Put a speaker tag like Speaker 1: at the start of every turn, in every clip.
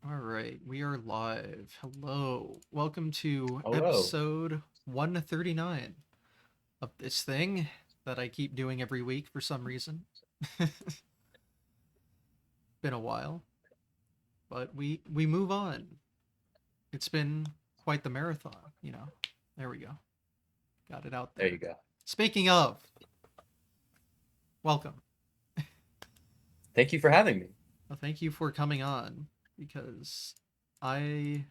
Speaker 1: All right, we are live. Hello. Welcome to
Speaker 2: Hello.
Speaker 1: episode 139 of this thing that I keep doing every week for some reason. Been a while, but we move on. It's been quite the marathon. There we go. Got it out
Speaker 2: There you
Speaker 1: there.
Speaker 2: go.
Speaker 1: Speaking of, welcome.
Speaker 2: Thank you for having me.
Speaker 1: Well, thank you for coming on because I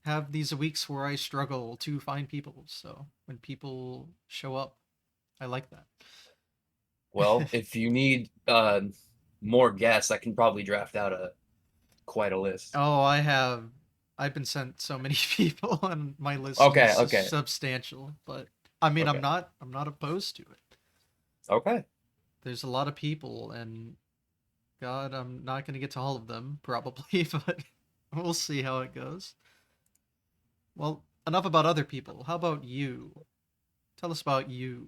Speaker 1: have these weeks where I struggle to find people. So when people show up, I like that.
Speaker 2: Well, if you need more guests, I can probably draft out a quite a list.
Speaker 1: Oh, I've been sent so many people, and my list is
Speaker 2: Okay, okay,
Speaker 1: substantial. But I mean, I'm
Speaker 2: okay,
Speaker 1: not I'm not opposed to it.
Speaker 2: okay.
Speaker 1: There's a lot of people, and God, I'm not gonna get to all of them probably, but we'll see how it goes. Well, enough about other people. How about you? Tell us about you.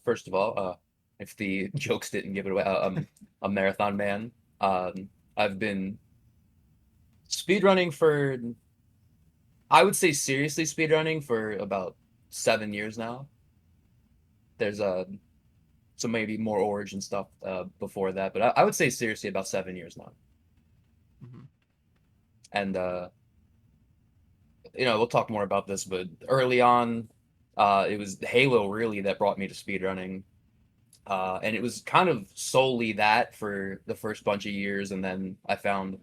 Speaker 2: First of all, if the jokes didn't give it away, I'm a marathon man. I've been speedrunning for, I would say seriously speedrunning for about 7 years now. There's some maybe more origin stuff before that, but I would say seriously about 7 years now.
Speaker 1: Mhm.
Speaker 2: And we'll talk more about this, but early on, it was Halo really that brought me to speedrunning. And it was kind of solely that for the first bunch of years, and then I found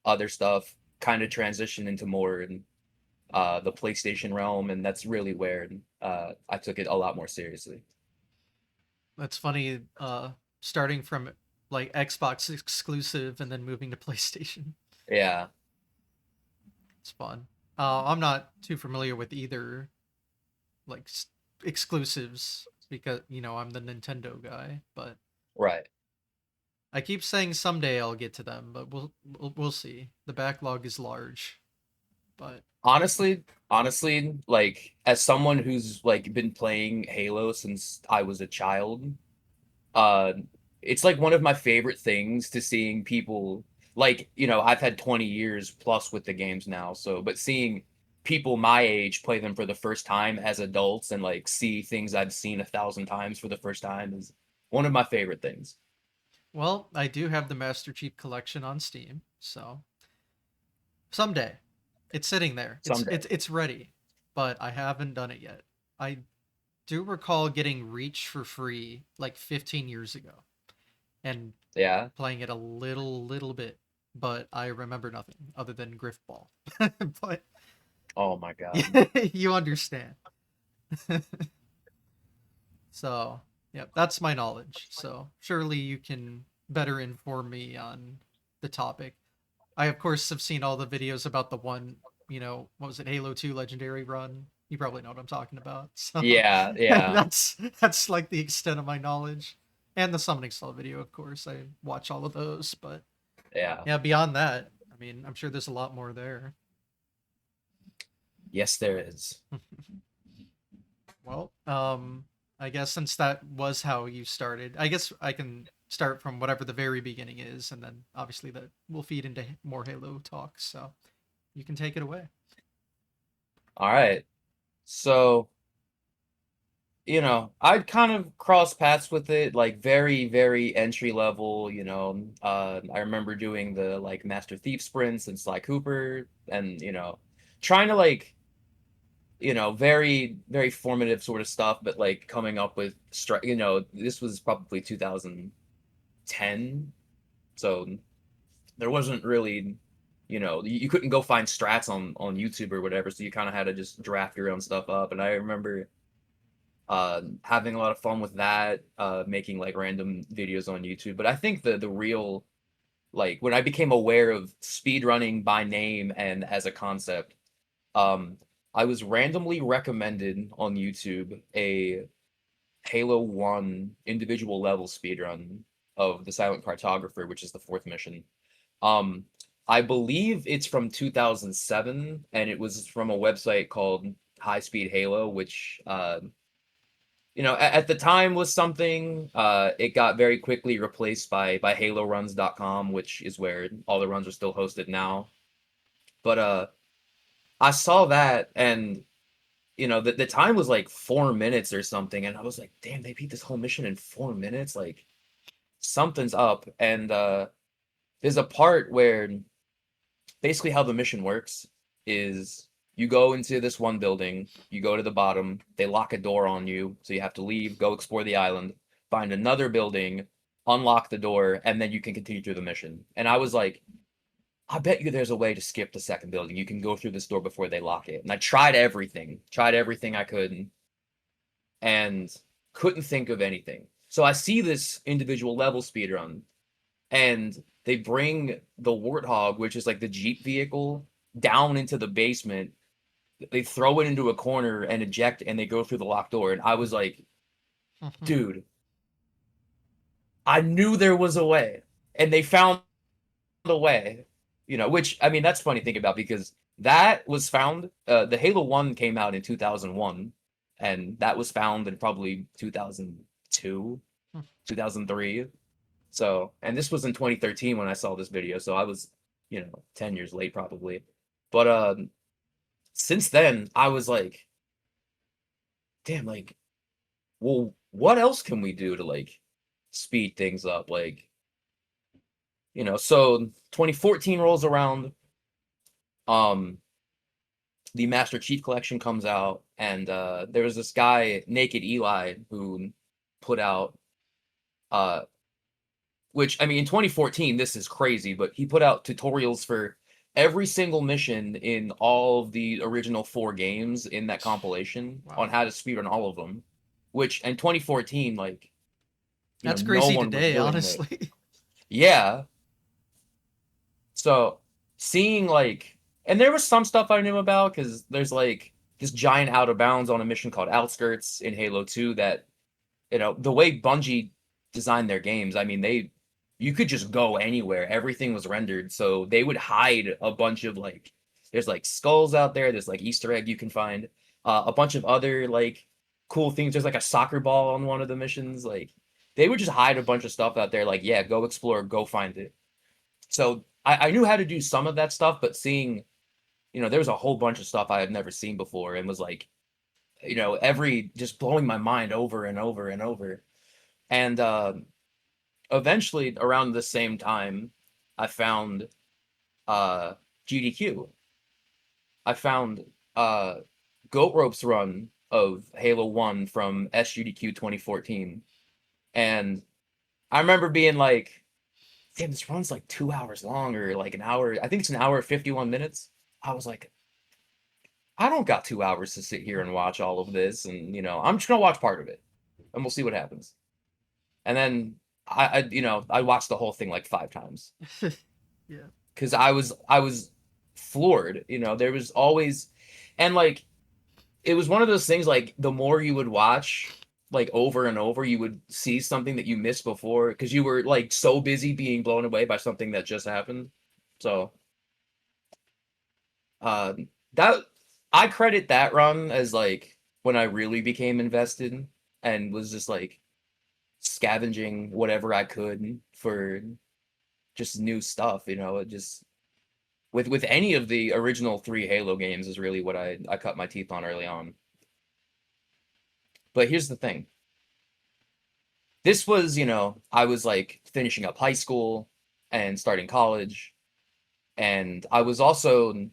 Speaker 2: other stuff kind of transition into more in the PlayStation realm, and that's really where I took it a lot more seriously.
Speaker 1: That's funny. Starting from like Xbox exclusive and then moving to PlayStation.
Speaker 2: Yeah,
Speaker 1: It's fun. I'm not too familiar with either like exclusives because I'm the Nintendo guy, but
Speaker 2: right.
Speaker 1: I keep saying someday I'll get to them, but we'll see. The backlog is large, but
Speaker 2: Honestly, like as someone who's like been playing Halo since I was a child, uh it's like one of my favorite things to seeing people like I've had 20 years plus with the games now, so but seeing people my age play them for the first time as adults and like see things I've seen 1,000 times for the first time is one of my favorite things.
Speaker 1: well, I do have the Master Chief Collection on Steam, so someday it's sitting there. It's
Speaker 2: Someday.
Speaker 1: it's it's ready, but I haven't done it yet. I do recall getting Reach for free like 15 years ago and
Speaker 2: Yeah.
Speaker 1: playing it a little bit, but I remember nothing other than Griffball. But
Speaker 2: Oh my God.
Speaker 1: you understand. So, yeah, that's my knowledge. So, surely you can better inform me on the topic. I, of course, have seen all the videos about the one, what was it, Halo 2 Legendary Run? You probably know what I'm talking about. So,
Speaker 2: Yeah, yeah,
Speaker 1: that's like the extent of my knowledge. And the Summoning Stall video, of course. I watch all of those, but
Speaker 2: yeah.
Speaker 1: yeah, beyond that, I mean, I'm sure there's a lot more there.
Speaker 2: Yes, there is.
Speaker 1: Well, I guess since that was how you started, I guess I can start from whatever the very beginning is, and then obviously that will feed into more Halo talk. So you can take it away.
Speaker 2: All right. So I'd kind of cross paths with it, like very, very entry level, I remember doing the like Master Thief sprints and Sly Cooper and, trying to like, very, very formative sort of stuff, but like coming up with, this was probably 2010. So there wasn't really, you couldn't go find strats on YouTube or whatever. So you kind of had to just draft your own stuff up. And I remember having a lot of fun with that, making like random videos on YouTube. But I think the real like when I became aware of speedrunning by name and as a concept, um, I was randomly recommended on YouTube a Halo 1 individual level speedrun of the Silent Cartographer, which is the fourth mission. Um, I believe it's from 2007, and it was from a website called High Speed Halo, which at the time was something. It got very quickly replaced by HaloRuns.com, which is where all the runs are still hosted now. But I saw that, and the time was like 4 minutes or something, and I was like, damn, they beat this whole mission in 4 minutes. Like something's up. And there's a part where basically how the mission works is you go into this one building, you go to the bottom, they lock a door on you, so you have to leave, go explore the island, find another building, unlock the door, and then you can continue through the mission. And I was like, I bet you there's a way to skip the second building. You can go through this door before they lock it. And I tried everything I could, and couldn't think of anything. So I see this individual level speedrun, and they bring the Warthog, which is like the Jeep vehicle, down into the basement. They throw it into a corner and eject, and they go through the locked door. And I was like,
Speaker 1: Mhm.
Speaker 2: dude, I knew there was a way, and they found a way. Which I mean, that's funny to think about because that was found. The Halo 1 came out in 2001, and that was found in probably 2002, 2003. So, and this was in 2013 when I saw this video, so I was, 10 years late probably. But since then, I was like, damn, like, well, what else can we do to like speed things up? Like, so 2014 rolls around, um, the Master Chief Collection comes out, and there was this guy, Naked Eli, who put out uh which I mean in 2014 this is crazy, but he put out tutorials for every single mission in all of the original 4 games in that compilation on
Speaker 1: Wow.
Speaker 2: how to speedrun all of them, which in 2014, like,
Speaker 1: That's
Speaker 2: no
Speaker 1: crazy
Speaker 2: one was
Speaker 1: today,
Speaker 2: doing it.
Speaker 1: honestly.
Speaker 2: Yeah. So seeing like, and there was some stuff I knew about because there's like this giant out of bounds on a mission called Outskirts in Halo 2 that, the way Bungie designed their games, I mean, you could just go anywhere. Everything was rendered, so they would hide a bunch of like, there's like skulls out there. There's like Easter egg you can find, a bunch of other like cool things. There's like a soccer ball on one of the missions. Like they would just hide a bunch of stuff out there. Like, yeah, go explore, go find it. So I knew how to do some of that stuff, but seeing, there was a whole bunch of stuff I had never seen before, and was like, every just blowing my mind over and over and over. And eventually, around the same time, I found uh, GDQ. I found Goat Rope's run of Halo 1 from SGDQ 2014. And I remember being like, damn, this run's like 2 hours long, or like an hour. I think it's an hour 51 minutes. I was like, I don't got 2 hours to sit here and watch all of this. And, I'm just going to watch part of it and we'll see what happens. And then I watched the whole thing like 5 times
Speaker 1: Yeah.
Speaker 2: because I was floored. There was always, and like it was one of those things like the more you would watch like over and over, you would see something that you missed before because you were like so busy being blown away by something that just happened. So uh, that I credit that run as like when I really became invested and was just like scavenging whatever I could for just new stuff. It just with any of the original 3 Halo games is really what I cut my teeth on early on. But here's the thing. This was, I was like finishing up high school and starting college, and I was also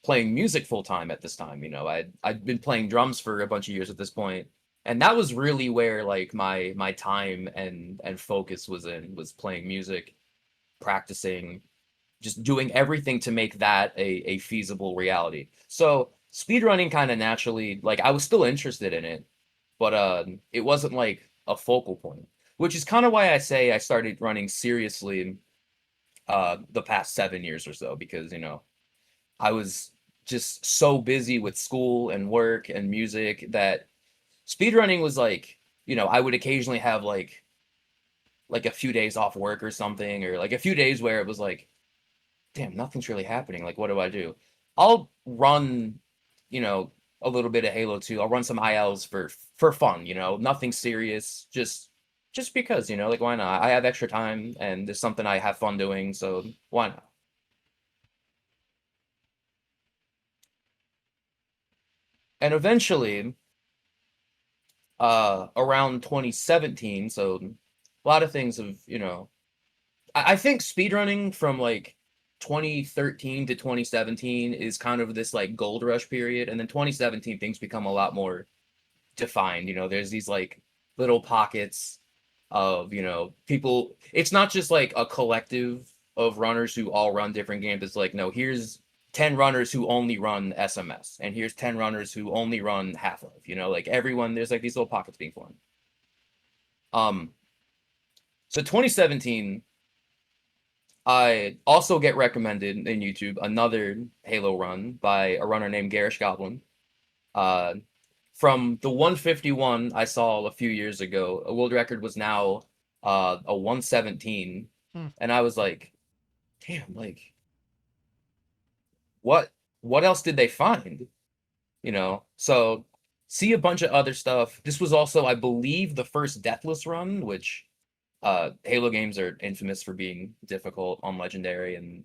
Speaker 2: playing music full time at this time. I'd been playing drums for a bunch of years at this point, and that was really where like my time and focus was playing music, practicing, just doing everything to make that a feasible reality. So speedrunning kind of naturally, like I was still interested in it, but it wasn't like a focal point, which is kind of why I say I started running seriously the past 7 years or so, because I was just so busy with school and work and music that speedrunning was like, I would occasionally have like a few days off work or something, or like a few days where it was like, damn, nothing's really happening. Like, what do I do? I'll run, you know, a little bit of Halo 2. I'll run some ILs for fun, nothing serious, just because, like why not? I have extra time and there's something I have fun doing, so why not? And eventually, around 2017, so a lot of things have, I think speedrunning from like 2013 to 2017 is kind of this like gold rush period, and then 2017 things become a lot more defined. There's these like little pockets of people. It's not just like a collective of runners who all run different games. It's like, no, here's 10 runners who only run SMS, and here's 10 runners who only run Half-Life. Like everyone, there's like these little pockets being formed. So 2017, I also get recommended in YouTube another Halo run by a runner named Garish Goblin. From the 151 I saw a few years ago, a world record was now a 117, and I was like, damn, like what else did they find? So see a bunch of other stuff. This was also, I believe, the first Deathless run, which Halo games are infamous for being difficult on Legendary, and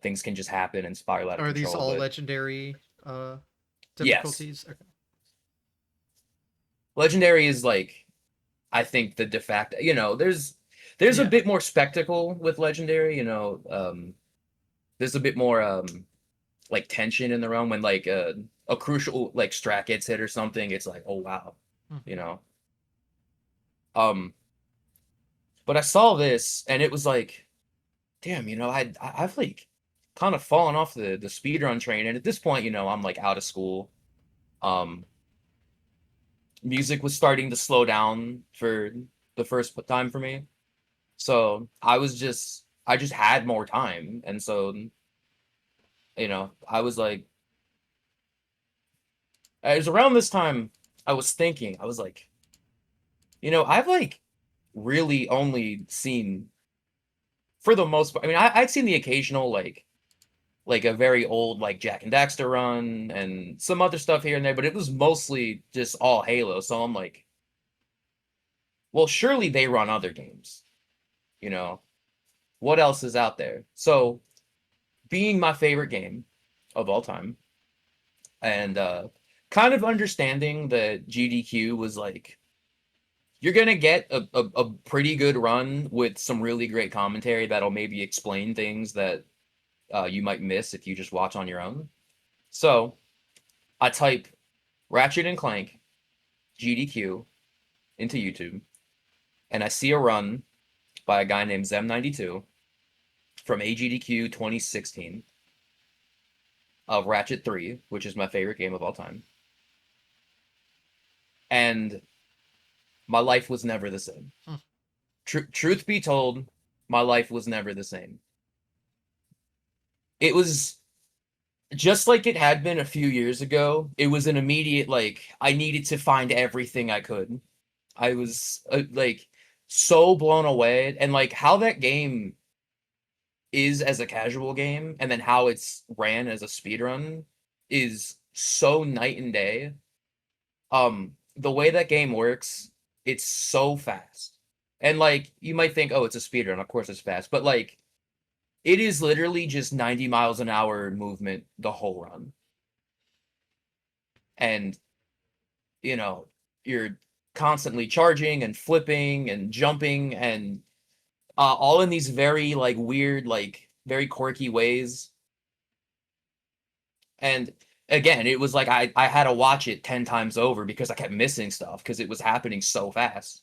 Speaker 2: things can just happen and spiral out of
Speaker 1: Are these
Speaker 2: control.
Speaker 1: all
Speaker 2: But
Speaker 1: legendary
Speaker 2: yes,
Speaker 1: difficulties? Okay.
Speaker 2: Legendary is like, I think, the de facto. There's a
Speaker 1: Yeah.
Speaker 2: bit more spectacle with Legendary. There's a bit more like tension in the realm when like a crucial like strat gets hit or something. It's like, oh wow, you know. Um, but I saw this and it was like, damn, I've like kind of fallen off the speedrun train, and at this point, I'm like out of school. Um, Music was starting to slow down for the first time for me, so I just had more time, and so I was like, it was around this time I was thinking, I was like, I've like really only seen, for the most part, I mean, I'd seen the occasional like a very old like Jack and Daxter run and some other stuff here and there, but it was mostly just all Halo. So I'm like, well, surely they run other games. You know, what else is out there? So, being my favorite game of all time, and kind of understanding that GDQ was like, you're gonna get a pretty good run with some really great commentary that'll maybe explain things that you might miss if you just watch on your own. So I type Ratchet and Clank GDQ into YouTube, and I see a run by a guy named Zem92 from AGDQ 2016 of Ratchet 3, which is my favorite game of all time. And my life was never the same. Truth be told, my life was never the same. It was just like it had been a few years ago. It was an immediate, like, I needed to find everything I could. I was like so blown away, and like how that game is as a casual game and then how it's ran as a speedrun is so night and day. The way that game works, it's so fast. And like you might think, oh, it's a speedrun, of course it's fast, but like it is literally just 90 miles an hour movement the whole run. And you're constantly charging and flipping and jumping, and all in these very like weird, like very quirky ways. And again, it was like I had to watch it 10 times over because I kept missing stuff because it was happening so fast.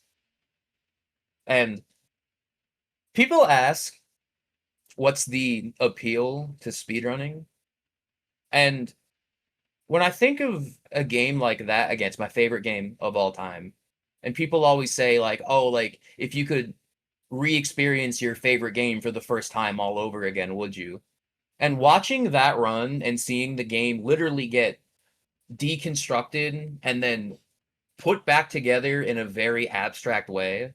Speaker 2: And people ask, what's the appeal to speedrunning? And when I think of a game like that, again, it's my favorite game of all time. And people always say, like, oh, like, if you could re-experience your favorite game for the first time all over again, would you? And watching that run and seeing the game literally get deconstructed and then put back together in a very abstract way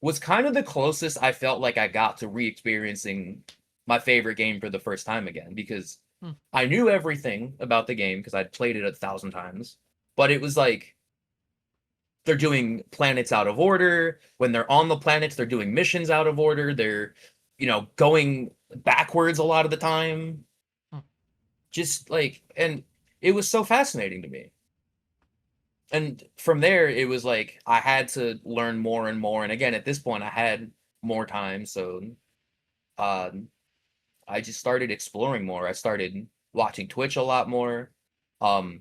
Speaker 2: was kind of the closest I felt like I got to re-experiencing my favorite game for the first time again, because
Speaker 1: Hmm.
Speaker 2: I knew everything about the game because I'd played it 1,000 times, but it was like they're doing planets out of order. When they're on the planets, they're doing missions out of order. They're, going backwards a lot of the time.
Speaker 1: Hmm.
Speaker 2: Just like, and it was so fascinating to me. And from there, it was like I had to learn more and more. And again, at this point, I had more time, so uh, I just started exploring more. I started watching Twitch a lot more. Um,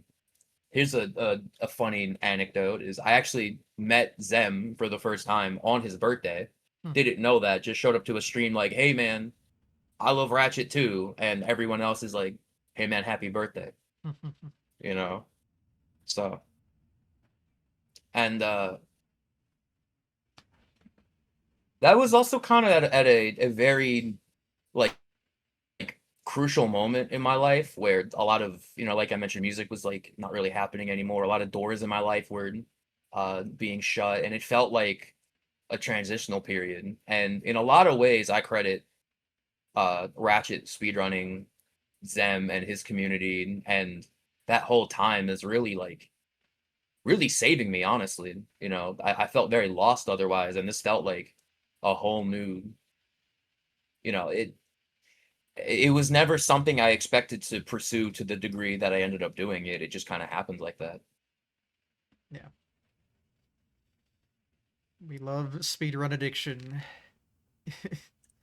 Speaker 2: Here's a funny anecdote is I actually met Zem for the first time on his birthday.
Speaker 1: Hmm.
Speaker 2: Didn't know that, just showed up to a stream like, "Hey man, I love Ratchet too." And everyone else is like, "Hey man, happy birthday."
Speaker 1: Hmm. Hmm. Hmm.
Speaker 2: You know? So, and that was also kind of at a very like crucial moment in my life where a lot of, like I mentioned, music was like not really happening anymore. A lot of doors in my life were being shut, and it felt like a transitional period. And in a lot of ways, I credit Ratchet speedrunning, Zem, and his community, and that whole time is really like really saving me. Honestly, I felt very lost otherwise, and this felt like a whole new. It was never something I expected to pursue to the degree that I ended up doing it. It just kind of happened like that.
Speaker 1: Yeah, we love speedrun addiction.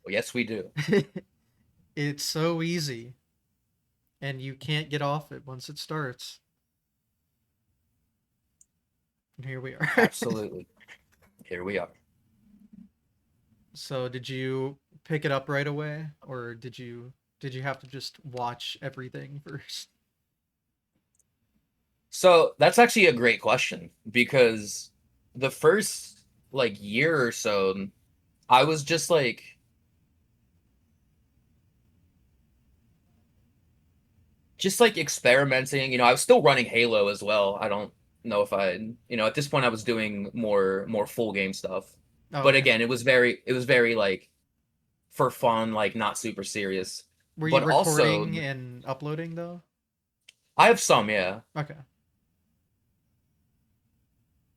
Speaker 2: Well, yes, we do.
Speaker 1: It's so easy, and you can't get off it once it starts. And here we are.
Speaker 2: Absolutely. Here we are.
Speaker 1: So, did you pick it up right away, or did you have to just watch everything first?
Speaker 2: So that's actually a great question because the first like year or so, I was just like experimenting. I was still running Halo as well. I don't know if at this point I was doing more full game stuff.
Speaker 1: Oh,
Speaker 2: But
Speaker 1: okay.
Speaker 2: again, it was very like for fun, like not super serious.
Speaker 1: Were you
Speaker 2: But also,
Speaker 1: recording and uploading though?
Speaker 2: I have some, yeah.
Speaker 1: Okay.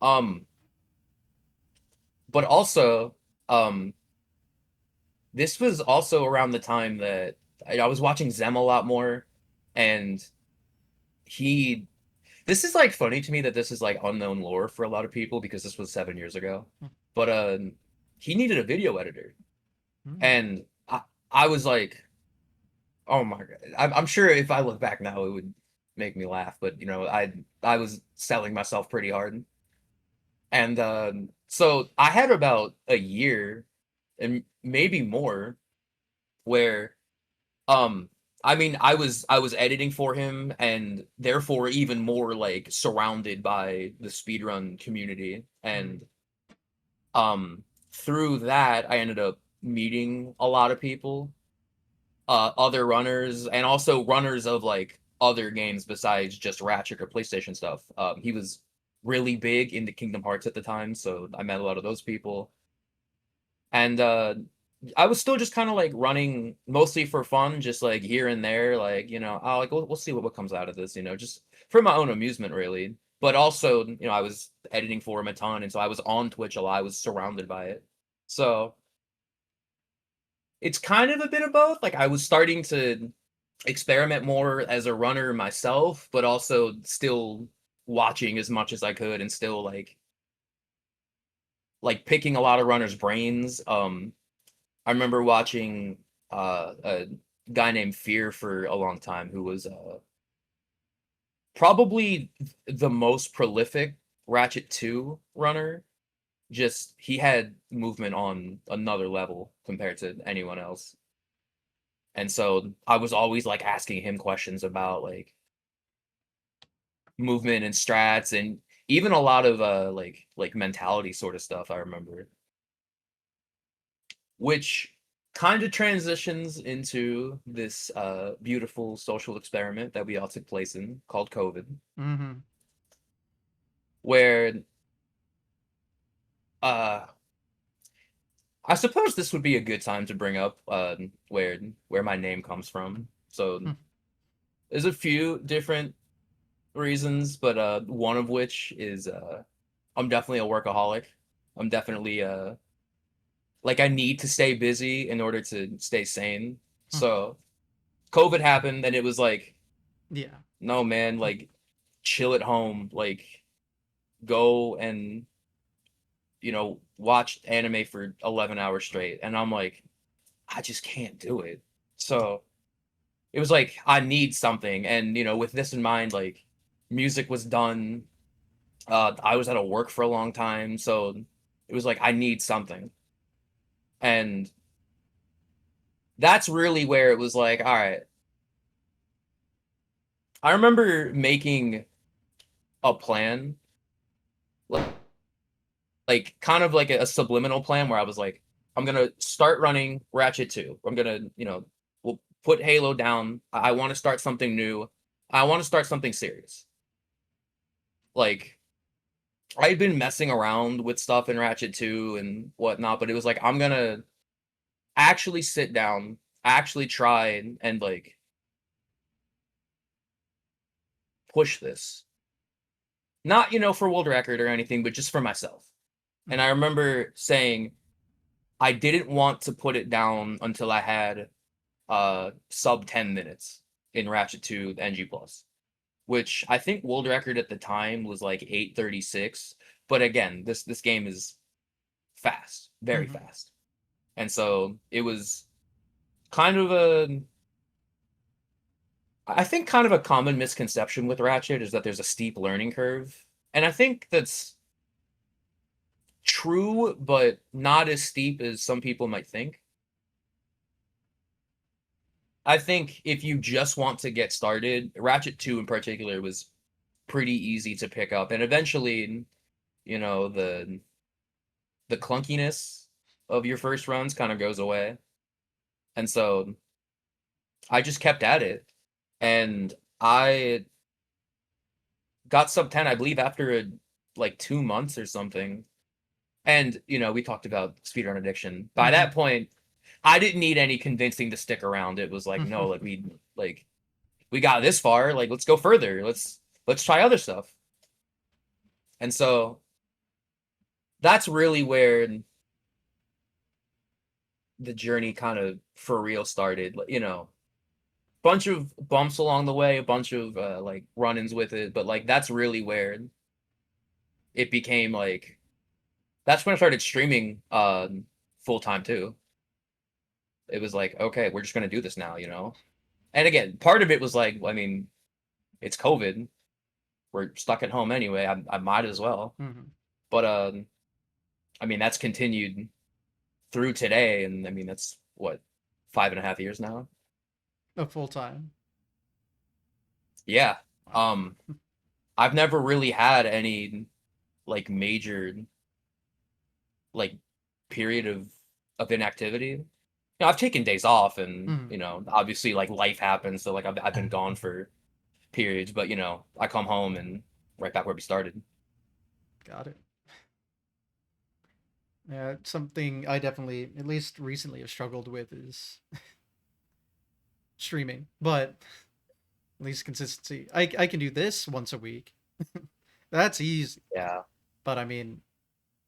Speaker 2: Um, but also, um, this was also around the time that I was watching Zem a lot more, and he. This is like funny to me that this is like unknown lore for a lot of people because this was 7 years ago. But he needed a video editor,
Speaker 1: Hmm.
Speaker 2: and I was like, oh my god. I'm sure if I look back now, it would make me laugh. But I was selling myself pretty hard, and so I had about a year and maybe more where um I mean I was editing for him and therefore even more like surrounded by the speedrun community,
Speaker 1: Hmm.
Speaker 2: and um through that I ended up meeting a lot of people, other runners and also runners of like other games besides just Ratchet or PlayStation stuff. He was really big into Kingdom Hearts at the time, so I met a lot of those people. And I was still just kind of like running mostly for fun, just like here and there, like oh, like we'll see what comes out of this, just for my own amusement, really. But also, I was editing for him a ton, and so I was on Twitch a lot. I was surrounded by it, so it's kind of a bit of both. Like I was starting to experiment more as a runner myself, but also still watching as much as I could, and still like picking a lot of runners' brains. I remember watching a guy named Fear for a long time, who was probably the most prolific Ratchet 2 runner. Just he had movement on another level compared to anyone else. And so I was always like asking him questions about like movement and strats and even a lot of like mentality sort of stuff, I remember. Which kind of transitions into this beautiful social experiment that we all took place in called COVID,
Speaker 1: Hmm.
Speaker 2: where uh, I suppose this would be a good time to bring up where my name comes from. So there's a few different reasons, but one of which is I'm definitely a workaholic. I'm definitely like I need to stay busy in order to stay sane.
Speaker 1: Mhm.
Speaker 2: So COVID happened and it was like,
Speaker 1: Yeah.
Speaker 2: no man, like chill at home, like go and watch anime for 11 hours straight. And I'm like, I just can't do it. So it was like I need something. And with this in mind, like music was done. I was out of work for a long time, so it was like I need something. And that's really where it was like, all right. I remember making a plan, like, like kind of like a subliminal plan where I was like, I'm gonna start running Ratchet 2. I'm gonna, we'll put Halo down. I want to start something new. I want to start something serious. Like I had been messing around with stuff in Ratchet 2 and whatnot, but it was like I'm gonna actually sit down, actually try and like push this. Not, for world record or anything, but just for myself. And I
Speaker 1: Mhm.
Speaker 2: remember saying I didn't want to put it down until I had sub 10 minutes in Ratchet 2 NG Plus, which I think world record at the time was like 8:36. But again, this game is fast, very
Speaker 1: Mhm.
Speaker 2: fast. And so it was kind of a I think kind of a common misconception with Ratchet is that there's a steep learning curve. And I think that's true, but not as steep as some people might think. I think if you just want to get started, Ratchet 2 in particular was pretty easy to pick up. And eventually, the clunkiness of your first runs kind of goes away. And so I just kept at it. And I got sub 10, I believe, after like 2 months or something. And, we talked about speedrun addiction. By
Speaker 1: Mhm.
Speaker 2: that point, I didn't need any convincing to stick around. It was like, no,
Speaker 1: Mhm.
Speaker 2: we got this far, like let's go further. Let's try other stuff. And so that's really where the journey kind of for real started. Bunch of bumps along the way, a bunch of like run-ins with it, but like that's really where it became like that's when I started streaming full time too. It was like, okay, we're just gonna do this now. And again, part of it was like, I mean, it's COVID. We're stuck at home anyway. I might as well.
Speaker 1: Mhm.
Speaker 2: But I mean, that's continued through today, and I mean, that's what 5.5 years now.
Speaker 1: A full time.
Speaker 2: Yeah.
Speaker 1: Wow.
Speaker 2: Um, I've never really had any like major like period of inactivity. I've taken days off, and
Speaker 1: Mhm.
Speaker 2: obviously like life happens, so like I've been gone for periods, but I come home and right back where we started.
Speaker 1: Got it. Yeah, something I definitely, at least recently, have struggled with is streaming, but at least consistency. I can do this once a week. That's easy.
Speaker 2: Yeah,
Speaker 1: But I mean,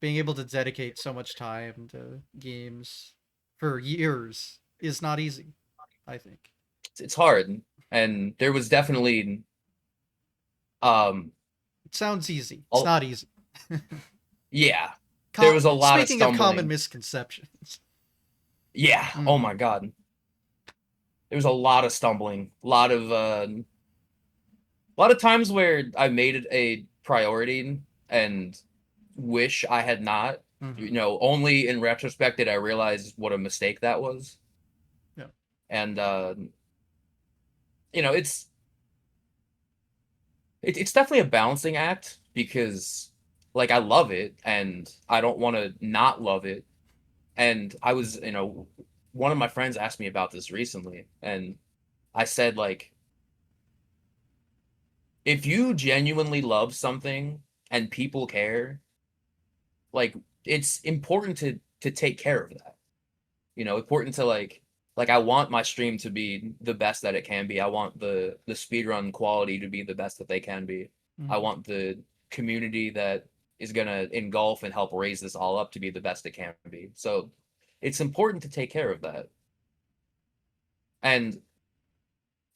Speaker 1: being able to dedicate so much time to games for years is not easy, I think.
Speaker 2: it's hard, and there was definitely um,
Speaker 1: It sounds easy. It's
Speaker 2: oh
Speaker 1: not easy.
Speaker 2: yeah, there was a lot of
Speaker 1: Speaking of common
Speaker 2: stumbling.
Speaker 1: misconceptions.
Speaker 2: Yeah, oh
Speaker 1: Hmm.
Speaker 2: my god, there was a lot of stumbling, a lot of times where I made it a priority and wish I had not.
Speaker 1: Hmm.
Speaker 2: Only in retrospect did I realize what a mistake that was.
Speaker 1: Yeah.
Speaker 2: And it's it's definitely a balancing act because like I love it and I don't want to not love it. And I was, one of my friends asked me about this recently, and I said like if you genuinely love something and people care, like it's important to take care of that. Important to like like I want my stream to be the best that it can be. I want the speedrun quality to be the best that they can be. I
Speaker 1: Mhm.
Speaker 2: want the community that is gonna engulf and help raise this all up to be the best it can be. So it's important to take care of that. And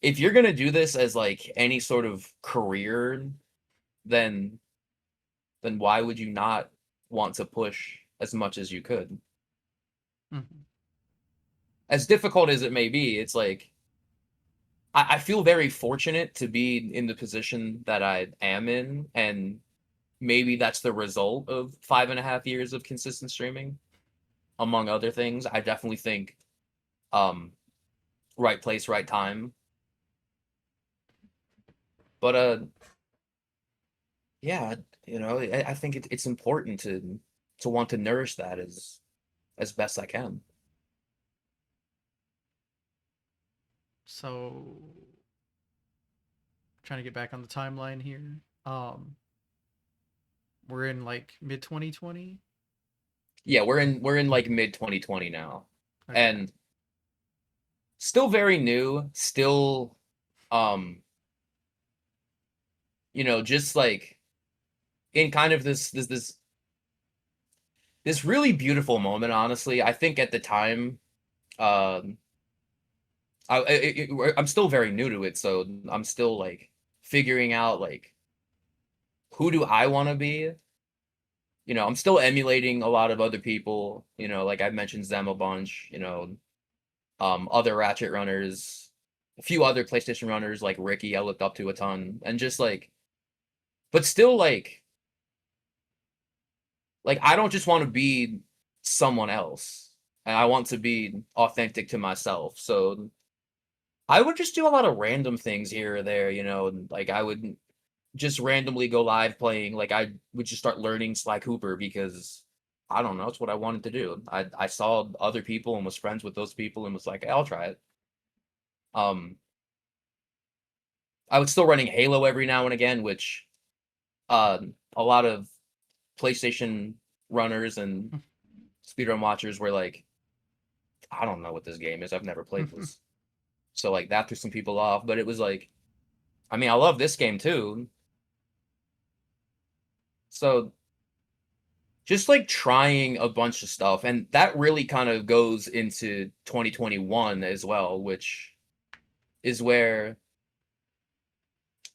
Speaker 2: if you're gonna do this as like any sort of career, then why would you not want to push as much as you could?
Speaker 1: Mhm.
Speaker 2: As difficult as it may be, it's like I feel very fortunate to be in the position that I am in, and maybe that's the result of 5.5 years of consistent streaming, among other things. I definitely think um right place, right time. But yeah, I think it's important to want to nourish that as best I can.
Speaker 1: So trying to get back on the timeline here. Um, we're in like mid 2020.
Speaker 2: Yeah, we're in like mid 2020 now.
Speaker 1: Okay.
Speaker 2: And still very new, still um just like in kind of this really beautiful moment, honestly. I think at the time, um I'm still very new to it, so I'm still like figuring out like who do I want to be. I'm still emulating a lot of other people, like I mentioned them a bunch, other Ratchet runners, a few other PlayStation runners like Ricky I looked up to a ton, and just like, but still like I don't just want to be someone else, and I want to be authentic to myself. So I would just do a lot of random things here or there, and like I would just randomly go live playing. Like I would just start learning Sly Cooper because I don't know, it's what I wanted to do. I saw other people and was friends with those people and was like, hey, I'll try it. Um, I was still running Halo every now and again, which a lot of PlayStation runners and speedrun watchers were like, I don't know what this game is. I've never played this. So like that threw some people off, but it was like, I mean, I love this game too. So just like trying a bunch of stuff, and that really kind of goes into 2021 as well, which is where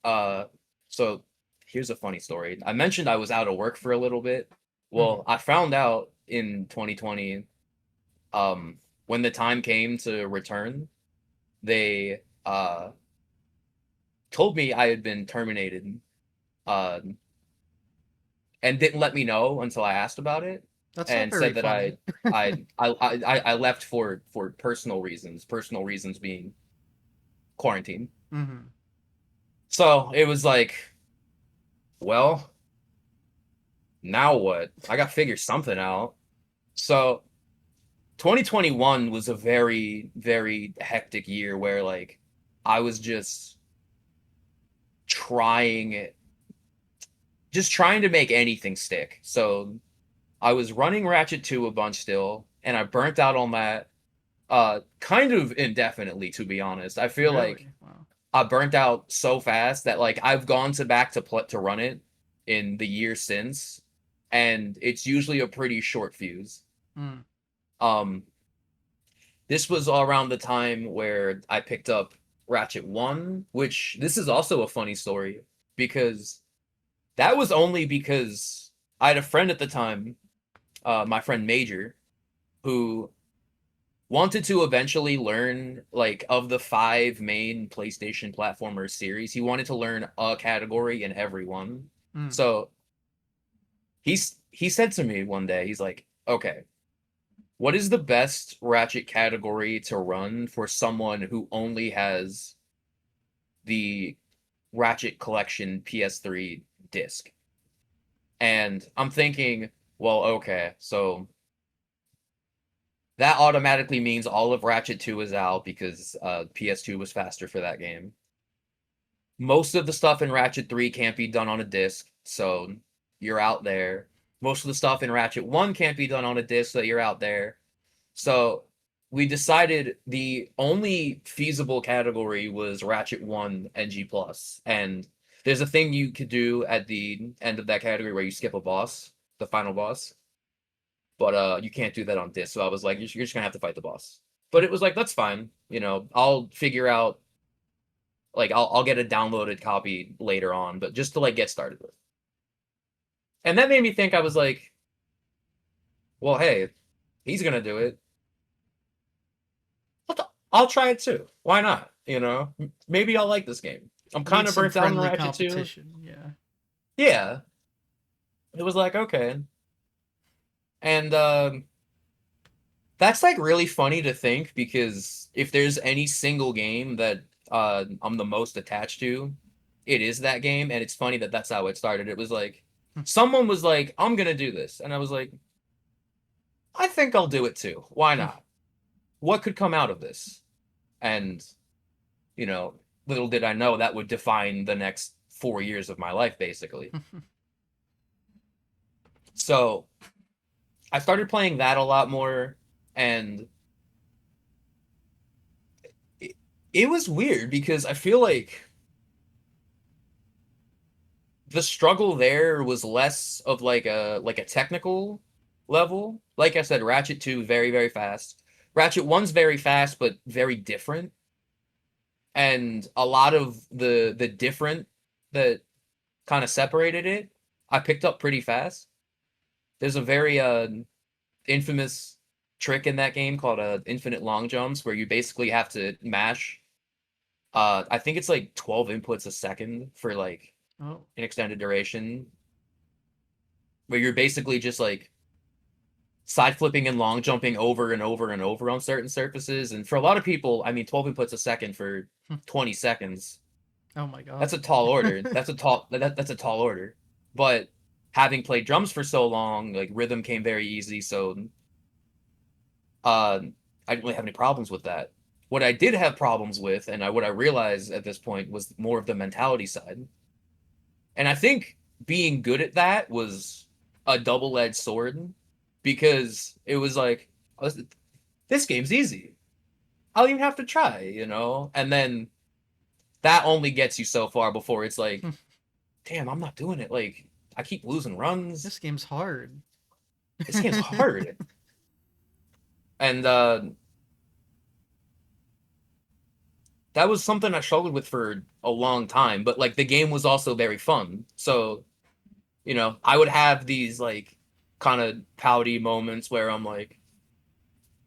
Speaker 2: uh so here's a funny story. I mentioned I was out of work for a little bit. Well,
Speaker 1: Mhm.
Speaker 2: I found out in 2020, um when the time came to return, they told me I had been terminated, uh and didn't let me know until I asked about it,
Speaker 1: That's not
Speaker 2: and
Speaker 1: very
Speaker 2: said that
Speaker 1: funny.
Speaker 2: I left for personal reasons being quarantine.
Speaker 1: Mhm.
Speaker 2: So it was like, well, now what? I got to figure something out. So 2021 was a very, very hectic year where like I was trying trying to make anything stick. So I was running Ratchet 2 a bunch still, and I burnt out on that kind of indefinitely, to be honest. I feel like
Speaker 1: Really? Wow.
Speaker 2: I burnt out so fast that like I've gone to back to run it in the year since, and it's usually a pretty short fuse.
Speaker 1: Mm.
Speaker 2: Um, this was around the time where I picked up Ratchet 1, which this is also a funny story because that was only because I had a friend at the time, my friend Major, who wanted to eventually learn like of the five main PlayStation platformer series. He wanted to learn a category in every one.
Speaker 1: Mm.
Speaker 2: So he said to me one day, he's like, "Okay, what is the best Ratchet category to run for someone who only has the Ratchet Collection PS3 disc?" And I'm thinking, well, okay, so that automatically means all of Ratchet 2 is out because PS2 was faster for that game. Most of the stuff in Ratchet 3 can't be done on a disc, so you're out there. Most of the stuff in Ratchet 1 can't be done on a disc, so you're out there. So we decided the only feasible category was Ratchet 1 NG plus, and there's a thing you could do at the end of that category where you skip a boss, the final boss, but you can't do that on disc. So I was like, you're just gonna have to fight the boss. But it was like, that's fine, you know, I'll figure out, like, I'll get a downloaded copy later on, but just to like get started with. And that made me think, I was like, well, hey, he's gonna do it. I'll try it too. Why not? You know, maybe I'll like this game. I'm kind
Speaker 1: Need
Speaker 2: of
Speaker 1: some
Speaker 2: burnt out on
Speaker 1: friendly
Speaker 2: Ratchet 2.
Speaker 1: competition. Yeah.
Speaker 2: Yeah, it was like, okay. And that's like really funny to think, because if there's any single game that I'm the most attached to, it is that game. And it's funny that that's how it started. It was like, someone was like, I'm gonna do this, and I was like, I think I'll do it too. Why not? What could come out of this? And, you know, little did I know that would define the next 4 years of my life, basically. So I started playing that a lot more, and it was weird because I feel like the struggle there was less of like a technical level. Like I said, Ratchet 2 very, very fast. Ratchet 1's very fast but very different. And a lot of the different that kind of separated it, I picked up pretty fast. There's a very infamous trick in that game called infinite long jumps, where you basically have to mash I think it's like 12 inputs a second for like
Speaker 1: Oh.
Speaker 2: an extended duration, where you're basically just like side flipping and long jumping over and over and over on certain surfaces. And for a lot of people, I mean, 12 inputs a second for 20 seconds,
Speaker 1: Oh my god.
Speaker 2: that's a tall order. That's a tall order. But having played drums for so long, like, rhythm came very easy, so I didn't really have any problems with that. What I did have problems with, and what I realized at this point, was more of the mentality side. And I think being good at that was a double-edged sword, because it was like, oh, this game's easy. I'll even have to try, you know? And then that only gets you so far before it's like, damn, I'm not doing it. Like, I keep losing runs.
Speaker 1: This game's hard.
Speaker 2: This game's hard. And that was something I struggled with for a long time. But like, the game was also very fun. So, you know, I would have these like kind of pouty moments where I'm like,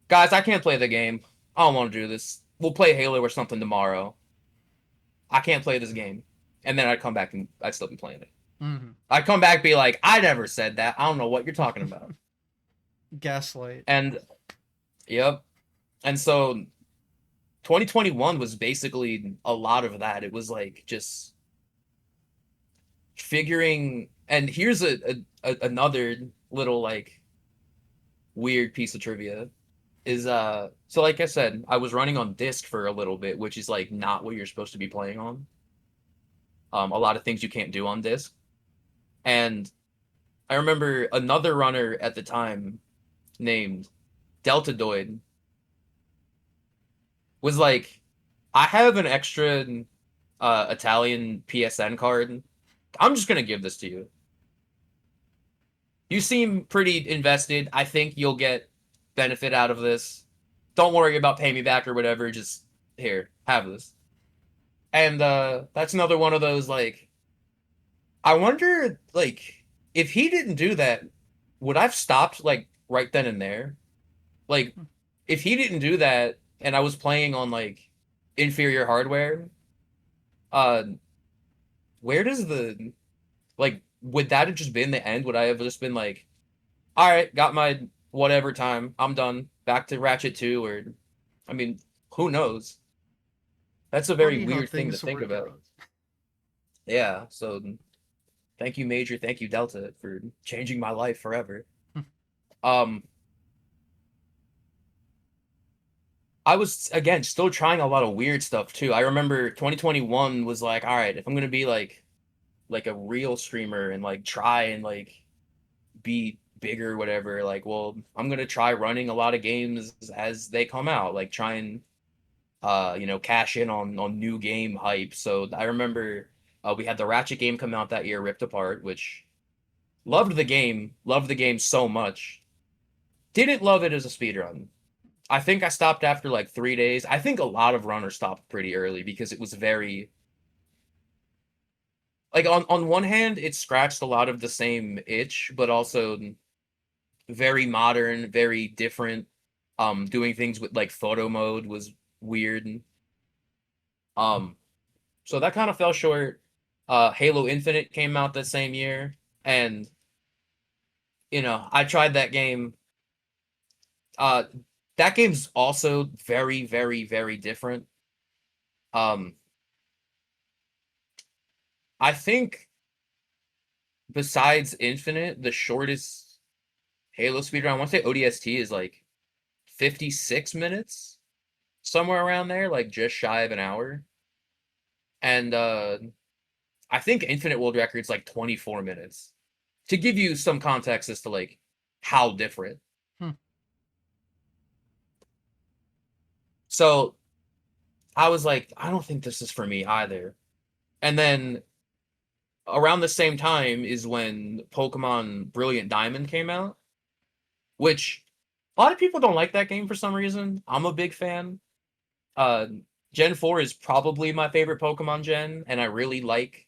Speaker 2: guys, I can't play the game. I don't want to do this. We'll play Halo or something tomorrow. I can't play this game. And then I'd come back and I'd still be playing it.
Speaker 1: Mhm.
Speaker 2: I'd come back and be like, I never said that. I don't know what you're talking about.
Speaker 1: Gaslight.
Speaker 2: And, yep. And so 2021 was basically a lot of that. It was like just figuring. And here's another little like weird piece of trivia is so like I said, I was running on disc for a little bit, which is like not what you're supposed to be playing on. A lot of things you can't do on disc. And I remember another runner at the time named Deltadoid was like, I have an extra Italian PSN card. I'm just gonna give this to you. You seem pretty invested. I think you'll get benefit out of this. Don't worry about paying me back or whatever. Just here, have this. And that's another one of those, like, I wonder, like, if he didn't do that, would I've stopped like right then and there? Like, if he didn't do that and I was playing on like inferior hardware, uh, where does the, like, would that have just been the end? Would I have just been like, all right, got my whatever time, I'm done, back to Ratchet 2, or, I mean, who knows? That's a very
Speaker 1: Funny how
Speaker 2: weird thing to
Speaker 1: things
Speaker 2: think
Speaker 1: work
Speaker 2: about.
Speaker 1: out.
Speaker 2: Yeah, so thank you, Major, thank you, Delta, for changing my life forever. Um, I was, again, still trying a lot of weird stuff too. I remember 2021 was like, all right, if I'm gonna be like a real streamer and like try and like be bigger, whatever. Like, well, I'm gonna try running a lot of games as they come out, like try and cash in on new game hype. So I remember we had the Ratchet game come out that year, Ripped Apart, which loved the game so much. Didn't love it as a speedrun. I think I stopped after like 3 days. I think a lot of runners stopped pretty early because it was very like on one hand, it scratched a lot of the same itch, but also very modern, very different. Doing things with like photo mode was weird. Um, so that kind of fell short. Halo Infinite came out that same year, and I tried that game. Uh, that game's also very, very, very different. Um, I think besides Infinite, the shortest Halo speedrun, I want to say ODST is like 56 minutes, somewhere around there, like just shy of an hour. And I think Infinite World Record's like 24 minutes. To give you some context as to like how different.
Speaker 1: Hmm.
Speaker 2: So I was like, I don't think this is for me either. And then around the same time is when Pokemon Brilliant Diamond came out, which a lot of people don't like that game for some reason. I'm a big fan. Uh, Gen 4 is probably my favorite Pokemon gen, and I really like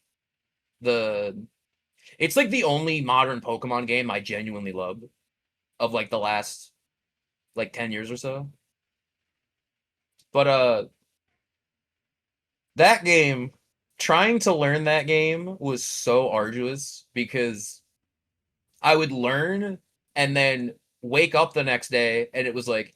Speaker 2: the. It's like the only modern Pokemon game I genuinely love of like the last like 10 years or so. But that game, trying to learn that game was so arduous because I would learn and then wake up the next day and it was like,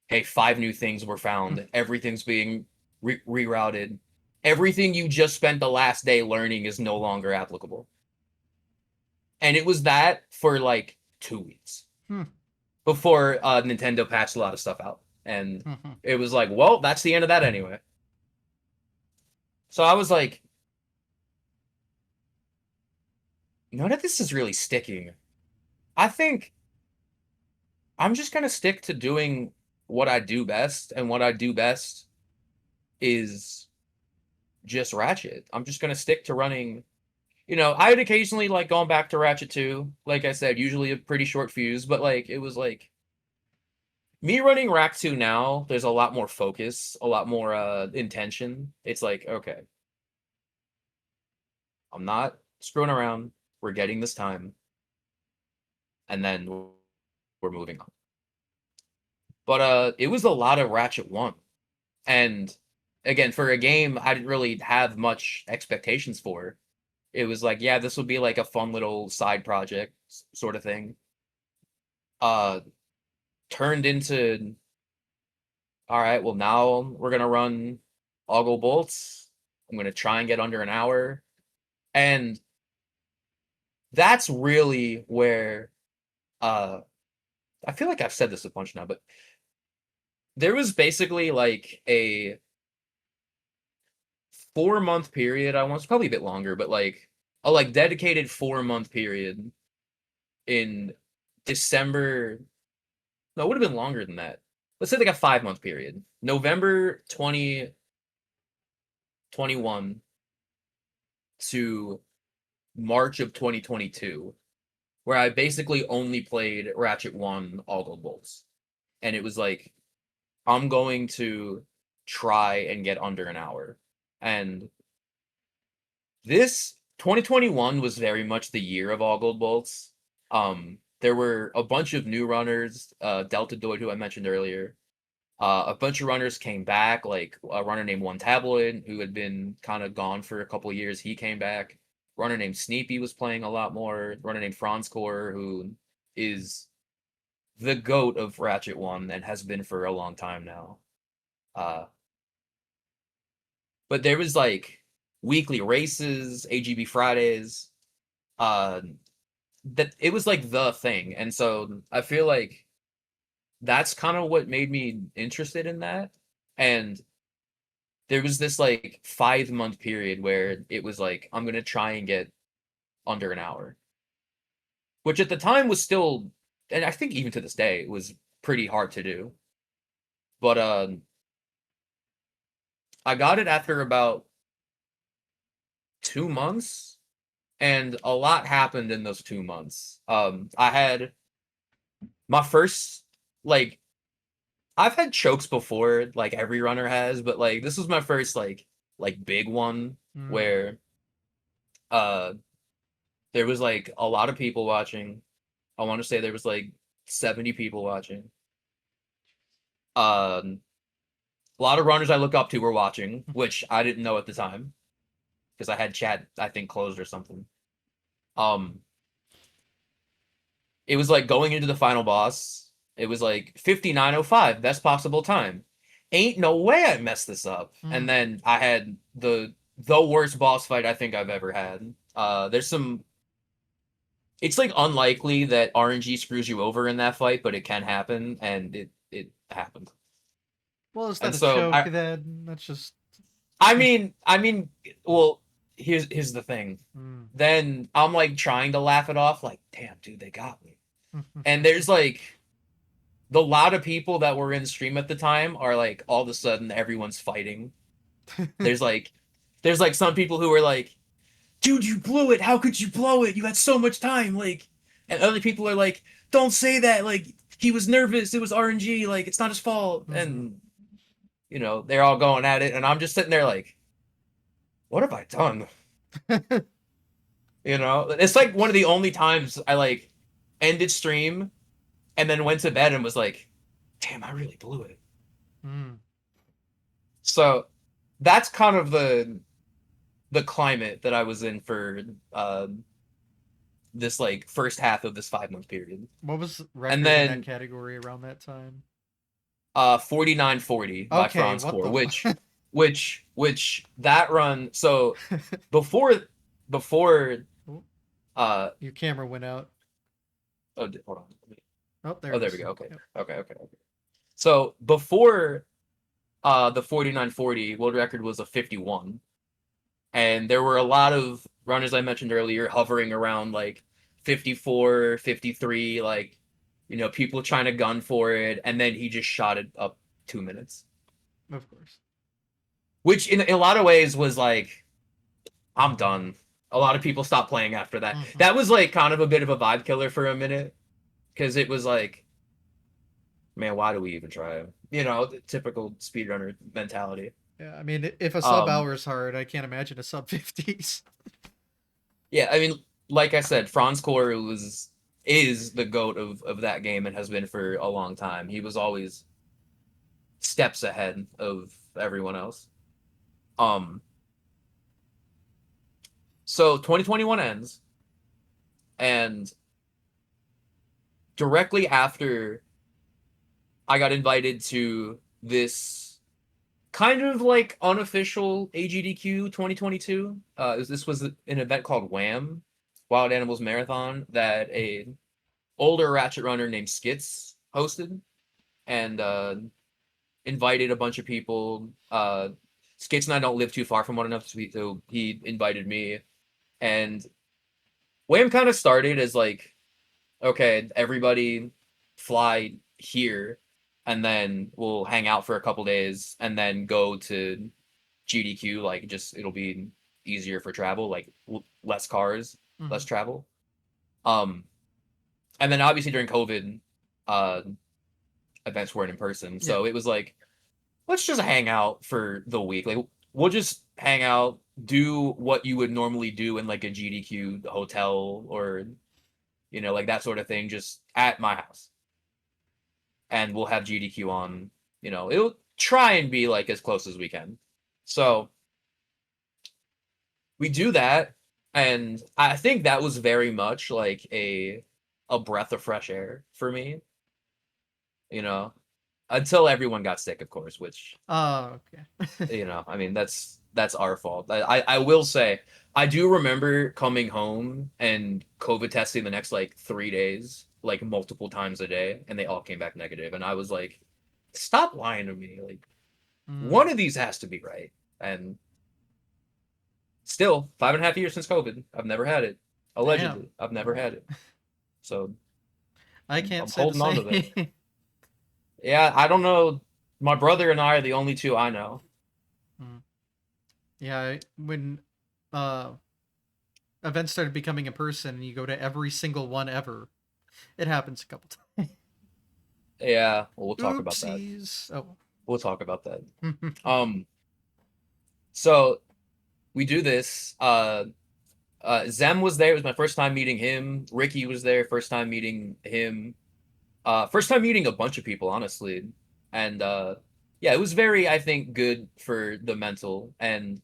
Speaker 2: hey, 5 new things were found. Everything's being rerouted. Everything you just spent the last day learning is no longer applicable. And it was that for like 2 weeks
Speaker 1: Hmm.
Speaker 2: before Nintendo patched a lot of stuff out. And
Speaker 1: Hmm.
Speaker 2: it was like, well, that's the end of that anyway. So I was like, none of this is really sticking. I think I'm just going to stick to doing what I do best. And what I do best is just Ratchet. I'm just going to stick to running. I'd occasionally like going back to Ratchet 2. Like I said, usually a pretty short fuse, but like it was like me running Rack 2 now, there's a lot more focus, a lot more intention. It's like, okay, I'm not screwing around. We're getting this time. And then we're moving on. But it was a lot of Ratchet 1. And again, for a game I didn't really have much expectations for. It was like, yeah, this would be like a fun little side project sort of thing. Uh Turned into, all right, well now we're gonna run Ogle Bolts. I'm gonna try and get under an hour. And that's really where uh I feel like I've said this a bunch now, but there was basically like a 4 month period. I want probably a bit longer, but like a like dedicated 4 month period in December. No, it would have been longer than that. Let's say like a 5 month period. November 2021 to March of 2022, where I basically only played Ratchet 1 All Gold Bolts. And it was like, I'm going to try and get under an hour. And this 2021 was very much the year of All Gold Bolts. There were a bunch of new runners, Delta Doid, who I mentioned earlier. A bunch of runners came back, like a runner named One Tabloid, who had been kind of gone for a couple of years. He came back. Runner named Sneepy was playing a lot more. Runner named Franzcore, who is the goat of Ratchet 1 and has been for a long time now. Uh, but there was like weekly races, AGB Fridays. Uh, that it was like the thing, and so I feel like that's kind of what made me interested in that. And there was this like 5 month period where it was like I'm gonna try and get under an hour. which at the time was still, and I think even to this day, it was pretty hard to do. But I got it after about 2 months, and a lot happened in those 2 months. I had my first, like, I've had chokes before, like every runner has, but like this was my first like big one
Speaker 1: Mm.
Speaker 2: where uh there was like a lot of people watching. I want to say there was like 70 people watching. Um, a lot of runners I look up to were watching, which I didn't know at the time because I had chat I think closed or something. Um, it was like going into the final boss. It was like 59:05, best possible time. Ain't no way I messed this up. And
Speaker 1: Mm.
Speaker 2: then I had the worst boss fight I think I've ever had. There's some. It's like unlikely that RNG screws you over in that fight, but it can happen, and it happened.
Speaker 1: Well, is that
Speaker 2: And
Speaker 1: a
Speaker 2: so
Speaker 1: choke then? That's just.
Speaker 2: I mean, well, here's the thing.
Speaker 1: Mm.
Speaker 2: Then I'm like trying to laugh it off, like, damn, dude, they got me. And there's like the lot of people that were in stream at the time are like all of a sudden everyone's fighting. There's like some people who are like, dude, you blew it. How could you blow it? You had so much time. Like, and other people are like, don't say that. Like, he was nervous. It was RNG. Like, it's not his fault.
Speaker 1: Mhm.
Speaker 2: And they're all going at it, and I'm just sitting there like, what have I done? It's like one of the only times I like ended stream and then went to bed and was like, damn, I really blew it.
Speaker 1: Mm.
Speaker 2: So that's kind of the climate that I was in for this like first half of this 5 month period.
Speaker 1: What was
Speaker 2: And
Speaker 1: record in that
Speaker 2: then
Speaker 1: category around that time?
Speaker 2: 4940 by
Speaker 1: Okay,
Speaker 2: Franz
Speaker 1: what
Speaker 2: Core,
Speaker 1: the
Speaker 2: which
Speaker 1: fuck?
Speaker 2: which that run, so before uh
Speaker 1: Your camera went out.
Speaker 2: hold on.
Speaker 1: Oh, there
Speaker 2: Oh,
Speaker 1: it
Speaker 2: there we
Speaker 1: is.
Speaker 2: go. Okay.
Speaker 1: Yep.
Speaker 2: Okay. So before the 4940 world record was a 51, and there were a lot of runners I mentioned earlier hovering around like 54, 53, like people trying to gun for it, and then he just shot it up 2 minutes,
Speaker 1: Of course.
Speaker 2: which in a lot of ways was like, I'm done. A lot of people stopped playing after that.
Speaker 1: Mhm.
Speaker 2: That was like kind of a bit of a vibe killer for a minute, because it was like, man, why do we even try? The typical speedrunner mentality.
Speaker 1: Yeah, I mean, if a sub
Speaker 2: Um,
Speaker 1: hour is hard, I can't imagine a sub 50s.
Speaker 2: yeah, I mean, like I said, Franz Core is the goat of that game and has been for a long time. He was always steps ahead of everyone else. Um, so 2021 ends, and directly after I got invited to this kind of like unofficial AGDQ 2022. This was an event called WAM, Wild Animals Marathon, that a older ratchet runner named Skits hosted, and invited a bunch of people. Skits and I don't live too far from one another, so he invited me. And WAM kind of started as like, okay, everybody fly here, and then we'll hang out for a couple days, and then go to GDQ. Like, just it'll be easier for travel, like less cars, less
Speaker 1: Mhm.
Speaker 2: travel. Um, and then obviously during COVID, uh, events weren't in person,
Speaker 1: Yeah.
Speaker 2: so it was like, let's just hang out for the week. Like, we'll just hang out, do what you would normally do in like a GDQ hotel, or like that sort of thing, just at my house. And we'll have GDQ on. It'll try and be like as close as we can. So we do that, and I think that was very much like a breath of fresh air for me. You know, until everyone got sick, of course, which
Speaker 1: Oh, okay.
Speaker 2: I mean, that's our fault. I will say, I do remember coming home and COVID testing the next like 3 days, like multiple times a day, and they all came back negative, and I was like, stop lying to me. Like,
Speaker 1: Mm.
Speaker 2: one of these has to be right. And still, 5.5 years since COVID, I've never had it.
Speaker 1: Damn.
Speaker 2: Allegedly, I've never
Speaker 1: Wow.
Speaker 2: had it. So
Speaker 1: I can't
Speaker 2: I'm
Speaker 1: say the
Speaker 2: holding on to that.
Speaker 1: same.
Speaker 2: Yeah, I don't know. My brother and I are the only two I know.
Speaker 1: Mm. Yeah, when uh events started becoming in person and you go to every single one ever, it happens a couple times.
Speaker 2: Yeah, well, we'll talk about that.
Speaker 1: Oopsies. Oh.
Speaker 2: We'll talk about that. Um, so we do this. Zem was there. It was my first time meeting him. Ricky was there. First time meeting him. First time meeting a bunch of people, honestly. And yeah, it was very, I think, good for the mental. And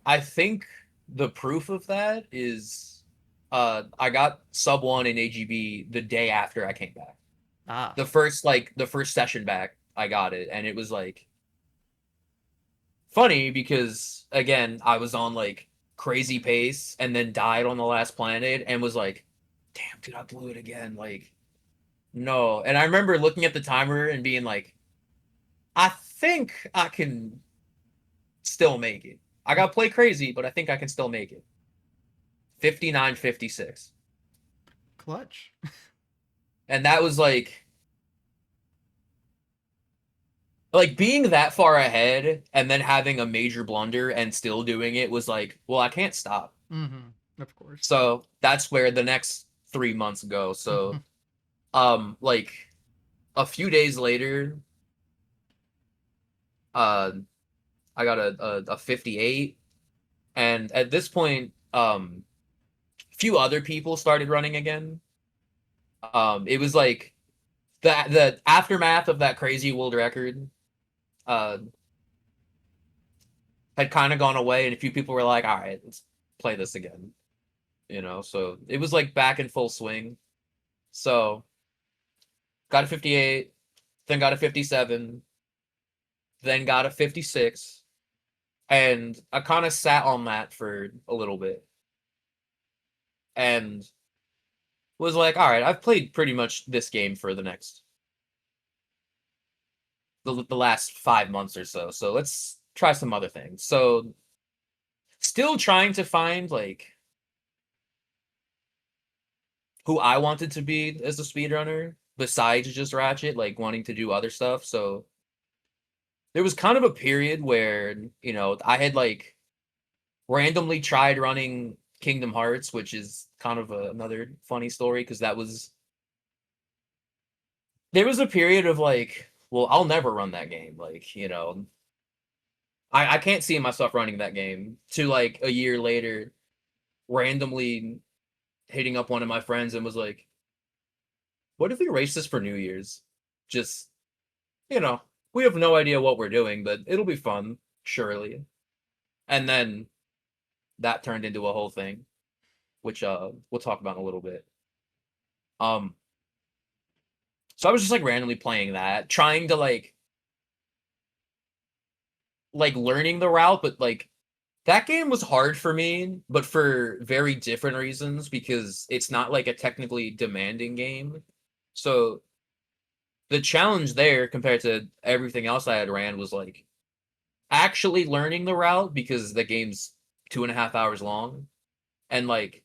Speaker 2: I think the proof of that is I got sub one in AGB the day after I came back.
Speaker 1: Ah.
Speaker 2: The first session back, I got it, and it was like funny because again, I was on like crazy pace and then died on the last planet and was like, damn, dude, I blew it again. Like, no. And I remember looking at the timer and being like, I think I can still make it. I got to play crazy, but I think I can still make it. 59-56.
Speaker 1: Clutch.
Speaker 2: And that was like being that far ahead and then having a major blunder and still doing it was like, well, I can't stop.
Speaker 1: Mm-hmm. Of course.
Speaker 2: So that's where the next 3 months go. So like a few days later, uh I got a 58. And at this point, a few other people started running again. It was like the aftermath of that crazy world record uh had kind of gone away, and a few people were like, all right, let's play this again. So it was like back in full swing. So got a 58, then got a 57, then got a 56, and I kind of sat on that for a little bit and was like, all right, I've played pretty much this game for the last 5 months or so. So let's try some other things. So still trying to find like who I wanted to be as a speedrunner besides just Ratchet, like wanting to do other stuff. So there was kind of a period where, I had like randomly tried running Kingdom Hearts, which is kind of another funny story because there was a period of like, well, I'll never run that game. Like, I can't see myself running that game to like a year later, randomly hitting up one of my friends and was like, what if we race this for New Year's? Just, you know, we have no idea what we're doing, but it'll be fun, surely. And then that turned into a whole thing, which we'll talk about in a little bit. Um, so I was just like randomly playing that, trying to like learning the route, but like that game was hard for me, but for very different reasons because it's not like a technically demanding game. So the challenge there compared to everything else I had ran was like actually learning the route because the game's 2.5 hours long and like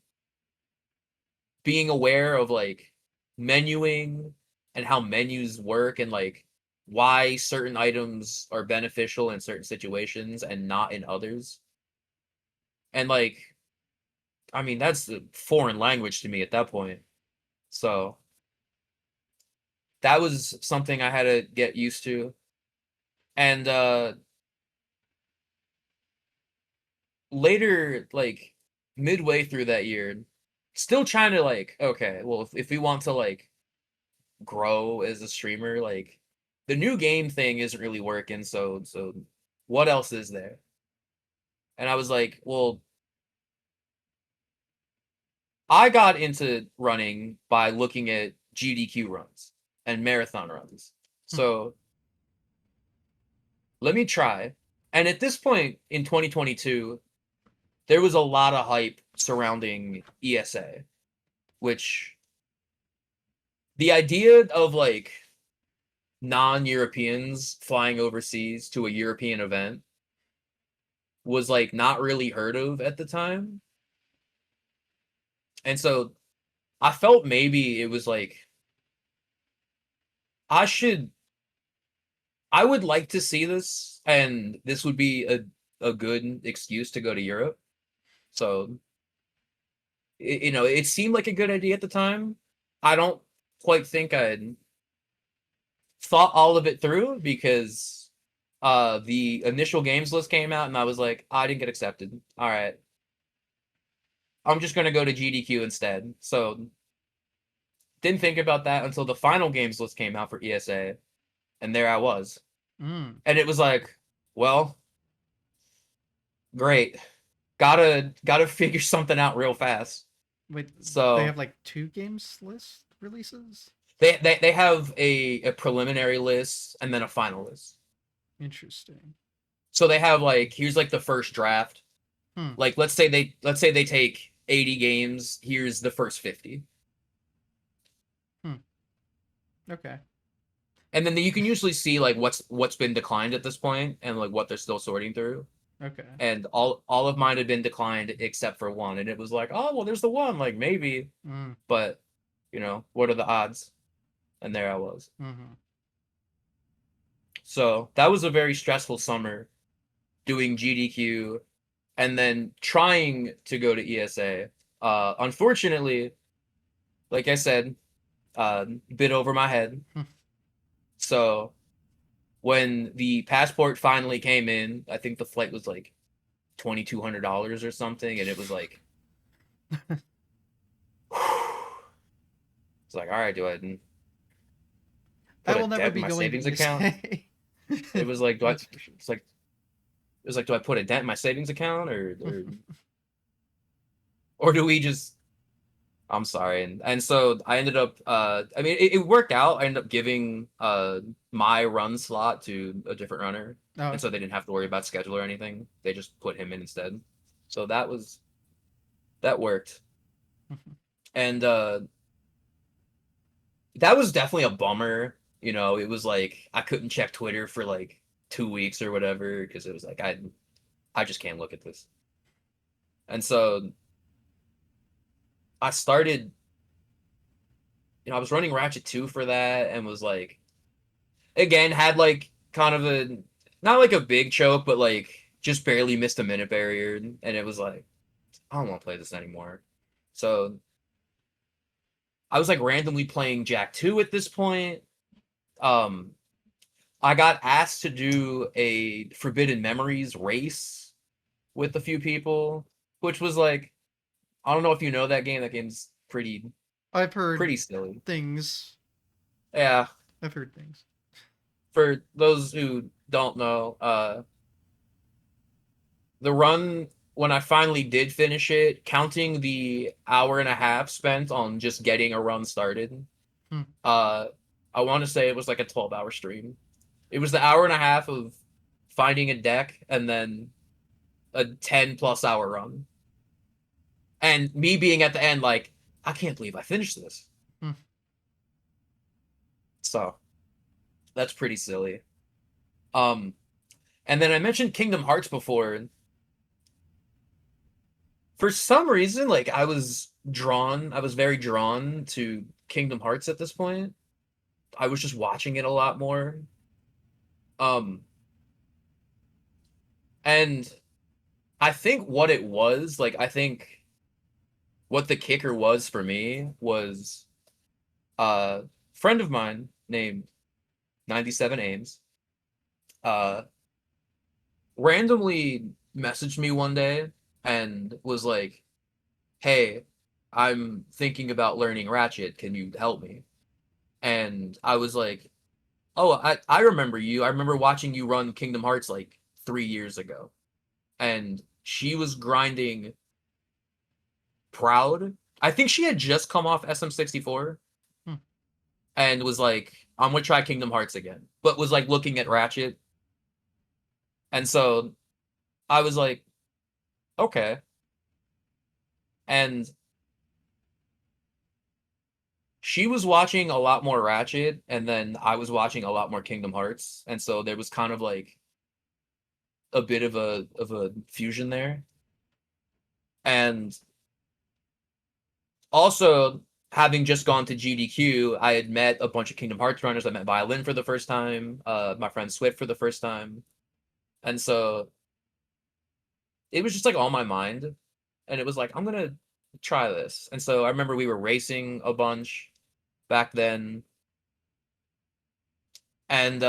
Speaker 2: being aware of like menuing and how menus work and like why certain items are beneficial in certain situations and not in others. And like, I mean, that's a foreign language to me at that point. So that was something I had to get used to. And later, like midway through that year, still trying to like, okay, well, if we want to like grow as a streamer, like the new game thing isn't really working. So what else is there? And I was like, well, I got into running by looking at GDQ runs and marathon runs. So let me try. And at this point in 2022, there was a lot of hype surrounding ESA, which the idea of like non-Europeans flying overseas to a European event was like not really heard of at the time. And so I felt maybe it was like I should I would like to see this, and this would be a good excuse to go to Europe. So it seemed like a good idea at the time. I don't quite think I'd thought all of it through because the initial games list came out and I was like, I didn't get accepted. All right. I'm just gonna go to GDQ instead. So didn't think about that until the final games list came out for ESA, and there I was.
Speaker 1: Mm.
Speaker 2: And it was like, well, great. Gotta figure something out real fast.
Speaker 1: Wait, they
Speaker 2: So
Speaker 1: have like 2 games list releases?
Speaker 2: they have a preliminary list and then a final list.
Speaker 1: Interesting.
Speaker 2: So they have like here's like the first draft.
Speaker 1: Hmm.
Speaker 2: Like let's say they take 80 games, here's the first 50.
Speaker 1: Hmm. Okay.
Speaker 2: And then you can usually see like what's been declined at this point and like what they're still sorting through.
Speaker 1: Okay.
Speaker 2: And all of mine had been declined except for one, and it was like, oh well, there's the one, like maybe,
Speaker 1: Mm.
Speaker 2: but what are the odds? And there I was.
Speaker 1: Mm-hmm.
Speaker 2: So that was a very stressful summer doing GDQ and then trying to go to ESA. Unfortunately, like I said, bit over my head. So when the passport finally came in, I think the flight was like $2,200 or something, and it was like, it's like, all right, do I
Speaker 1: I
Speaker 2: put a
Speaker 1: will never
Speaker 2: dent in
Speaker 1: be
Speaker 2: my
Speaker 1: going to
Speaker 2: savings account?
Speaker 1: ESA.
Speaker 2: It was like, do I?
Speaker 1: That's for sure.
Speaker 2: It's like it was like, do I put a dent in my savings account or do we just? I'm sorry, and so I ended up. I mean, it worked out. I ended up giving my run slot to a different runner,
Speaker 1: Oh,
Speaker 2: and so
Speaker 1: okay.
Speaker 2: they didn't have to worry about schedule or anything. They just put him in instead. So that worked, and that was definitely a bummer. It was like I couldn't check Twitter for like 2 weeks or whatever because it was like I just can't look at this. And so I started, I was running Ratchet 2 for that and was like, again, had like kind of not like a big choke, but like just barely missed a minute barrier. And it was like, I don't want to play this anymore. So I was like randomly playing Jack 2 at this point. Um, I got asked to do a Forbidden Memories race with a few people, which was like, I don't know if you know that game. That game's
Speaker 1: I've heard
Speaker 2: pretty silly.
Speaker 1: things.
Speaker 2: Yeah,
Speaker 1: I've heard things.
Speaker 2: for those who don't know, the run when I finally did finish it, counting the hour and a half spent on just getting a run started,
Speaker 1: Hmm.
Speaker 2: uh, I want to say it was like a 12-hour stream. It was the hour and a half of finding a deck and then a 10 plus hour run. And me being at the end, like, I can't believe I finished this.
Speaker 1: Hmm.
Speaker 2: So that's pretty silly. Um, and then I mentioned Kingdom Hearts before. For some reason, like I was very drawn to Kingdom Hearts at this point. I was just watching it a lot more. Um, and I think what it was, like I think what the kicker was for me was a friend of mine named 97 Ames uh randomly messaged me one day and was like, "Hey, I'm thinking about learning Ratchet. Can you help me?" And I was like, "Oh, I remember you. I remember watching you run Kingdom Hearts like 3 years ago." And she was grinding Proud. I think she had just come off SM64
Speaker 1: Hmm.
Speaker 2: and was like, "I'm gonna try Kingdom Hearts again," but was like looking at Ratchet. And so I was like, "Okay." And she was watching a lot more Ratchet, and then I was watching a lot more Kingdom Hearts, and so there was kind of like a bit of a fusion there. And also, having just gone to GDQ, I had met a bunch of Kingdom Hearts runners. I met Violin for the first time, my friend Swift for the first time. And so it was just like on my mind. And it was like, I'm gonna try this. And so I remember we were racing a bunch back then. And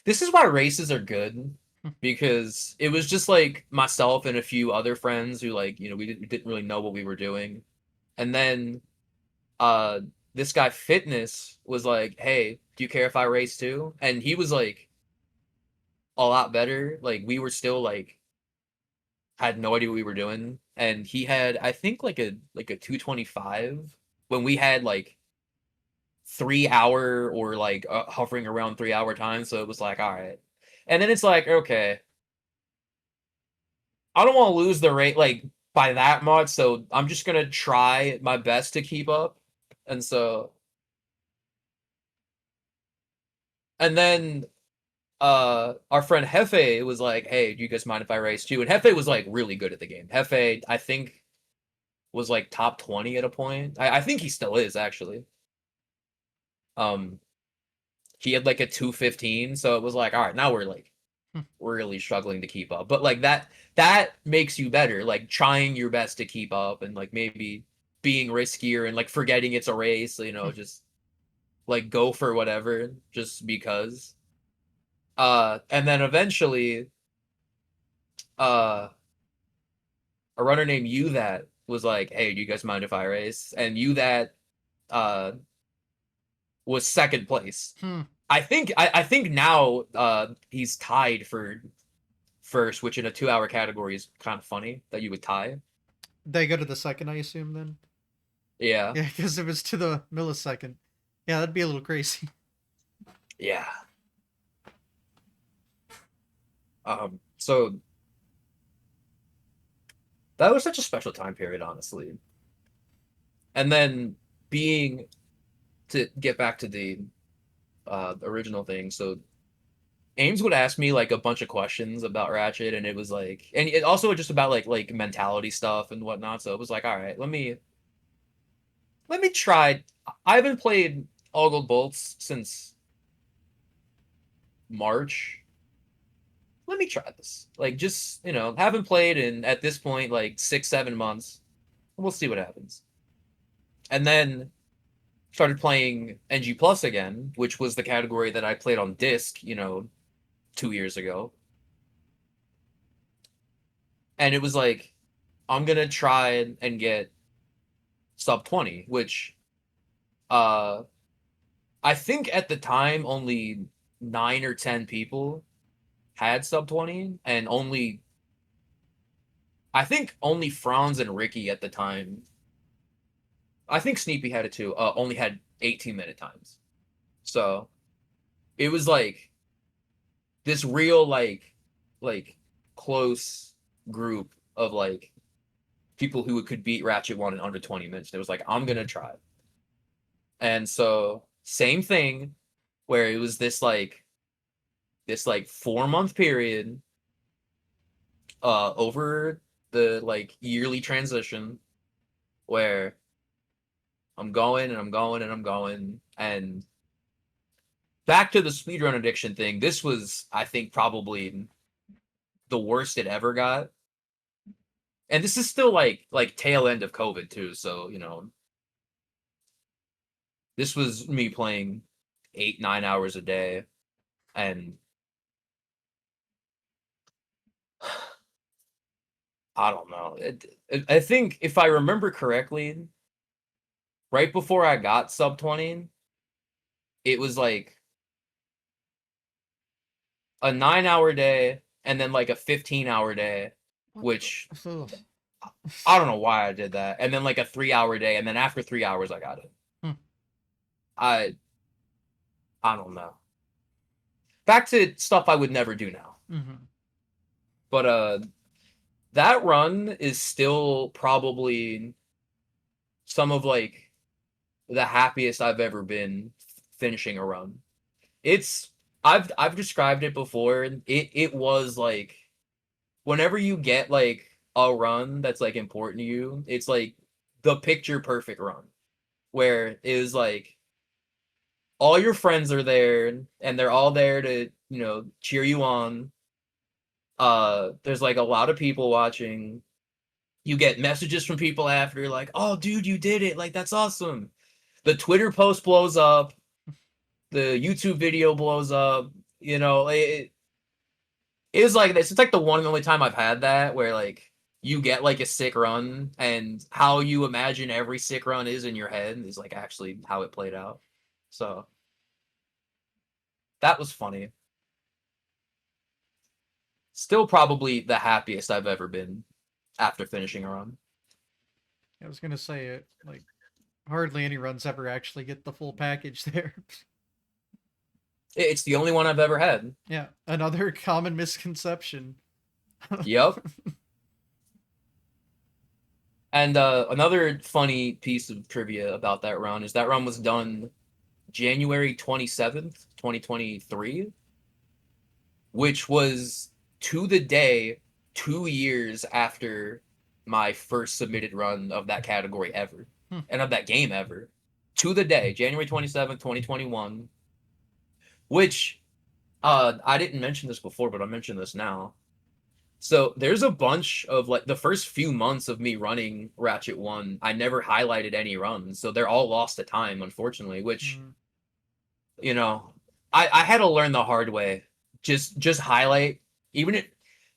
Speaker 2: this is why races are good. Because it was just like myself and a few other friends who like, we didn't really know what we were doing. And then uh this guy Fitness was like, "Hey, do you care if I race too?" And he was like a lot better. Like we were still like had no idea what we were doing, and he had I think like a 225 when we had like 3 hour or like hovering around 3 hour time. So it was like, all right, and then it's like, okay, I don't want to lose the rate like by that much, so I'm just gonna try my best to keep up, and so and then our friend Hefe was like, "Hey, do you guys mind if I race too?" And Hefe was like really good at the game. Hefe, I think, was like top 20 at a point. I think he still is actually. Um, he had like a 215, so it was like, all right, now we're like really struggling to keep up. But like that makes you better, like trying your best to keep up and like maybe being riskier and like forgetting it's a race, just like go for whatever just because. And then eventually uh a runner named You That was like, "Hey, do you guys mind if I race?" And You That uh was second place.
Speaker 1: Hmm.
Speaker 2: I think now he's tied for first, which in a 2 hour category is kind of funny that you would tie.
Speaker 1: They go to the second, I assume, then.
Speaker 2: Yeah.
Speaker 1: Yeah, because if it's to the millisecond, yeah, that'd be a little crazy.
Speaker 2: Yeah. So that was such a special time period, honestly. And then being to get back to the original thing, so Ames would ask me like a bunch of questions about Ratchet, and it was like, and it also just about like mentality stuff and whatnot. So it was like, all right, let me try. I haven't played All Gold Bolts since March. Let me try this. Like, just haven't played in at this point like 6 7 months. We'll see what happens. And then started playing NG Plus again, which was the category that I played on disc, 2 years ago. And it was like, I'm gonna try and get sub 20, which uh I think at the time only 9 or 10 people had sub 20, and I think only Franz and Ricky at the time. I think Sneepy had it too. Only had 18-minute times. So it was like this real like close group of like people who could beat Ratchet 1 in under 20 minutes. And it was like, I'm gonna try. And so same thing where it was this like 4 month period over the like yearly transition where I'm going and I'm going and I'm going. And back to the speedrun addiction thing, this was, I think, probably the worst it ever got. And this is still like tail end of COVID too. So, this was me playing 8 9 hours a day. And I don't know. I think if I remember correctly, right before I got sub 20, it was like a 9 hour day and then like a 15-hour day,
Speaker 1: What
Speaker 2: which
Speaker 1: the?
Speaker 2: I don't know why I did that. And then like a 3 hour day. And then after 3 hours, I got it.
Speaker 1: Hmm.
Speaker 2: I, I don't know. Back to stuff I would never do now.
Speaker 1: Mm-hmm.
Speaker 2: But that run is still probably some of like the happiest I've ever been finishing a run. It's I've described it before. It was like whenever you get like a run that's like important to you, it's like the picture perfect run. where it was like all your friends are there and they're all there to, cheer you on. There's like a lot of people watching. You get messages from people after, like, "Oh, dude, you did it! Like, that's awesome." The Twitter post blows up. The YouTube video blows up. It was like this. It's like the one and only time I've had that where like you get like a sick run, and how you imagine every sick run is in your head is like actually how it played out. So that was funny. Still probably the happiest I've ever been after finishing a run.
Speaker 1: I was gonna say it like hardly any runs ever actually get the full package there.
Speaker 2: It's the only one I've ever had.
Speaker 1: Yeah, another common misconception.
Speaker 2: Yep. And another funny piece of trivia about that run is that run was done January 27th, 2023, which was to the day 2 years after my first submitted run of that category ever and of that game ever. To the day, January 27th, 2021, which I didn't mention this before, but I'll mention this now. So there's a bunch of like the first few months of me running Ratchet 1, I never highlighted any runs. So they're all lost to time, unfortunately, which, you know, I had to learn the hard way. Just highlight. Even if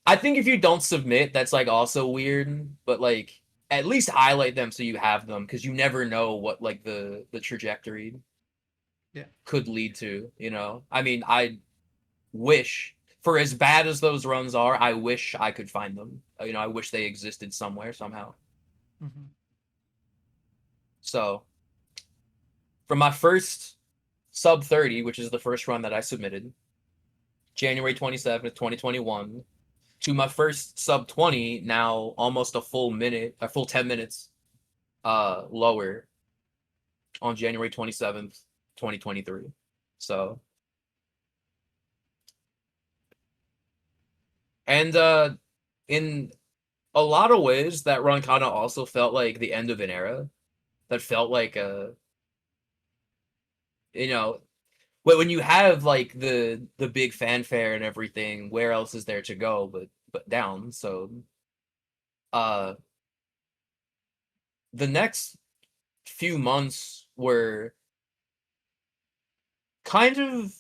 Speaker 2: I think if you don't submit, that's like also weird, but like at least highlight them so you have them, because you never know what like the trajectory
Speaker 1: Yeah.
Speaker 2: could lead to, I mean, I wish, for as bad as those runs are, I wish I could find them. I wish they existed somewhere, somehow.
Speaker 1: Mm-hmm.
Speaker 2: So, from my first sub 30, which is the first run that I submitted, January 27th, 2021, to my first sub 20, now almost a full 10 minutes lower on January 27th, 2023. So, and in a lot of ways, that run kind of also felt like the end of an era. That felt like you know, when you have like the big fanfare and everything, where else is there to go but down? So, uh, the next few months were kind of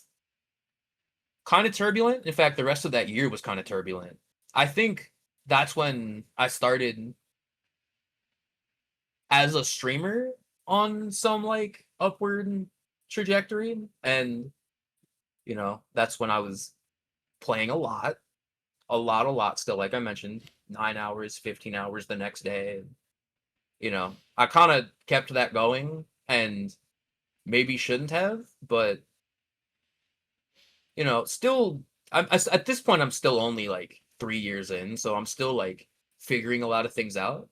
Speaker 2: turbulent. In fact, the rest of that year was kind of turbulent. I think that's when I started as a streamer on some like upward trajectory, and that's when I was playing a lot still, like I mentioned, 9 hours, 15 hours the next day. I kind of kept that going, and maybe shouldn't have, but still, at this point I'm still only like 3 years in, so I'm still like figuring a lot of things out.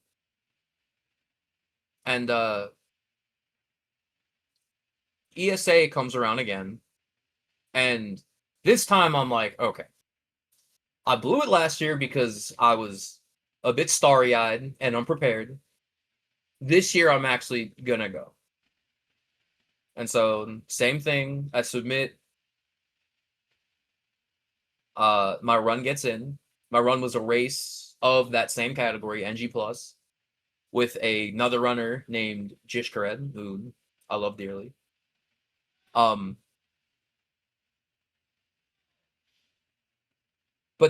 Speaker 2: And ESA comes around again, and this time I'm like, okay, I blew it last year because I was a bit starry-eyed and unprepared. This year I'm actually gonna go. And so same thing, I submit, my run gets in. My run was a race of that same category, NG plus, with another runner named Jishkared, who I love dearly. But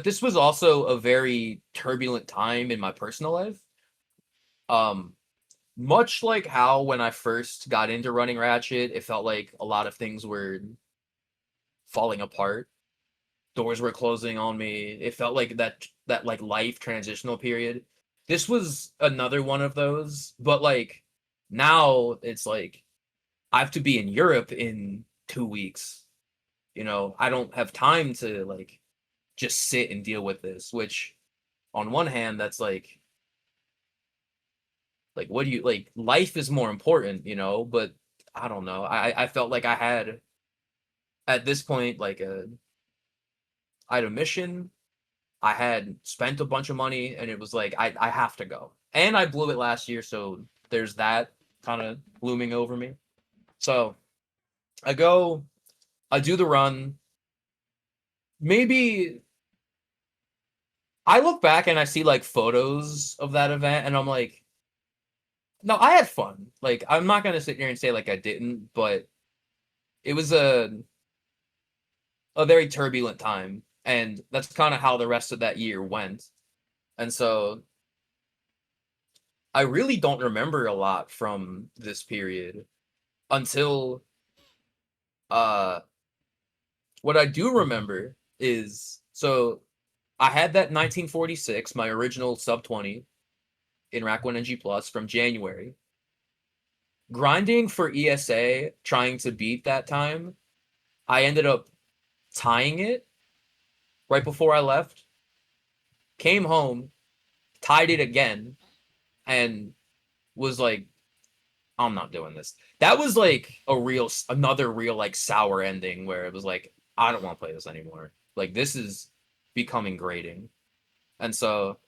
Speaker 2: this was also a very turbulent time in my personal life. Um, Much like how when I first got into running Ratchet, it felt like a lot of things were falling apart. Doors were closing on me. It felt like that like life transitional period. This was another one of those, but like now it's like I have to be in Europe in 2 weeks. I don't have time to like just sit and deal with this, which on one hand, that's like what do you like, life is more important, but I don't know. I felt like I had at this point like I had a mission. I had spent a bunch of money, and it was like I have to go. And I blew it last year, so there's that. kind of looming over me. So I do the run. Maybe I look back and I see like photos of that event, and I'm like, no, I had fun. Like, I'm not gonna sit here and say like I didn't, but it was a very turbulent time, and that's kind of how the rest of that year went. And so I really don't remember a lot from this period until uh what I do remember is, so I had that 1946, my original sub 20 in Rack 1 NG Plus from January. Grinding for ESA, trying to beat that time, I ended up tying it right before I left. Came home, tied it again, and was like, I'm not doing this. That was like another real like sour ending where it was like, I don't want to play this anymore. Like, this is becoming grating. And so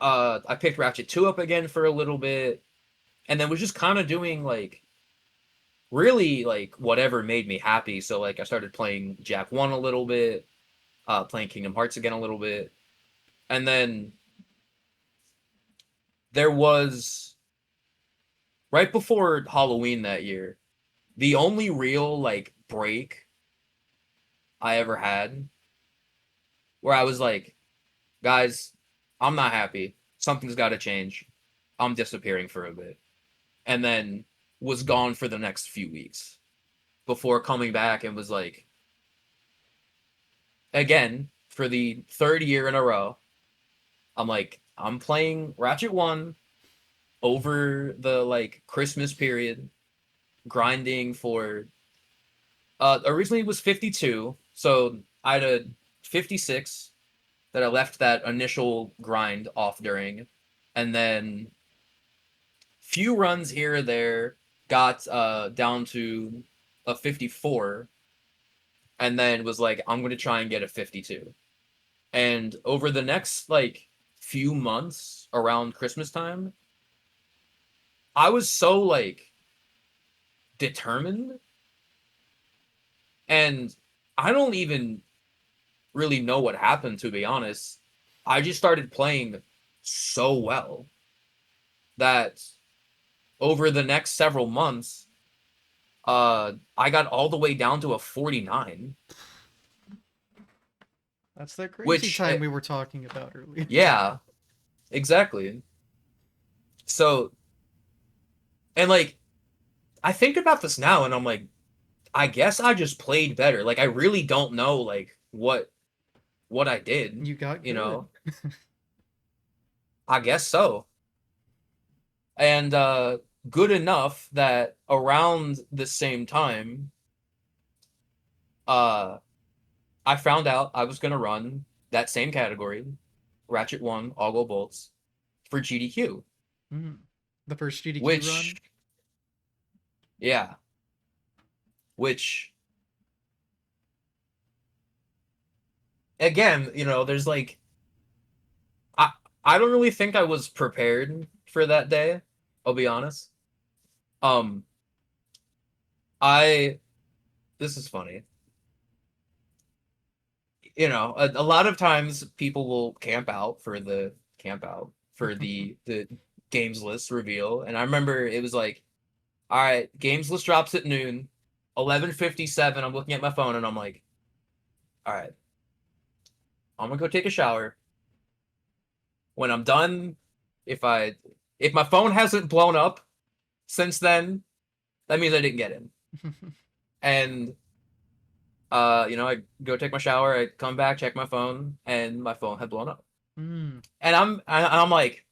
Speaker 2: I picked Ratchet 2 up again for a little bit, and then was just kind of doing like really like whatever made me happy. So like I started playing Jack 1 a little bit, playing Kingdom Hearts again a little bit. And then there was, right before Halloween that year, the only real like break I ever had where I was like, guys, I'm not happy. Something's got to change. I'm disappearing for a bit. And then was gone for the next few weeks before coming back and was like, again, for the third year in a row, I'm like, I'm playing Ratchet 1 over the like Christmas period, grinding for originally it was 52, so I had a 56 that I left that initial grind off during, and then few runs here or there got down to a 54, and then was like, I'm gonna try and get a 52. And over the next like few months around Christmas time, I was so like determined, and I don't even really know what happened, to be honest. I just started playing so well that over the next several months, I got all the way down to a 49,
Speaker 1: That's that crazy
Speaker 2: which
Speaker 1: time we were talking about earlier.
Speaker 2: yeah, exactly. So, and like I think about this now and I'm like, I guess I just played better. Like, I really don't know like what I did,
Speaker 1: You got
Speaker 2: you
Speaker 1: good.
Speaker 2: know. I guess so. And good enough that around the same time, uh I found out I was gonna run that same category, Ratchet 1, All Go Bolts, for GDQ.
Speaker 1: Mm. The first GDQ
Speaker 2: Which,
Speaker 1: run.
Speaker 2: yeah, which again, there's like I I don't really think I was prepared for that day. I'll be honest. Um, I This is funny. A lot of times people will camp out for the games list reveal, and I remember it was like, all right, games list drops at noon, 11:57. I'm looking at my phone and I'm like, all right, I'm gonna go take a shower. When I'm done, if I if my phone hasn't blown up since then, that means I didn't get in. And I go take my shower, I come back, check my phone, and my phone had blown up.
Speaker 1: Mm.
Speaker 2: And I'm like,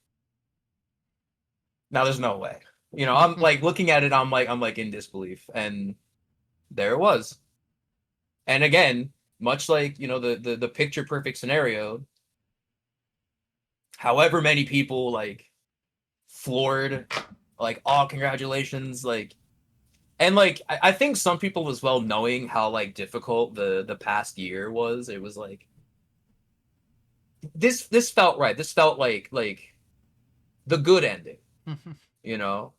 Speaker 2: now there's no way. I'm like looking at it, I'm like in disbelief. And there it was. And again, much like, the picture perfect scenario, however many people like floored, like, oh, congratulations, like, and like I think some people as well, knowing how like difficult the past year was, it was like this felt right. This felt like the good ending, you know.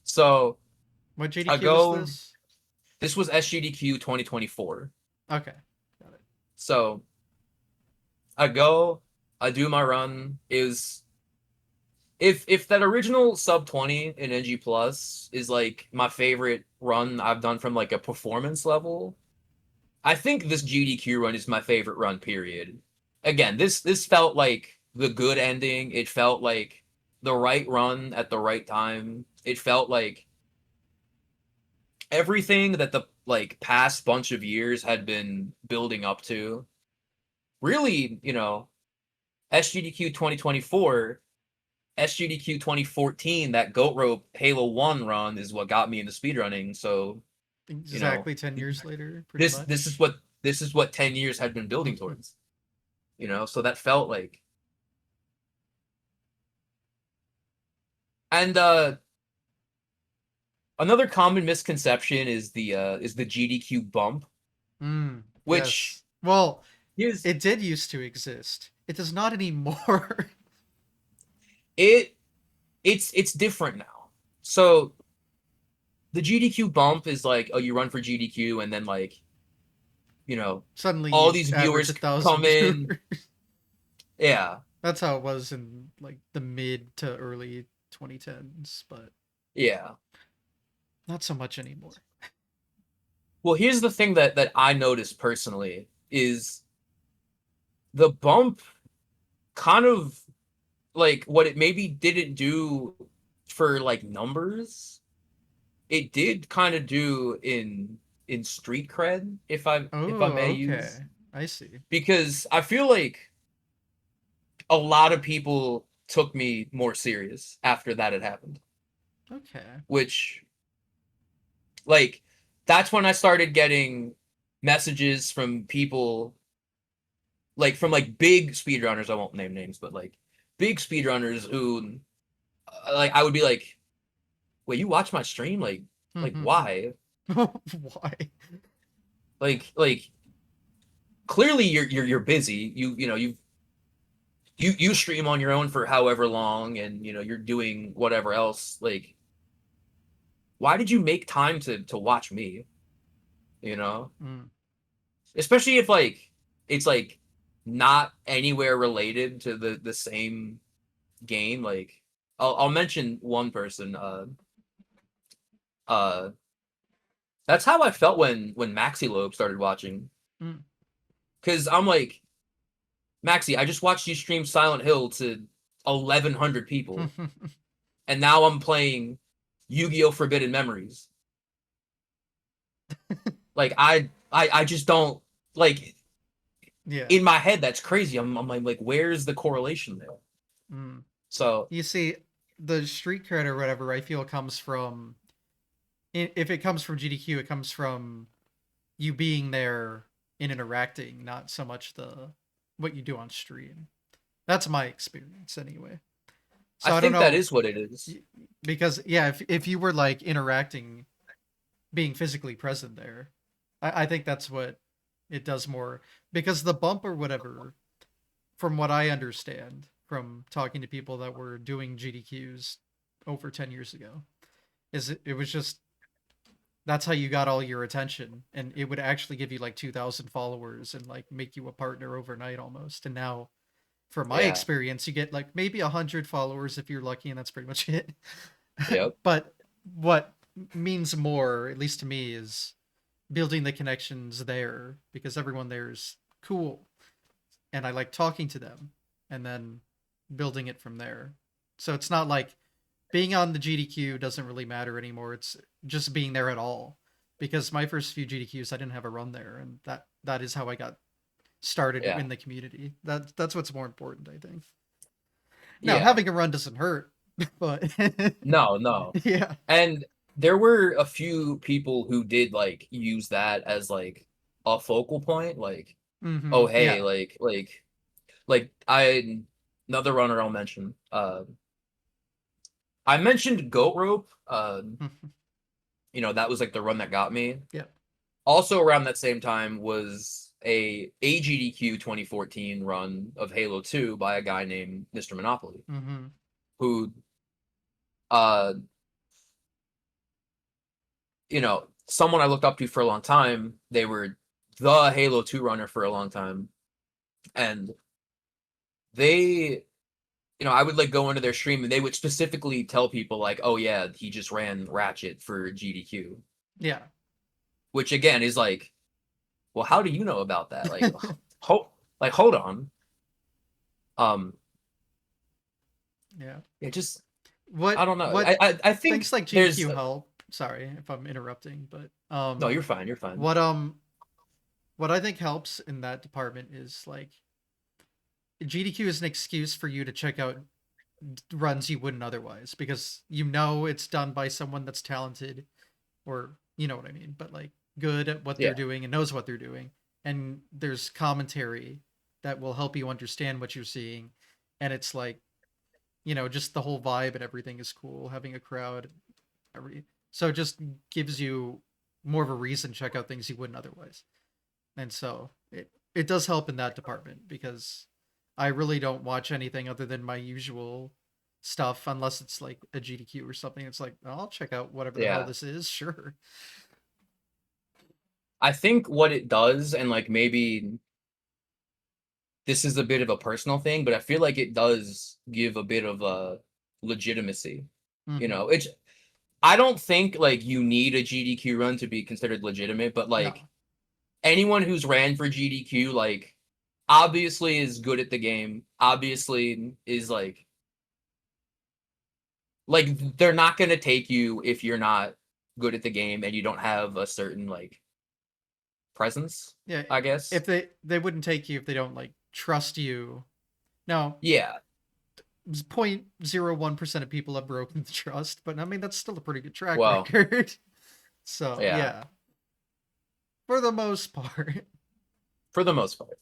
Speaker 2: So
Speaker 1: What
Speaker 2: I
Speaker 1: GDQ was
Speaker 2: go.
Speaker 1: this?
Speaker 2: This was SGDQ 2024.
Speaker 1: Okay, got it.
Speaker 2: So I go. I do my run. Is if that original sub 20 in NG Plus is like my favorite run I've done from like a performance level, I think this GDQ run is my favorite run, period. Again, this felt like the good ending. It felt like the right run at the right time. It felt like everything that the like past bunch of years had been building up to. Really, SGDQ 2024, SGDQ 2014, that Goat Rope Halo 1 run is what got me into speedrunning. So, you know,
Speaker 1: Exactly 10 years later, pretty
Speaker 2: this this is
Speaker 1: much.
Speaker 2: what this is what 10 years had been building towards. So that felt like. And another common misconception is the GDQ bump, which
Speaker 1: Yes. Well,
Speaker 2: is
Speaker 1: it did used to exist. It does not anymore.
Speaker 2: it it's different now. So the GDQ bump is like, oh, you run for GDQ and then like, you know,
Speaker 1: Suddenly
Speaker 2: all
Speaker 1: you
Speaker 2: these
Speaker 1: average
Speaker 2: viewers
Speaker 1: a thousand
Speaker 2: come in.
Speaker 1: viewers.
Speaker 2: Yeah.
Speaker 1: That's how it was in like the mid to early 2010s, but
Speaker 2: Yeah.
Speaker 1: not so much anymore.
Speaker 2: Well, here's the thing that I noticed personally is the bump kind of like what it maybe didn't do for like numbers, it did kind of do in street cred, if I
Speaker 1: Oh,
Speaker 2: may use,
Speaker 1: okay. I see.
Speaker 2: because I feel like a lot of people took me more serious after that had happened,
Speaker 1: Okay.
Speaker 2: which like that's when I started getting messages from people like from like big speedrunners. I won't name names, but like big speedrunners who like I would be like, "Wait, you watch my stream? Like why?
Speaker 1: Why?
Speaker 2: Like clearly you're busy. You stream on your own for however long, and you're doing whatever else. Like, why did you make time to watch me? You know,
Speaker 1: Mm.
Speaker 2: especially if like it's like not anywhere related to the same game. Like, I'll mention one person. Uh, that's how I felt when Maxi Loeb started watching,
Speaker 1: Mm.
Speaker 2: because I'm like, Maxi, I just watched you stream Silent Hill to 1,100 people, and now I'm playing Yu-Gi-Oh! Forbidden Memories. Like I just don't like,
Speaker 1: Yeah.
Speaker 2: in my head that's crazy. I'm like, where's the correlation there?
Speaker 1: Mm.
Speaker 2: So
Speaker 1: You see, the street cred or whatever I feel comes from, if it comes from GDQ, it comes from you being there and interacting, not so much the what you do on stream. That's my experience anyway.
Speaker 2: I
Speaker 1: So I don't
Speaker 2: think that
Speaker 1: know,
Speaker 2: is what it is.
Speaker 1: because yeah, if you were like interacting, being physically present there, I think that's what it does more, because the bump or whatever, from what I understand from talking to people that were doing GDQs over 10 years ago, is it was just that's how you got all your attention, and it would actually give you like 2,000 followers and like make you a partner overnight almost. And now from my
Speaker 2: Yeah.
Speaker 1: experience, you get like maybe 100 followers if you're lucky, and that's pretty much it.
Speaker 2: Yep.
Speaker 1: But what means more, at least to me, is building the connections there, because everyone there is cool and I like talking to them, and then building it from there. So it's not like being on the GDQ doesn't really matter anymore. It's just being there at all. Because my first few GDQs, I didn't have a run there, and that is how I got started
Speaker 2: Yeah.
Speaker 1: in the community. That's what's more important, I think. Now,
Speaker 2: Yeah.
Speaker 1: having a run doesn't hurt, but
Speaker 2: No, no.
Speaker 1: yeah.
Speaker 2: And there were a few people who did like use that as like a focal point, like, oh hey,
Speaker 1: Yeah.
Speaker 2: like I another runner I'll mention. I mentioned Goat Rope. That was like the run that got me.
Speaker 1: Yep.
Speaker 2: Also around that same time was a AGDQ 2014 run of Halo 2 by a guy named Mr. Monopoly,
Speaker 1: Mm-hmm.
Speaker 2: who uh, you know, someone I looked up to for a long time. They were the Halo 2 runner for a long time, and they, I would like go into their stream and they would specifically tell people like, "Oh yeah, he just ran Ratchet for GDQ,"
Speaker 1: Yeah.
Speaker 2: which again is like, well, how do you know about that? Like, hold on. Um,
Speaker 1: Yeah.
Speaker 2: yeah, just
Speaker 1: What
Speaker 2: I don't know.
Speaker 1: what
Speaker 2: I think
Speaker 1: things like
Speaker 2: there's
Speaker 1: GDQ help. Sorry if I'm interrupting, but
Speaker 2: no, you're fine. You're fine.
Speaker 1: what what I think helps in that department is like GDQ is an excuse for you to check out runs you wouldn't otherwise because you know it's done by someone that's talented or you know what I mean, but like good at what they're
Speaker 2: Yeah,
Speaker 1: doing and knows what they're doing. And there's commentary that will help you understand what you're seeing. And it's like, just the whole vibe and everything is cool. Having a crowd, so it just gives you more of a reason to check out things you wouldn't otherwise. And so it does help in that department because I really don't watch anything other than my usual stuff unless it's like a GDQ or something. It's like, oh, I'll check out whatever the hell
Speaker 2: yeah.
Speaker 1: this is, sure.
Speaker 2: I think what it does, and like maybe this is a bit of a personal thing, but I feel like it does give a bit of a legitimacy.
Speaker 1: Mm-hmm.
Speaker 2: It's I don't think like you need a GDQ run to be considered legitimate, but like
Speaker 1: No.
Speaker 2: anyone who's ran for GDQ, like obviously is good at the game, obviously is like they're not gonna take you if you're not good at the game and you don't have a certain like presence,
Speaker 1: Yeah.
Speaker 2: I guess.
Speaker 1: If they wouldn't take you if they don't like trust you. Now,
Speaker 2: Yeah.
Speaker 1: 0.01% of people have broken the trust, but I mean that's still a pretty good track
Speaker 2: Well,
Speaker 1: record. So
Speaker 2: yeah,
Speaker 1: yeah, for the most part.
Speaker 2: for the most part.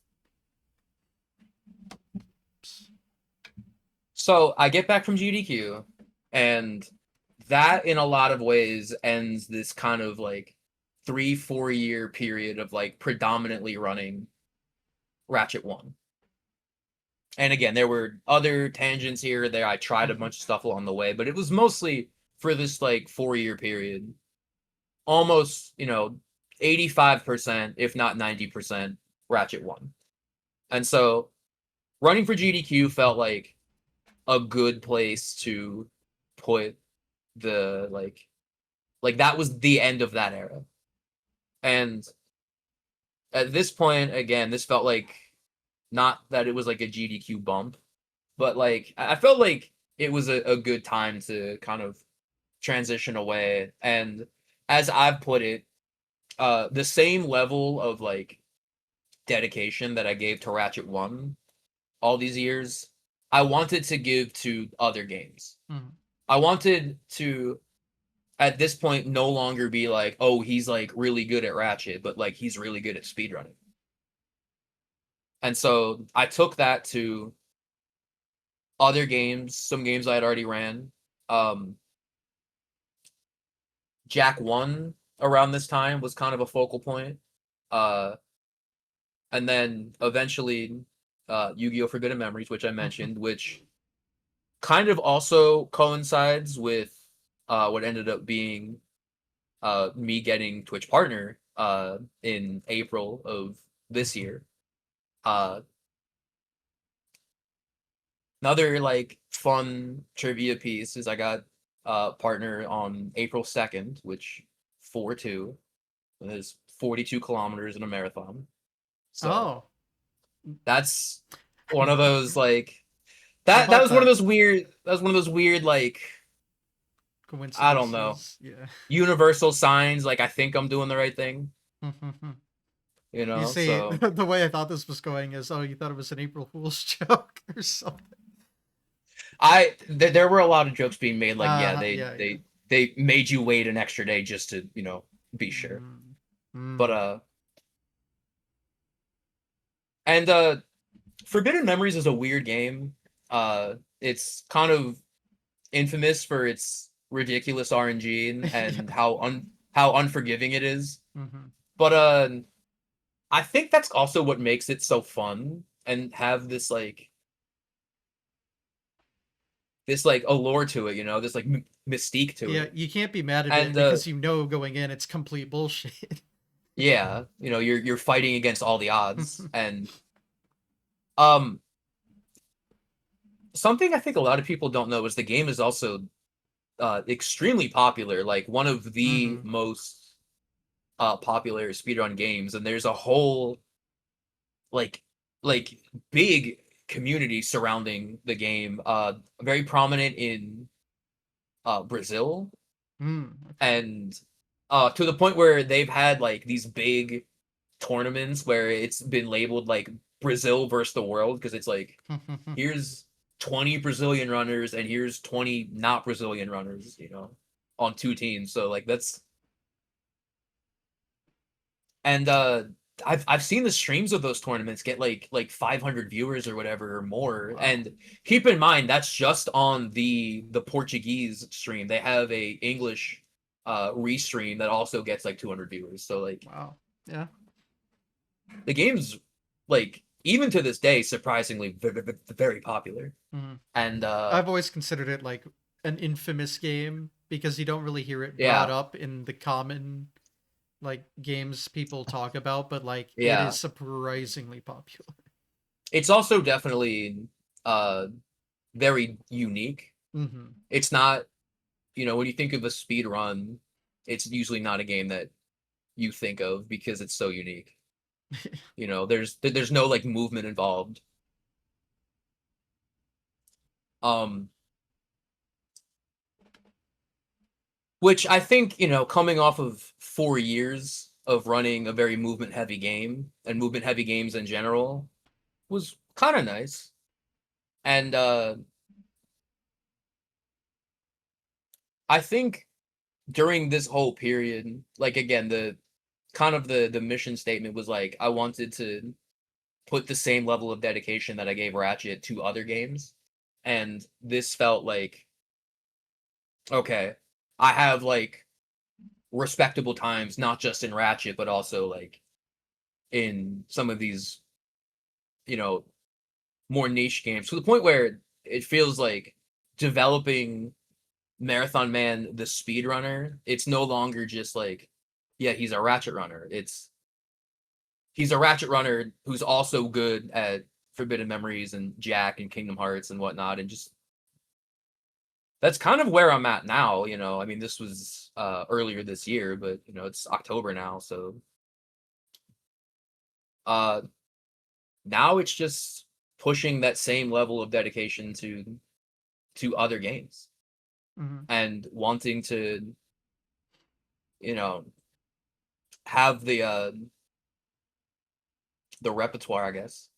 Speaker 2: So I get back from GDQ, and that in a lot of ways ends this kind of like 3-4 year period of like predominantly running Ratchet 1. And again, there were other tangents here or there. I tried a
Speaker 1: Mhm.
Speaker 2: bunch of stuff along the way, but it was mostly for this like 4 year period. Almost, 85%, if not 90%, Ratchet 1. And so running for GDQ felt like a good place to put the like that was the end of that era. And at this point, again, this felt like not that it was like a GDQ bump, but like I felt like it was a good time to kind of transition away. And as I've put it, the same level of like dedication that I gave to Ratchet 1 all these years, I wanted to give to other games.
Speaker 1: Mhm.
Speaker 2: I wanted to at this point no longer be like, oh, he's like really good at Ratchet, but like he's really good at speedrunning. And so I took that to other games, some games I had already ran. Um, Jack 1 around this time was kind of a focal point. Uh, and then eventually Yu-Gi-Oh! Forbidden Memories, which I
Speaker 1: Mhm.
Speaker 2: mentioned, which kind of also coincides with what ended up being me getting Twitch partner in April of this year. Uh, Another like fun trivia piece is I got partner on April 2nd, which 4-2 is 42 kilometers in a marathon. So
Speaker 1: Oh,
Speaker 2: that's one of those like
Speaker 1: how
Speaker 2: that
Speaker 1: about
Speaker 2: was one of
Speaker 1: that?
Speaker 2: those weird like I don't know,
Speaker 1: Coincidences. Yeah.
Speaker 2: universal signs like I think I'm doing the right thing,
Speaker 1: You see,
Speaker 2: so
Speaker 1: the way I thought this was going is, oh, you thought it was an April Fool's joke or something.
Speaker 2: there were a lot of jokes being made like yeah,
Speaker 1: Yeah, yeah.
Speaker 2: they made you wait an extra day just to, be sure.
Speaker 1: Mm.
Speaker 2: But
Speaker 1: Mm.
Speaker 2: and Forbidden Memories is a weird game. It's kind of infamous for its ridiculous RNG and
Speaker 1: Yeah.
Speaker 2: how unforgiving it is.
Speaker 1: Hmm.
Speaker 2: But I think that's also what makes it so fun and have this like this like allure to it, you know, this like mystique to
Speaker 1: Yeah,
Speaker 2: it.
Speaker 1: you can't be mad at it
Speaker 2: And
Speaker 1: because you know going in it's complete bullshit.
Speaker 2: yeah, you know, you're fighting against all the odds. And um something I think a lot of people don't know is the game is also extremely popular, like one of the
Speaker 1: Hmm.
Speaker 2: most popular speedrun games, and there's a whole like like big community surrounding the game, very prominent in Brazil,
Speaker 1: Okay.
Speaker 2: and to the point where they've had like these big tournaments where it's been labeled like Brazil versus the world, because it's like here's 20 Brazilian runners and here's 20 not Brazilian runners, you know, on two teams. So like that's and I've seen the streams of those tournaments get like 500 viewers or whatever or more.
Speaker 1: Wow.
Speaker 2: And keep in mind that's just on the Portuguese stream. They have a English restream that also gets like 200 viewers. So like
Speaker 1: Wow. Yeah.
Speaker 2: the game's like even to this day surprisingly very popular.
Speaker 1: Hmm.
Speaker 2: And
Speaker 1: I've always considered it like an infamous game because you don't really hear it brought
Speaker 2: yeah,
Speaker 1: up in the common like games people talk about, but like it is
Speaker 2: yeah.
Speaker 1: surprisingly popular.
Speaker 2: It's also definitely uh very unique.
Speaker 1: Hmm.
Speaker 2: It's not, you know, when you think of a speed run, it's usually not a game that you think of because it's so unique. You know, there's no like movement involved. Um, which I think, you know, coming off of 4 years of running a very movement heavy game and movement heavy games in general was kind of nice. And I think during this whole period, like again, the kind of the mission statement was like I wanted to put the same level of dedication that I gave Ratchet to other games. And this felt like, okay, I have like respectable times, not just in Ratchet, but also like in some of these, you know, more niche games to the point where it feels like developing Marathon Man, the speedrunner, it's no longer just like, yeah, he's a Ratchet runner. He's a Ratchet runner who's also good at Forbidden Memories and Jack and Kingdom Hearts and whatnot, and just that's kind of where I'm at now. You know, I mean, this was earlier this year, but you know, it's October now, so uh, now it's just pushing that same level of dedication to other games
Speaker 1: Hmm.
Speaker 2: and wanting to, you know, have the repertoire, I guess,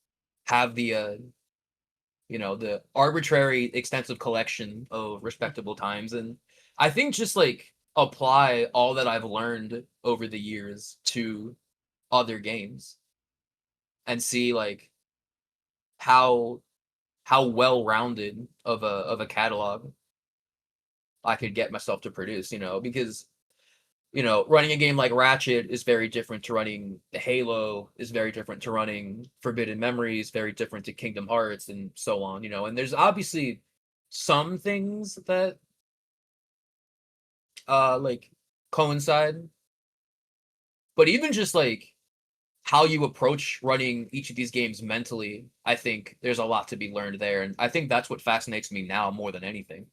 Speaker 2: have the you know, the arbitrary extensive collection of respectable times. And I think just like apply all that I've learned over the years to other games and see like how well rounded of a catalog I could get myself to produce, you know, because you know, running a game like Ratchet is very different to running Halo, is very different to running Forbidden Memories, very different to Kingdom Hearts, and so on, you know. And there's obviously some things that like coincide, but even just like how you approach running each of these games mentally, I think there's a lot to be learned there. And I think that's what fascinates me now more than anything.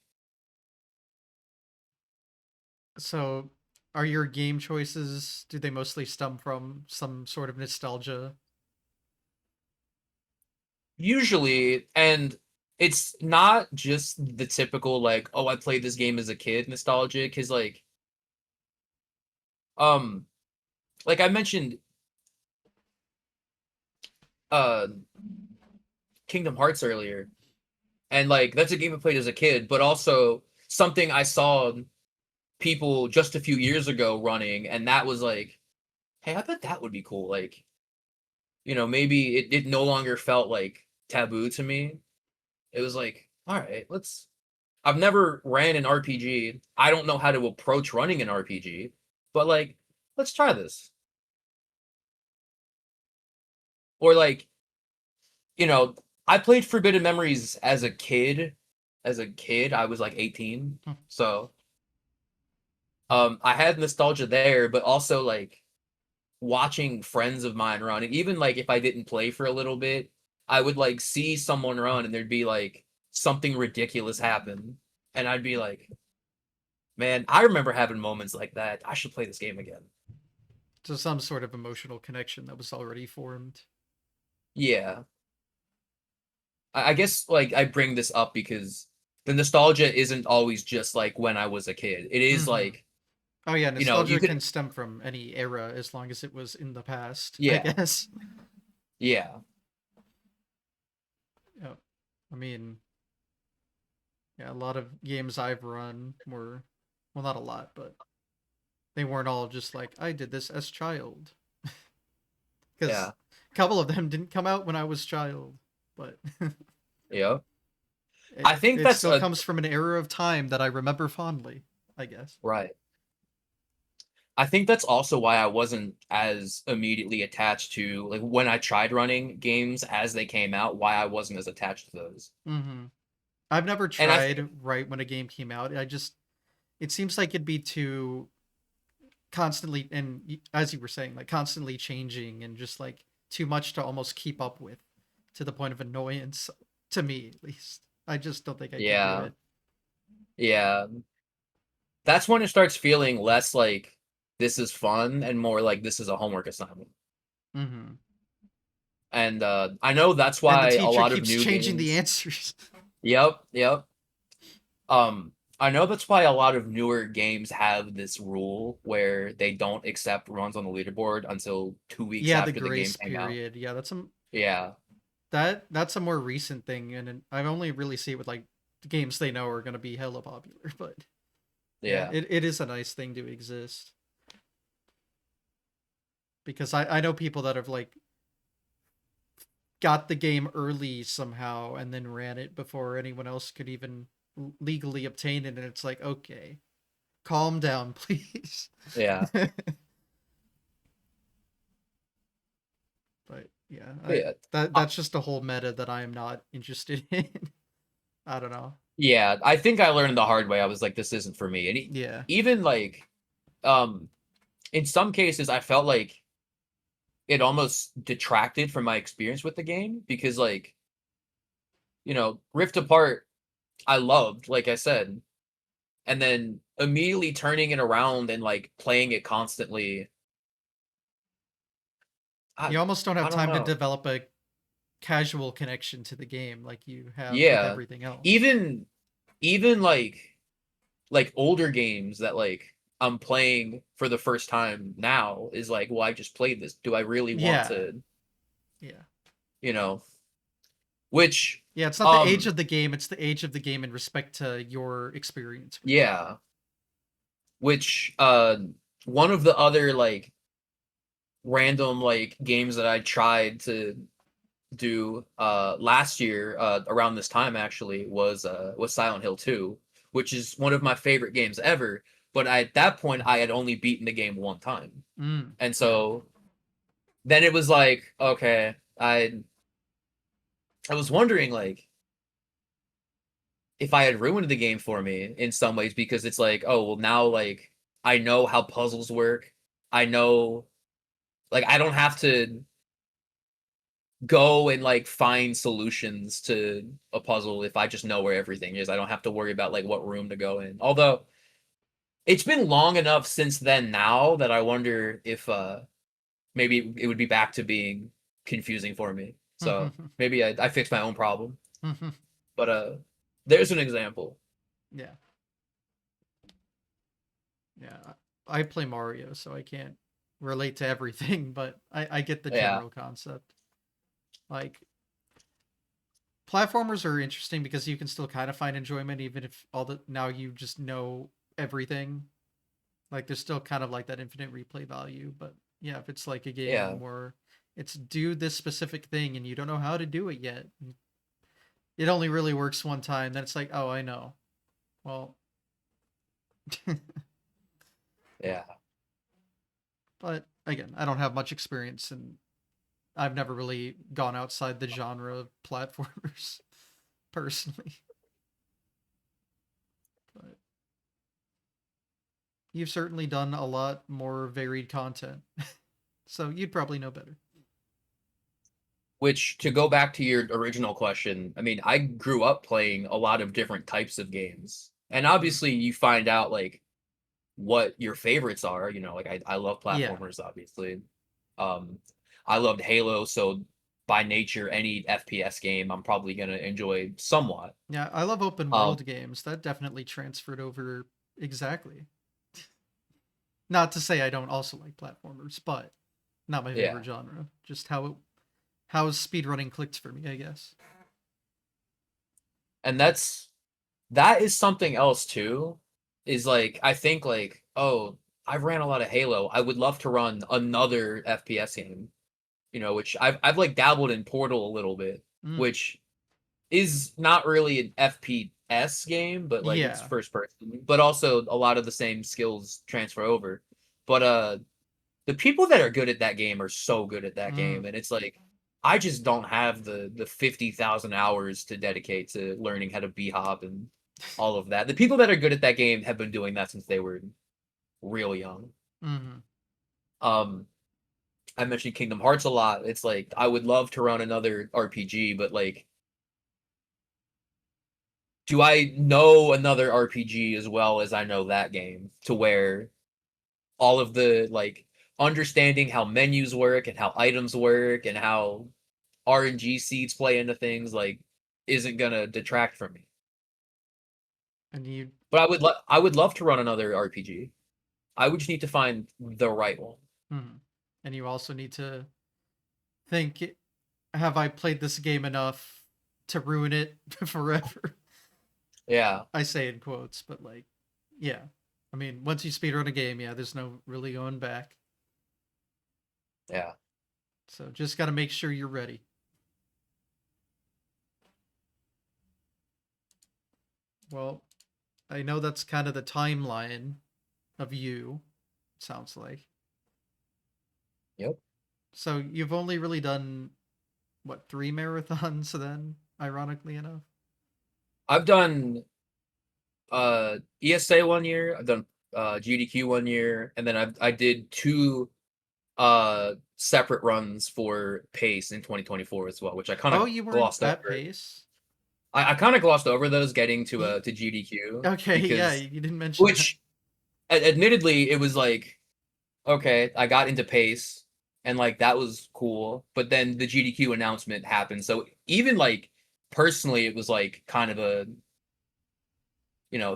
Speaker 1: So, are your game choices, do they mostly stem from some sort of nostalgia?
Speaker 2: Usually, and it's not just the typical like, oh, I played this game as a kid nostalgia, because um like I mentioned uh Kingdom Hearts earlier, and like that's a game I played as a kid, but also something I saw people just a few years ago running, and that was like, hey, I bet that would be cool. Like, you know, maybe it no longer felt like taboo to me. It was like, all right, let's I've never ran an RPG. I don't know how to approach running an RPG, but like, let's try this. Or like, you know, I played Forbidden Memories as a kid, as a kid, I was like 18.
Speaker 1: Hmm.
Speaker 2: So I had nostalgia there, but also like watching friends of mine run, and even like if I didn't play for a little bit, I would like see someone run and there'd be like something ridiculous happen. And I'd be like, man, I remember having moments like that. I should play this game again.
Speaker 1: So some sort of emotional connection that was already formed.
Speaker 2: Yeah. I guess like I bring this up because the nostalgia isn't always just like when I was a kid. It is
Speaker 1: Hmm.
Speaker 2: like,
Speaker 1: Oh yeah,
Speaker 2: you
Speaker 1: nostalgia
Speaker 2: could,
Speaker 1: can stem from any era as long as it was in the past, I
Speaker 2: yeah,
Speaker 1: guess.
Speaker 2: yeah,
Speaker 1: Yeah. I mean, yeah, a lot of games I've run were, well, not a lot, but they weren't all just like I did this as child, because
Speaker 2: yeah,
Speaker 1: a couple of them didn't come out when I was child, but
Speaker 2: yeah. I
Speaker 1: it,
Speaker 2: think
Speaker 1: it
Speaker 2: that's
Speaker 1: still
Speaker 2: a
Speaker 1: comes from an era of time that I remember fondly, I guess.
Speaker 2: right. I think that's also why I wasn't as immediately attached to like when I tried running games as they came out, why I wasn't as attached to those.
Speaker 1: Hmm. I've never
Speaker 2: And I think
Speaker 1: tried right when a game came out. I just it seems like it'd be too constantly, and as you were saying, like constantly changing and just like too much to almost keep up with, to the point of annoyance, to me at least. I just don't think I could do
Speaker 2: yeah,
Speaker 1: it.
Speaker 2: yeah. That's when it starts feeling less like this is fun and more like this is a homework assignment.
Speaker 1: Hmm.
Speaker 2: And I know that's
Speaker 1: And the
Speaker 2: why a
Speaker 1: teacher
Speaker 2: lot of
Speaker 1: keeps
Speaker 2: new
Speaker 1: changing the
Speaker 2: games.
Speaker 1: answers.
Speaker 2: Yep, yep. I know that's why a lot of newer games have this rule where they don't accept runs on the leaderboard until 2 weeks
Speaker 1: Yeah, the
Speaker 2: after the game
Speaker 1: grace
Speaker 2: came out.
Speaker 1: period. Yeah,
Speaker 2: Yeah,
Speaker 1: that's a more recent thing, and I only really see it with like games they know are going to be hella popular. But yeah,
Speaker 2: yeah,
Speaker 1: it is a nice thing to exist, because I know people that have like got the game early somehow and then ran it before anyone else could even legally obtain it, and it's like, okay, calm down, please.
Speaker 2: yeah,
Speaker 1: But yeah,
Speaker 2: but
Speaker 1: I
Speaker 2: yeah.
Speaker 1: that
Speaker 2: Uh,
Speaker 1: that's just a whole meta that I am not interested in. I don't know.
Speaker 2: yeah, I think I learned the hard way. I was like, this isn't for me. And
Speaker 1: Yeah.
Speaker 2: even like, um, in some cases, I felt like it almost detracted from my experience with the game because, like, Rift Apart, I loved, like I said, and then immediately turning it around and like playing it constantly. I
Speaker 1: You almost don't have
Speaker 2: I don't
Speaker 1: time to
Speaker 2: know.
Speaker 1: develop a casual connection to the game like you have with
Speaker 2: Yeah,
Speaker 1: everything else.
Speaker 2: even even like older games that like I'm playing for the first time now is like, well, I just played this. Do I really want
Speaker 1: Yeah.
Speaker 2: to,
Speaker 1: Yeah.
Speaker 2: you know, which
Speaker 1: Yeah, it's not the age
Speaker 2: um
Speaker 1: of the game, it's the age of the game in respect to your experience with it.
Speaker 2: yeah, which one of the other like random like games that I tried to do last year around this time actually was Silent Hill 2, which is one of my favorite games ever, but at that point I had only beaten the game one time.
Speaker 1: Mm,
Speaker 2: And
Speaker 1: yeah.
Speaker 2: so then it was like, okay, I was wondering like if I had ruined the game for me in some ways because it's like, oh, well now like I know how puzzles work. I know like I don't have to go and like find solutions to a puzzle if I just know where everything is. I don't have to worry about like what room to go in. Although it's been long enough since then now that I wonder if maybe it would be back to being confusing for me. So maybe I fixed my own problem. But there's an example.
Speaker 1: Yeah. Yeah. I play Mario, so I can't relate to everything, but I get the
Speaker 2: Yeah.
Speaker 1: general concept. Like, platformers are interesting because you can still kind of find enjoyment even if all the now you just know everything. Like, there's still kind of like that infinite replay value, but yeah, if it's like a
Speaker 2: Yeah.
Speaker 1: game where it's do this specific thing and you don't know how to do it yet, it only really works one time, then it's like, oh, I know. Well,
Speaker 2: Yeah.
Speaker 1: but again, I don't have much experience, and I've never really gone outside the genre of platformers personally. You've certainly done a lot more varied content, so you'd probably know better.
Speaker 2: Which, to go back to your original question, I mean, I grew up playing a lot of different types of games. And
Speaker 1: Mm.
Speaker 2: obviously you find out like what your favorites are, like I love
Speaker 1: Yeah,
Speaker 2: platformers, obviously. Um I loved Halo, so by nature any FPS game I'm probably gonna enjoy somewhat.
Speaker 1: yeah, I love open
Speaker 2: Um
Speaker 1: world games. That definitely transferred over exactly. Not to say I don't also like platformers, but not my
Speaker 2: yeah.
Speaker 1: favorite genre. Just how speedrunning clicked for me, I guess.
Speaker 2: And that is something else too. Is like I think like, oh, I've ran a lot of Halo. I would love to run another FPS game, which I've like dabbled in Portal a little bit,
Speaker 1: Mm.
Speaker 2: which is not really an FPS game, but like it's
Speaker 1: Yeah.
Speaker 2: first person, but also a lot of the same skills transfer over. But the people that are good at that game are so good at that
Speaker 1: Mm.
Speaker 2: game, and it's like I just don't have the 50,000 hours to dedicate to learning how to b-hop and all of that. The people that are good at that game have been doing that since they were real young.
Speaker 1: Hmm.
Speaker 2: Um, I mentioned Kingdom Hearts a lot. It's like I would love to run another RPG, but like, do I know another RPG as well as I know that game? To where all of the like understanding how menus work and how items work and how RNG seeds play into things like isn't gonna detract from me.
Speaker 1: And you,
Speaker 2: But I would love to run another RPG. I would just need to find the right one.
Speaker 1: mhm. And you also need to think: have I played this game enough to ruin it forever?
Speaker 2: Yeah,
Speaker 1: I say in quotes, but like, yeah. I mean, once you speedrun a game, yeah, there's no really going back.
Speaker 2: yeah.
Speaker 1: So just got to make sure you're ready. Well, I know that's kind of the timeline of you, sounds like.
Speaker 2: Yep.
Speaker 1: So you've only really done, what, 3 marathons then, ironically enough?
Speaker 2: I've done ESA 1 year, I've done GDQ 1 year, and then I did two separate runs for pace in 2024 as well, which I kind
Speaker 1: Oh,
Speaker 2: of
Speaker 1: you weren't
Speaker 2: glossed
Speaker 1: at
Speaker 2: over.
Speaker 1: pace?
Speaker 2: I kind of glossed over those getting
Speaker 1: Y-
Speaker 2: to GDQ
Speaker 1: Okay, yeah,
Speaker 2: because
Speaker 1: you didn't mention that.
Speaker 2: which admittedly it was like okay, I got into pace and like that was cool, but then the GDQ announcement happened. So even like personally it was like kind of a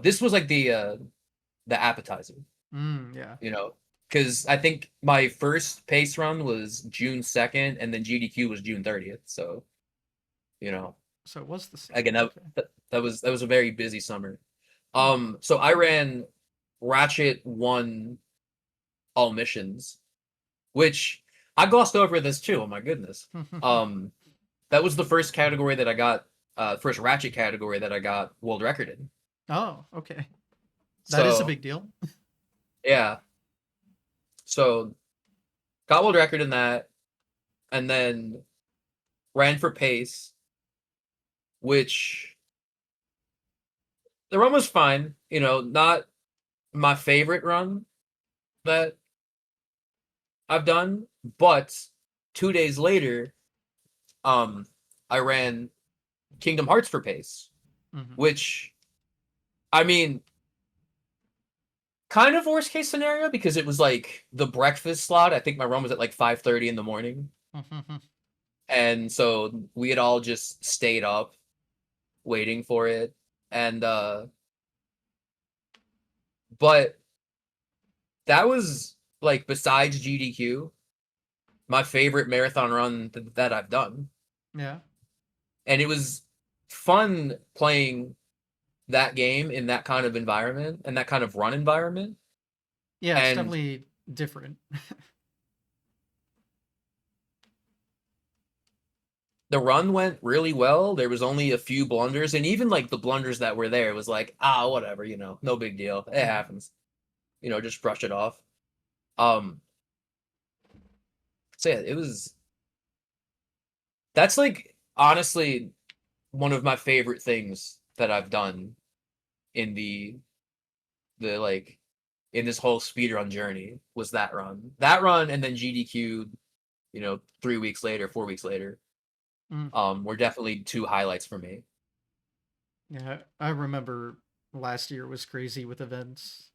Speaker 2: this was like the appetizer,
Speaker 1: Yeah.
Speaker 2: you know, cuz I think my first pace run was June 2nd and then GDQ was June 30th. So, you know,
Speaker 1: So it was the same.
Speaker 2: again
Speaker 1: Okay.
Speaker 2: that was a very busy summer.
Speaker 1: Hmm.
Speaker 2: So I ran Ratchet 1 all missions, which I glossed over this too. Oh my goodness. Um, that was the first category that I got, first Ratchet category that I got world record in.
Speaker 1: Oh, okay. That is a
Speaker 2: So
Speaker 1: big deal.
Speaker 2: yeah, so got world record in that, and then ran for pace, which the run was fine. Not my favorite run that I've done, but 2 days later, um, I ran Kingdom Hearts for pace,
Speaker 1: Hmm.
Speaker 2: which I mean kind of worst case scenario because it was like the breakfast slot. I think my run was at like 5:30 in the morning. And so we had all just stayed up waiting for it. And but that was like besides GDQ, my favorite marathon run that I've done.
Speaker 1: Yeah.
Speaker 2: And it was fun playing that game in that kind of environment and that kind of run environment.
Speaker 1: Yeah, it's
Speaker 2: And
Speaker 1: definitely different.
Speaker 2: the run went really well. There was only a few blunders, and even like the blunders that were there was like, whatever, no big deal. It
Speaker 1: Mhm.
Speaker 2: happens. Just brush it off. Um, so yeah, it was that's like honestly one of my favorite things that I've done in the like in this whole speedrun journey was that run. That run and then GDQ, 3 weeks later, 4 weeks later,
Speaker 1: Mm.
Speaker 2: were definitely two highlights for me.
Speaker 1: Yeah, I remember last year was crazy with events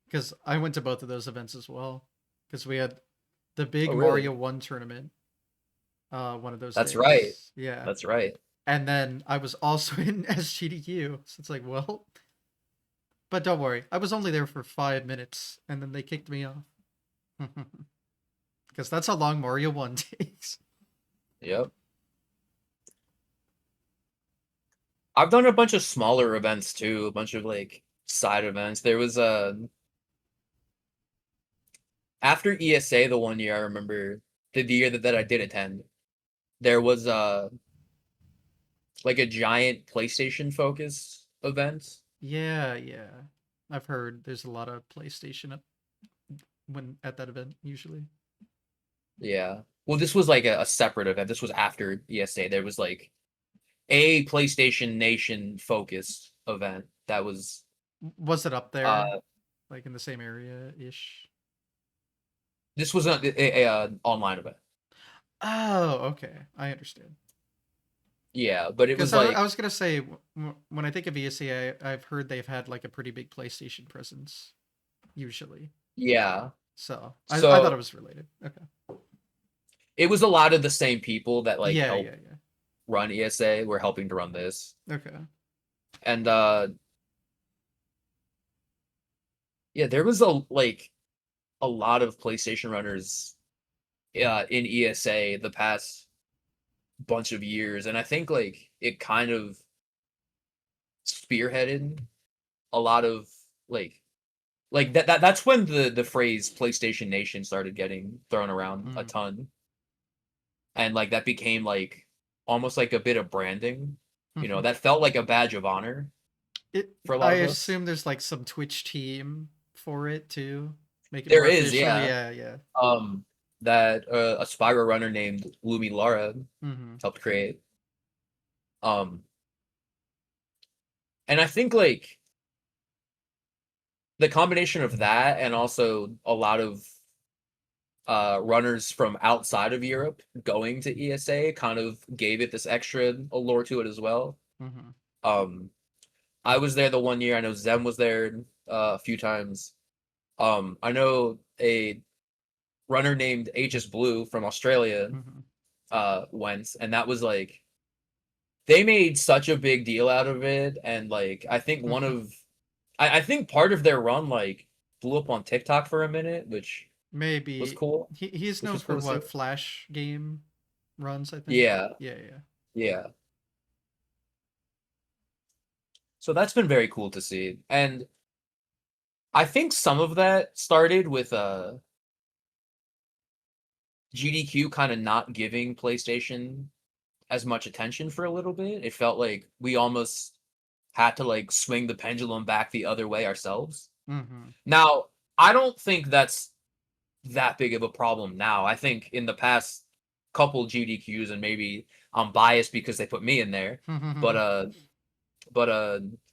Speaker 1: because I went to both of those events as well because we had the
Speaker 2: Oh,
Speaker 1: big
Speaker 2: really?
Speaker 1: Mario 1 tournament one of those
Speaker 2: That's right.
Speaker 1: days. Yeah.
Speaker 2: That's right.
Speaker 1: And then I was also in SGDQ. So it's like, well, but don't worry. I was only there for 5 minutes and then they kicked me off. Because that's how long Mario 1 takes.
Speaker 2: Yep. I've done a bunch of smaller events too, a bunch of like side events. There was after ESA the one year I remember the year that I did attend, there was like a giant PlayStation focus event.
Speaker 1: Yeah, yeah. I've heard there's a lot of PlayStation when at that event usually.
Speaker 2: Yeah. Well, this was like a separate event. This was after ESA. There was like a PlayStation Nation focus event that was
Speaker 1: Was it up there,
Speaker 2: uh
Speaker 1: like in the same area ish?
Speaker 2: this was a online event.
Speaker 1: Oh, okay. I understand.
Speaker 2: Yeah, but it
Speaker 1: Because
Speaker 2: was
Speaker 1: I
Speaker 2: like
Speaker 1: was gonna say when I think of ESA, I've heard they've had like a pretty big PlayStation presence usually.
Speaker 2: yeah.
Speaker 1: So I thought it
Speaker 2: So
Speaker 1: was related. Okay.
Speaker 2: it was a lot of the same people that like
Speaker 1: Yeah,
Speaker 2: help
Speaker 1: yeah, yeah.
Speaker 2: run ESA were helping to run this.
Speaker 1: Okay.
Speaker 2: And yeah, there was a lot of PlayStation runners in ESA the past bunch of years, and I think like it kind of spearheaded a lot of like that's when the phrase PlayStation Nation started getting thrown around a
Speaker 1: Mm.
Speaker 2: ton, and like that became like almost like a bit of branding. That felt like a badge of honor
Speaker 1: It.
Speaker 2: for a
Speaker 1: I
Speaker 2: lot of us.
Speaker 1: assume there's like some Twitch team for it too. Make it
Speaker 2: There
Speaker 1: more
Speaker 2: is,
Speaker 1: official.
Speaker 2: yeah.
Speaker 1: Yeah, yeah.
Speaker 2: Um, that a Spyro runner named Lumi Lara
Speaker 1: Mm-hmm.
Speaker 2: helped create. Um, and I think like the combination of that and also a lot of runners from outside of Europe going to ESA kind of gave it this extra allure to it as well.
Speaker 1: Mm-hmm.
Speaker 2: Um, I was there the one year. I know Zem was there a few times. I know a runner named HS Blue from Australia
Speaker 1: Mm-hmm.
Speaker 2: went, and that was like they made such a big deal out of it, and like I think I think part of their run like blew up on TikTok for a minute, was
Speaker 1: Maybe
Speaker 2: cool,
Speaker 1: he's
Speaker 2: which
Speaker 1: known
Speaker 2: was
Speaker 1: for
Speaker 2: cool to see.
Speaker 1: what Flash game runs. I think.
Speaker 2: Yeah,
Speaker 1: Yeah, yeah.
Speaker 2: yeah. So that's been very cool to see, and I think some of that started with GDQ kind of not giving PlayStation as much attention for a little bit. It felt like we almost had to like swing the pendulum back the other way ourselves.
Speaker 1: Mm-hmm.
Speaker 2: Now, I don't think that's that big of a problem now. I think in the past couple GDQs, and maybe I'm biased because they put me in there, but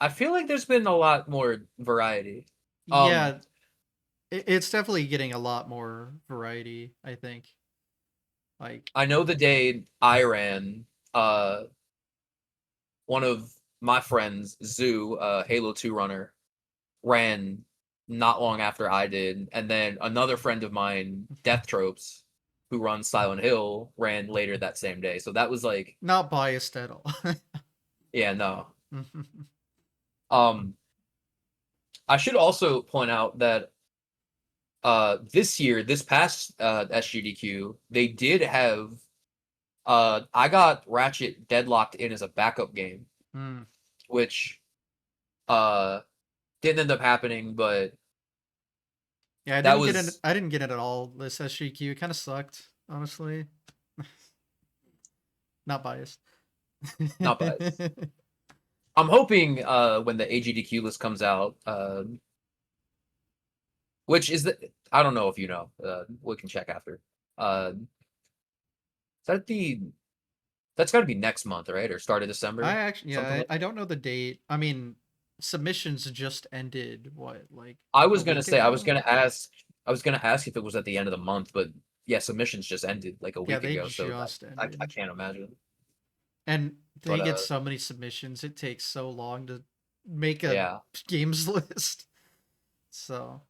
Speaker 2: I feel like there's been a lot more variety. Um,
Speaker 1: Yeah, it's definitely getting a lot more variety. I think. Like.
Speaker 2: I know the day I ran, one of my friends, Zoo, Halo 2 runner, ran not long after I did, and then another friend of mine, Death Tropes, who runs Silent Hill, ran later that same day. So that was like,
Speaker 1: Not biased at all.
Speaker 2: yeah, no. Um, I should also point out that this year, this past SGDQ, they did have I got Ratchet deadlocked in as a backup game,
Speaker 1: Mm.
Speaker 2: which uh didn't end up happening, but
Speaker 1: Yeah, I
Speaker 2: that
Speaker 1: didn't get it.
Speaker 2: was
Speaker 1: I didn't get it at all. This SGQ kind of sucked, honestly. Not biased.
Speaker 2: not bad. I'm hoping when the AGDQ list comes out, which is I don't know if you know, we can check after. Is that that's got to be next month, right? Or start of
Speaker 1: I
Speaker 2: December,
Speaker 1: actually,
Speaker 2: something
Speaker 1: yeah,
Speaker 2: like
Speaker 1: I don't know the date. I mean, submissions just ended, what, like
Speaker 2: I
Speaker 1: a
Speaker 2: was gonna
Speaker 1: week
Speaker 2: say,
Speaker 1: ago?
Speaker 2: I was gonna ask if it was at the end of the month, but yeah, submissions just ended like a
Speaker 1: Yeah,
Speaker 2: week
Speaker 1: they
Speaker 2: ago, so
Speaker 1: just
Speaker 2: I
Speaker 1: ended.
Speaker 2: can't imagine.
Speaker 1: And
Speaker 2: But
Speaker 1: they get so many submissions, it takes so long to make a
Speaker 2: yeah,
Speaker 1: games list. So,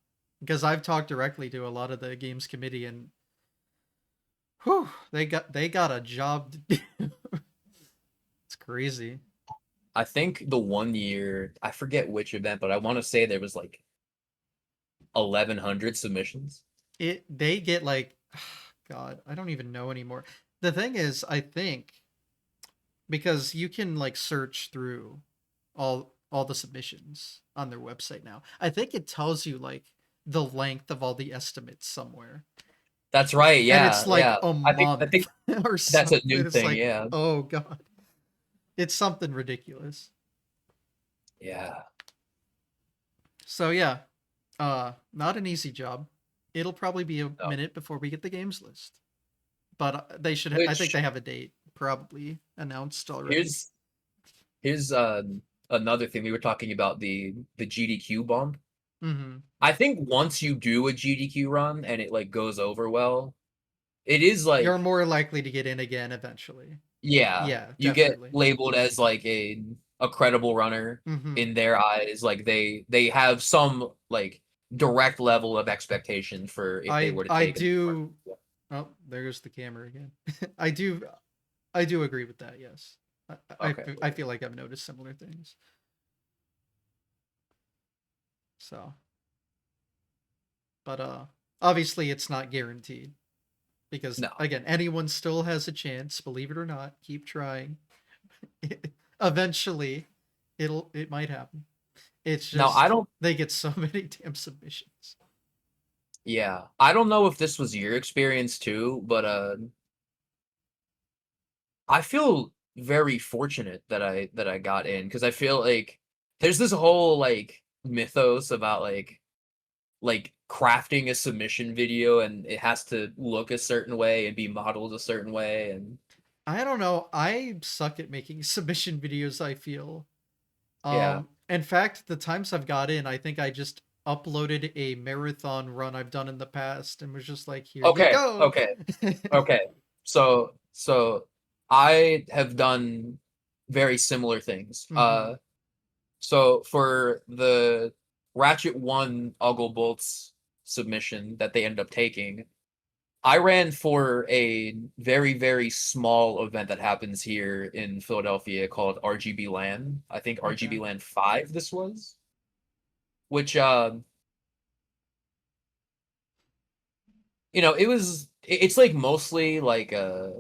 Speaker 1: because I've talked directly to a lot of the games committee, and whew, they got a job to do. It's crazy.
Speaker 2: I think the one year, I forget which event, but I want to say there was like 1,100 submissions.
Speaker 1: They get like, God, I don't even know anymore. The thing is, I think because you can like search through all the submissions on their website now. I think it tells you like the length of all the estimates somewhere.
Speaker 2: That's right.
Speaker 1: And it's
Speaker 2: Yeah,
Speaker 1: like
Speaker 2: yeah.
Speaker 1: a
Speaker 2: I
Speaker 1: month
Speaker 2: think
Speaker 1: or
Speaker 2: that's a
Speaker 1: something.
Speaker 2: new
Speaker 1: It's
Speaker 2: thing.
Speaker 1: like,
Speaker 2: Yeah,
Speaker 1: oh god. It's something ridiculous.
Speaker 2: yeah.
Speaker 1: So yeah, not an easy job. It'll probably be a
Speaker 2: No.
Speaker 1: minute before we get the games list. But they should I think
Speaker 2: Which
Speaker 1: they have a date probably announced already.
Speaker 2: here's here's another thing we were talking about the GDQ bump.
Speaker 1: Mhm.
Speaker 2: I think once you do a GDQ run and it like goes over well, it is
Speaker 1: You're
Speaker 2: like
Speaker 1: more likely to get in again eventually.
Speaker 2: yeah,
Speaker 1: Yeah,
Speaker 2: you get
Speaker 1: definitely.
Speaker 2: labeled as like a credible runner
Speaker 1: Mhm.
Speaker 2: in their eyes. Like they have some like direct level of expectation for if they were to
Speaker 1: I
Speaker 2: take it.
Speaker 1: do. Oh, there's the camera again. I do I do agree with that. Yes,
Speaker 2: Okay.
Speaker 1: I feel like I've noticed similar things. So, but obviously it's not guaranteed because
Speaker 2: No.
Speaker 1: again, anyone still has a chance. Believe it or not, keep trying. Eventually, it might happen. It's
Speaker 2: Now I
Speaker 1: just
Speaker 2: don't
Speaker 1: they get so many damn submissions.
Speaker 2: yeah. I don't know if this was your experience too, but I feel very fortunate that I got in because I feel like there's this whole like mythos about like crafting a submission video and it has to look a certain way and be modeled a certain way and
Speaker 1: I don't know. I suck at making submission videos. I feel.
Speaker 2: yeah.
Speaker 1: In fact, the times I've got in, I think I just uploaded a marathon run I've done in the past and was just like, here you
Speaker 2: Okay,
Speaker 1: go.
Speaker 2: okay, okay. So I have done very similar things.
Speaker 1: Hmm.
Speaker 2: So for the Ratchet 1 Uggle Bolts submission that they ended up taking, I ran for a very, very small event that happens here in Philadelphia called RGB LAN. I think RGB
Speaker 1: Okay.
Speaker 2: LAN 5 this was, which you know, it's like mostly like a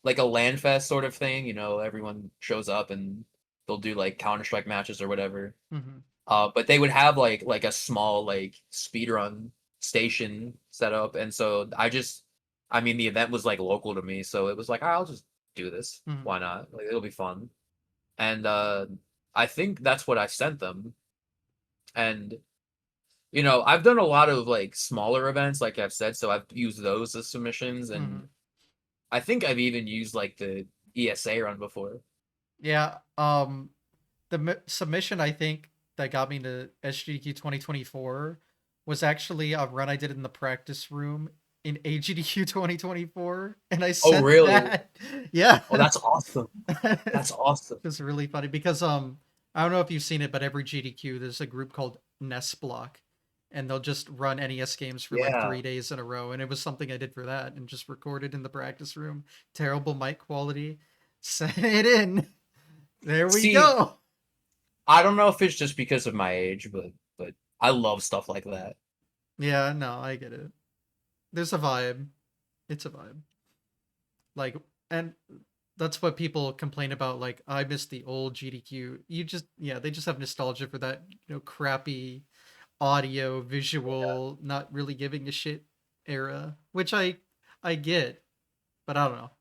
Speaker 2: LAN fest sort of thing, you know, everyone shows up and they'll do like Counter-Strike matches or whatever.
Speaker 1: Hmm.
Speaker 2: But they would have like a small like speedrun station set up, and so I mean, the event was like local to me, so it was like, "Ah, I'll just do this.
Speaker 1: Hmm.
Speaker 2: Why not? Like it'll be fun." And I think that's what I sent them. And you know, I've done a lot of like smaller events, like I've said, so I've used those as submissions, and
Speaker 1: Hmm.
Speaker 2: I think I've even used like the ESA run before.
Speaker 1: Yeah. The submission I think that got me to SGDQ 2024 was actually a run I did in the practice room in AGDQ 2024, and I
Speaker 2: Oh,
Speaker 1: sent
Speaker 2: really?
Speaker 1: that. Yeah.
Speaker 2: Oh, that's awesome.
Speaker 1: It
Speaker 2: That's awesome.
Speaker 1: was really funny because I don't know if you've seen it, but every GDQ there's a group called Nest Block, and they'll just run NES games for like
Speaker 2: Yeah.
Speaker 1: 3 days in a row. And it was something I did for that, and just recorded in the practice room. Terrible mic quality. Sent it in. There we
Speaker 2: See,
Speaker 1: go.
Speaker 2: I don't know if it's just because of my age, but I love stuff like that.
Speaker 1: Yeah, no, I get it. There's a vibe. It's a vibe. Like, and that's what people complain about. Like, I miss the old GDQ. You just, yeah, they just have nostalgia for that, crappy audio, visual, not really giving a shit era, which I get, but I don't know.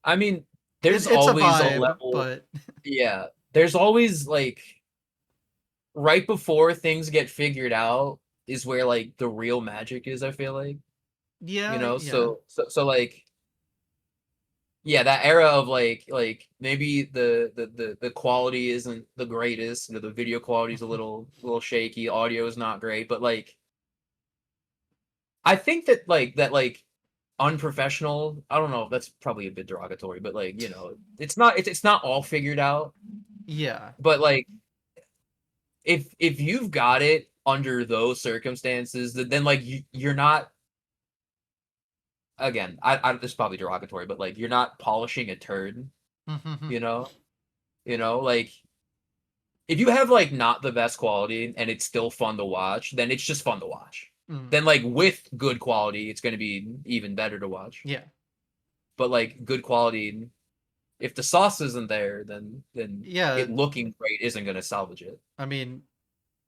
Speaker 2: I mean, there's
Speaker 1: It's a
Speaker 2: always a
Speaker 1: vibe,
Speaker 2: level,
Speaker 1: but
Speaker 2: yeah. There's always like right before things get figured out is where like the real magic is, I feel like. You
Speaker 1: yeah,
Speaker 2: know,
Speaker 1: yeah.
Speaker 2: so like yeah, that era of maybe the quality isn't the greatest, you know, the video quality is a little shaky, audio is not great, but like I think that unprofessional, I don't know, that's probably a bit derogatory, but like, you know, it's not all figured out,
Speaker 1: Yeah.
Speaker 2: but like if you've got it under those circumstances, then like you're not, again, I this is probably derogatory, but like you're not polishing a turd, you know? You know, like if you have like not the best quality and it's still fun to watch, then it's just fun to watch.
Speaker 1: Mm.
Speaker 2: Then like with good quality, it's going to be even better to watch.
Speaker 1: Yeah.
Speaker 2: But like good quality, if the sauce isn't there, then
Speaker 1: Yeah.
Speaker 2: it looking great isn't going to salvage it.
Speaker 1: I mean,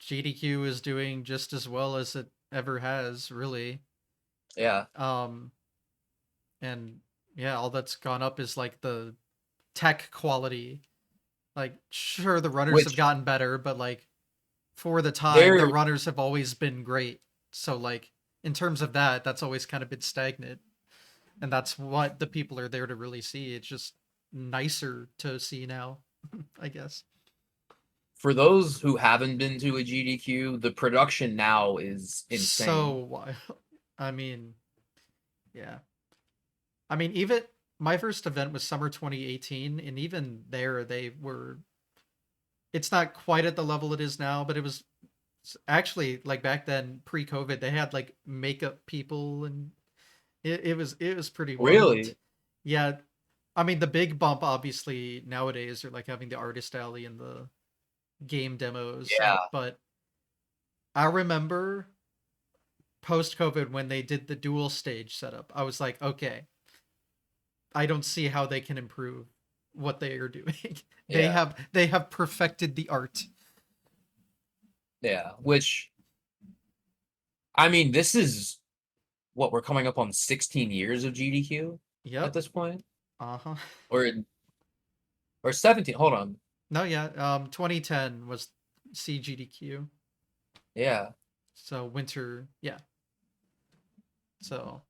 Speaker 1: GDQ is doing just as well as it ever has, really.
Speaker 2: Yeah.
Speaker 1: Um, and yeah, all that's gone up is like the tech quality. Like, sure, the runners have
Speaker 2: Which
Speaker 1: gotten better, but like for the time, the
Speaker 2: they're
Speaker 1: runners have always been great. So like in terms of that, that's always kind of been stagnant, and that's what the people are there to really see. It's just nicer to see now, I guess.
Speaker 2: for those who haven't been to a GDQ, the production now is insane.
Speaker 1: So, I mean, yeah. I mean, even my first event was summer 2018, and even there, they were. It's not quite at the level it is now, but it was actually like back then, pre-COVID. They had like makeup people, and it was pretty wild.
Speaker 2: Really?
Speaker 1: Yeah, I mean, the big bump obviously nowadays are like having the artist alley and the game demos,
Speaker 2: Yeah.
Speaker 1: but I remember post COVID when they did the dual stage setup. I was like, okay, I don't see how they can improve what they are doing. they
Speaker 2: Yeah.
Speaker 1: have they have perfected the art.
Speaker 2: Yeah. Which, I mean, this is what we're coming up on 16 years of GDQ at
Speaker 1: Yep.
Speaker 2: this point,
Speaker 1: Uh-huh.
Speaker 2: or 17. Hold on.
Speaker 1: No, yeah. 2010 was CGDQ.
Speaker 2: Yeah,
Speaker 1: So winter, yeah. So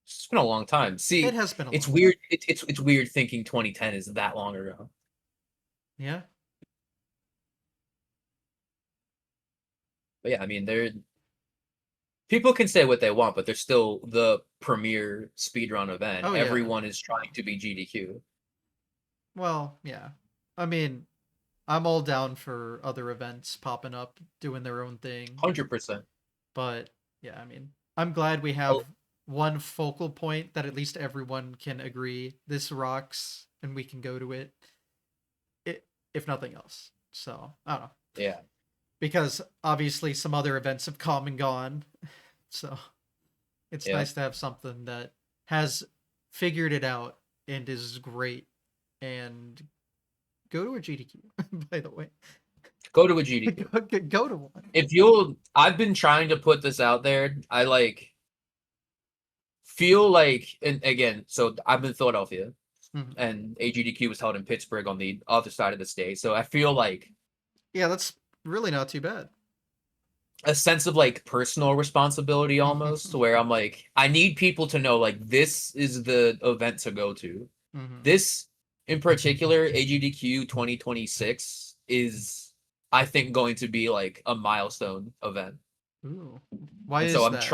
Speaker 2: it's been a long time.
Speaker 1: it
Speaker 2: See,
Speaker 1: has been a
Speaker 2: it's
Speaker 1: long time.
Speaker 2: weird. It's weird thinking 2010 is that long ago.
Speaker 1: Yeah.
Speaker 2: But yeah, I mean, they're people can say what they want, but they're still the premier speedrun event.
Speaker 1: Oh yeah.
Speaker 2: Everyone is trying to be GDQ.
Speaker 1: Well, yeah. I mean, I'm all down for other events popping up, doing their own thing.
Speaker 2: 100%.
Speaker 1: But yeah, I mean, I'm glad we have
Speaker 2: Oh,
Speaker 1: one focal point that at least everyone can agree this rocks and we can go to it, it if nothing else. So, I don't know.
Speaker 2: yeah,
Speaker 1: Because obviously some other events have come and gone. So, it's
Speaker 2: yeah.
Speaker 1: nice to have something that has figured it out and is great. And go to a GDQ, by the way.
Speaker 2: Go to a GDQ.
Speaker 1: Go to one.
Speaker 2: If you'll, I've been trying to put this out there. I like feel like, and again, so I'm in Philadelphia,
Speaker 1: Mhm.
Speaker 2: and AGDQ was held in Pittsburgh on the other side of the state. So I feel like
Speaker 1: Yeah, that's really not too bad.
Speaker 2: a sense of like personal responsibility almost, to where I'm like, I need people to know like this is the event to go to.
Speaker 1: Mhm.
Speaker 2: This in particular, AGDQ 2026 is, I think, going to be like a milestone event.
Speaker 1: Ooh. Why
Speaker 2: And so
Speaker 1: is that?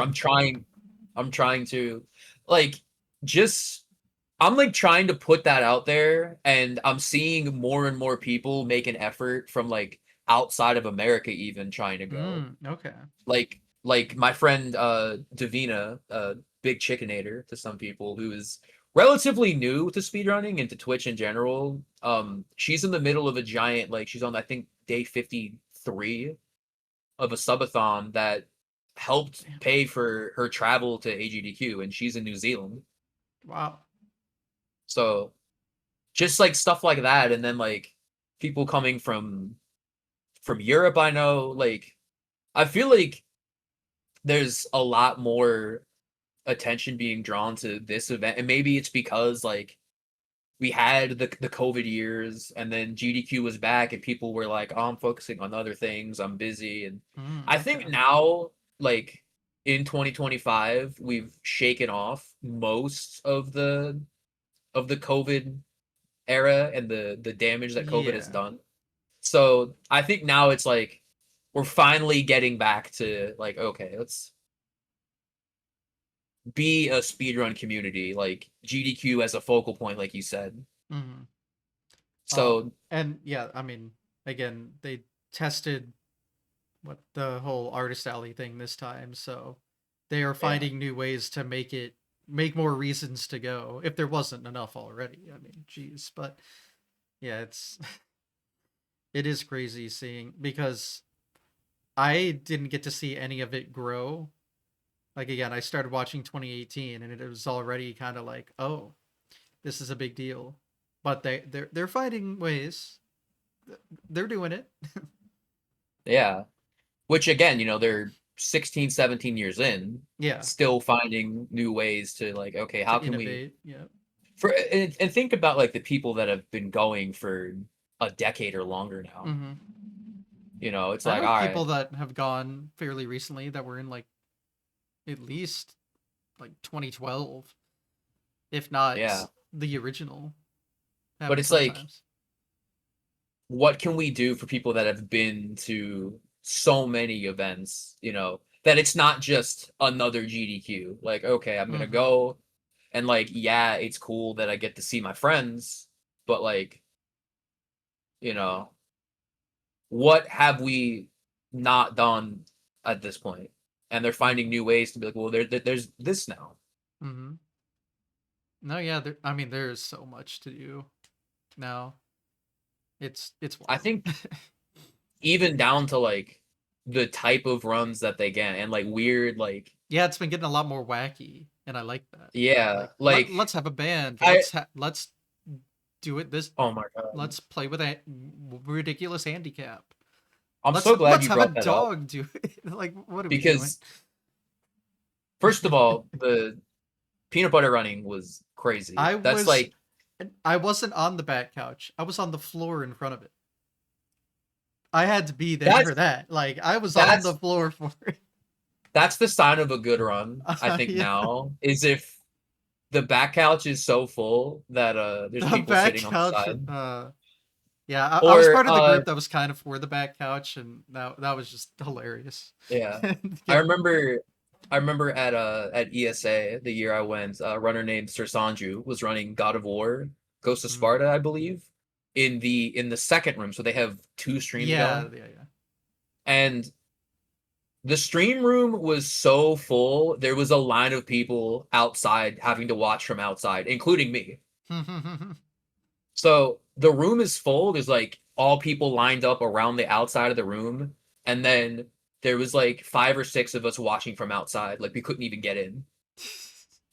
Speaker 2: I'm trying to like just I'm like trying to put that out there, and I'm seeing more and more people make an effort from like outside of America even trying to go.
Speaker 1: Okay.
Speaker 2: Like my friend Davina, Big Chickenator to some people, who is relatively new to speedrunning and to Twitch in general. She's in the middle of a giant, like she's on I think day 53 of a subathon that helped
Speaker 1: Damn.
Speaker 2: pay for her travel to AGDQ, and she's in New Zealand.
Speaker 1: Wow.
Speaker 2: So just like stuff like that, and then like people coming from Europe, I know, like I feel like there's a lot more attention being drawn to this event, and maybe it's because like we had the COVID years, and then GDQ was back, and people were like, "Oh, I'm focusing on other things. I'm busy." And I think
Speaker 1: Okay.
Speaker 2: now, like in 2025, we've shaken off most of of the COVID era and the damage that COVID has
Speaker 1: Yeah.
Speaker 2: done. So I think now it's like we're finally getting back to like, okay, let's be a speedrun community, like GDQ as a focal point, like you said.
Speaker 1: Hmm.
Speaker 2: So
Speaker 1: And yeah, I mean, again, they tested what the whole artist alley thing this time, so they are
Speaker 2: yeah,
Speaker 1: finding new ways to make more reasons to go if there wasn't enough already. I mean, geez, but yeah, it is crazy seeing because I didn't get to see any of it grow. Like again, I started watching 2018 and it was already kind of like, oh, this is a big deal. But they're finding ways. They're doing it.
Speaker 2: yeah. Which again, they're 16, 17 years in,
Speaker 1: Yeah,
Speaker 2: still finding new ways to like, okay, how
Speaker 1: to
Speaker 2: can we
Speaker 1: innovate. Yeah.
Speaker 2: and think about like the people that have been going for a decade or longer now.
Speaker 1: Hmm.
Speaker 2: It's
Speaker 1: I
Speaker 2: like,
Speaker 1: know
Speaker 2: all
Speaker 1: people
Speaker 2: right,
Speaker 1: that have gone fairly recently that were in like at least like 2012, if not
Speaker 2: yeah.
Speaker 1: the original,
Speaker 2: But
Speaker 1: happened
Speaker 2: it's like,
Speaker 1: sometimes.
Speaker 2: what can we do for people that have been to so many events, that it's not just another GDQ. Like, okay, I'm gonna
Speaker 1: Hmm.
Speaker 2: go and like, yeah, it's cool that I get to see my friends, but like, you know, what have we not done at this point? And they're finding
Speaker 1: Hmm.
Speaker 2: new ways to be like, well, there's this now.
Speaker 1: Hmm. No, yeah. I mean, there's so much to do now. It's
Speaker 2: I
Speaker 1: wild.
Speaker 2: think even down to like the type of runs that they get and like weird, like,
Speaker 1: Yeah, it's been getting a lot more wacky, and I like that.
Speaker 2: yeah,
Speaker 1: Like let's
Speaker 2: like
Speaker 1: have a band.
Speaker 2: I,
Speaker 1: Let's do it this.
Speaker 2: oh my God.
Speaker 1: Let's play with a ridiculous handicap.
Speaker 2: I'm so glad
Speaker 1: Let's
Speaker 2: you
Speaker 1: have a
Speaker 2: brought that up
Speaker 1: dog do it. Like what are we doing?
Speaker 2: because first of all, the peanut butter running was crazy.
Speaker 1: I
Speaker 2: That's
Speaker 1: was
Speaker 2: like
Speaker 1: I wasn't on the bat couch. I was on the floor in front of it. I had to be there
Speaker 2: that's
Speaker 1: for that. Like I was on the
Speaker 2: that's
Speaker 1: floor for it.
Speaker 2: that's the sign of a good run, I think
Speaker 1: Yeah,
Speaker 2: now, is if the back couch is so full that there's
Speaker 1: the
Speaker 2: people
Speaker 1: back
Speaker 2: sitting on the
Speaker 1: couch.
Speaker 2: side.
Speaker 1: Yeah, I was
Speaker 2: Or
Speaker 1: part of the group that was kind of for the back couch, and that was just hilarious.
Speaker 2: yeah. I
Speaker 1: Yeah.
Speaker 2: remember I remember at ESA the year I went, a runner named Sir Sanju was running God of War, Ghost of
Speaker 1: Mm.
Speaker 2: Sparta, I believe, in the second room. So they have two streams
Speaker 1: Yeah,
Speaker 2: going.
Speaker 1: yeah, yeah.
Speaker 2: And the stream room was so full, there was a line of people outside having to watch from outside, including me. So the room is full. There's like all people lined up around the outside of the room. And then there was like five or six of us watching from outside. Like we couldn't even get in.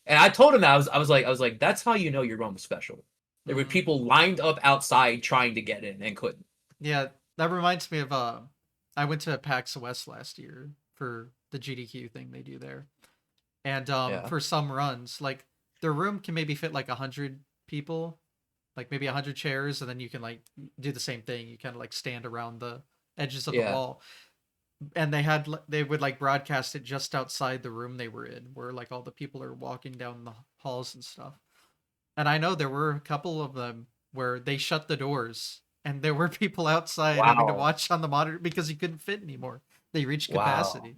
Speaker 2: And I told him that I was like, that's how you know your run was special. There were
Speaker 1: Mm.
Speaker 2: people lined up outside trying to get in and couldn't.
Speaker 1: Yeah, that reminds me of I went to PAX West last year for the GDQ thing they do there. And
Speaker 2: Yeah.
Speaker 1: for some runs, like the room can maybe fit like 100 people, like maybe 100 chairs, and then you can like do the same thing. You kind of like stand around the edges of the
Speaker 2: Yeah.
Speaker 1: wall. And they would like broadcast it just outside the room they were in, where like all the people are walking down the halls and stuff. And I know there were a couple of them where they shut the doors and there were people outside having to
Speaker 2: Wow.
Speaker 1: watch on the monitor because you couldn't fit anymore. They reached
Speaker 2: Wow.
Speaker 1: capacity.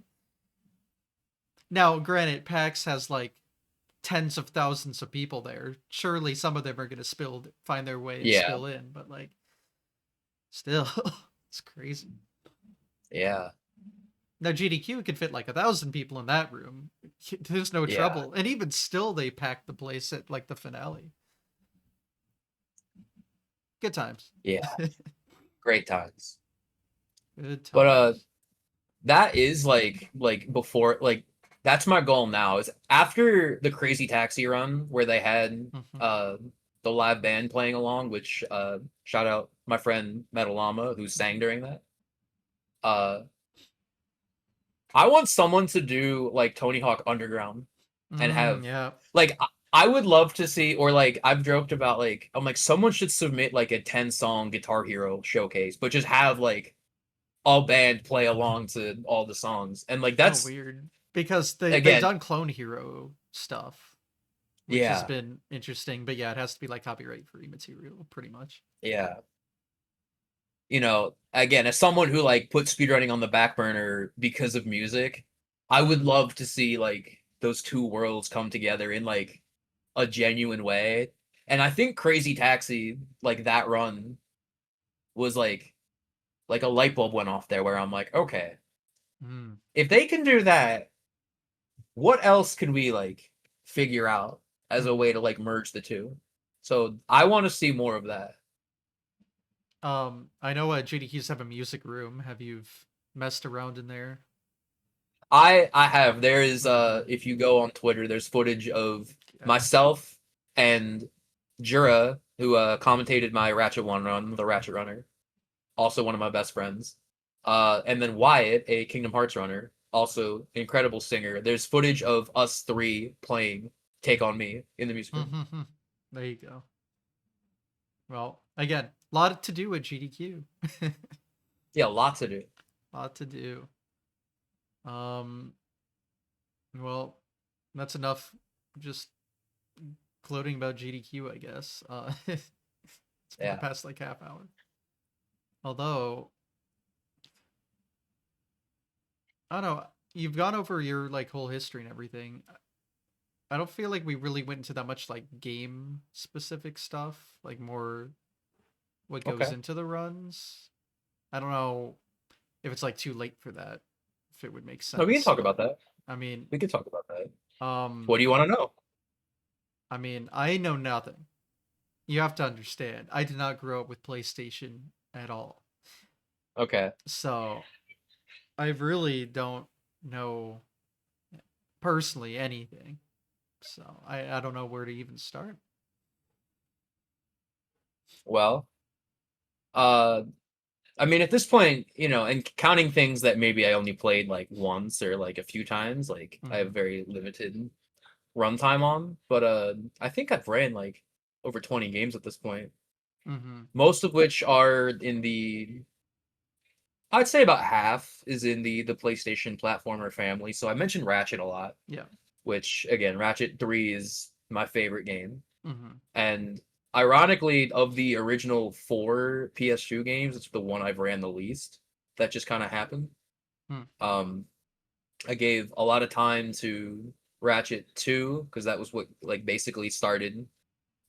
Speaker 1: Now, granted, PAX has like tens of thousands of people there. Surely some of them are going to find their way and
Speaker 2: Yeah.
Speaker 1: spill in, but like, still, it's crazy.
Speaker 2: Yeah.
Speaker 1: Now, GDQ could fit like 1,000 people in that room. There's no
Speaker 2: Yeah.
Speaker 1: trouble. And even still, they packed the place at like the finale. Good times.
Speaker 2: Yeah. Great times.
Speaker 1: Good
Speaker 2: But
Speaker 1: times.
Speaker 2: that is like before, like that's my goal now is after the Crazy Taxi run where they had
Speaker 1: Mhm.
Speaker 2: uh the live band playing along, which shout out my friend Metalama who sang during that. Uh I want someone to do like Tony Hawk Underground and have
Speaker 1: Yeah.
Speaker 2: like I would love to see, or like I've joked about, like I'm like someone should submit like a 10-song Guitar Hero showcase, but just have like all band play along to all the songs. And like
Speaker 1: Oh,
Speaker 2: that's
Speaker 1: weird. Because they've
Speaker 2: again,
Speaker 1: done Clone Hero stuff. which has
Speaker 2: Yeah,
Speaker 1: been interesting. But yeah, it has to be like copyright free material, pretty much.
Speaker 2: yeah. You know, again, as someone who like put speedrunning on the back burner because of music, I would love to see like those two worlds come together in like a genuine way. And I think Crazy Taxi, like that run, was like a light bulb went off there where I'm like, okay,
Speaker 1: Mm.
Speaker 2: if they can do that, what else can we like figure out as a
Speaker 1: Mm.
Speaker 2: way to like merge the two? So I want to see more of that.
Speaker 1: I know GDQs have a music room. Have you messed around in there?
Speaker 2: I have. There is
Speaker 1: Mm.
Speaker 2: if you go on Twitter, there's footage of
Speaker 1: Yeah.
Speaker 2: myself and Jura, who commentated my Ratchet One run, the Ratchet Runner, also one of my best friends. And then Wyatt, a Kingdom Hearts runner, also incredible singer. There's footage of us three playing Take on Me in the music room.
Speaker 1: There you go. Well, again, a lot to do with GDQ.
Speaker 2: Yeah, lots of it.
Speaker 1: Lot to do. Um, well, that's enough. Just gloating about GDQ, I guess. It's been the
Speaker 2: Yeah.
Speaker 1: past like half hour. Although I don't know, you've gone over your like whole history and everything. I don't feel like we really went into that much like game specific stuff, like more what goes
Speaker 2: Okay.
Speaker 1: into the runs. I don't know if it's like too late for that, if it would make
Speaker 2: No, we can
Speaker 1: sense,
Speaker 2: talk
Speaker 1: but
Speaker 2: about that.
Speaker 1: I mean,
Speaker 2: We can talk about that.
Speaker 1: um,
Speaker 2: What do you want to know?
Speaker 1: I know nothing. You have to understand. I did not grow up with PlayStation at all.
Speaker 2: Okay.
Speaker 1: So I really don't know personally anything. So I don't know where to even start.
Speaker 2: Well, uh, I mean, at this point, and counting things that maybe I only played like once or like a few times, like I have
Speaker 1: Mm-hmm.
Speaker 2: very limited runtime on. But I think I've ran like over 20 games at this point,
Speaker 1: Mm-hmm.
Speaker 2: most of which are in the I'd say about half is in the PlayStation platformer family. So I mentioned Ratchet a lot,
Speaker 1: Yeah.
Speaker 2: which again, Ratchet 3 is my favorite game.
Speaker 1: Mm-hmm.
Speaker 2: And ironically, of the original four PS2 games, it's the one I've ran the least. That just kind of happened.
Speaker 1: Mm.
Speaker 2: Um, I gave a lot of time to Ratchet 2 because that was what like basically started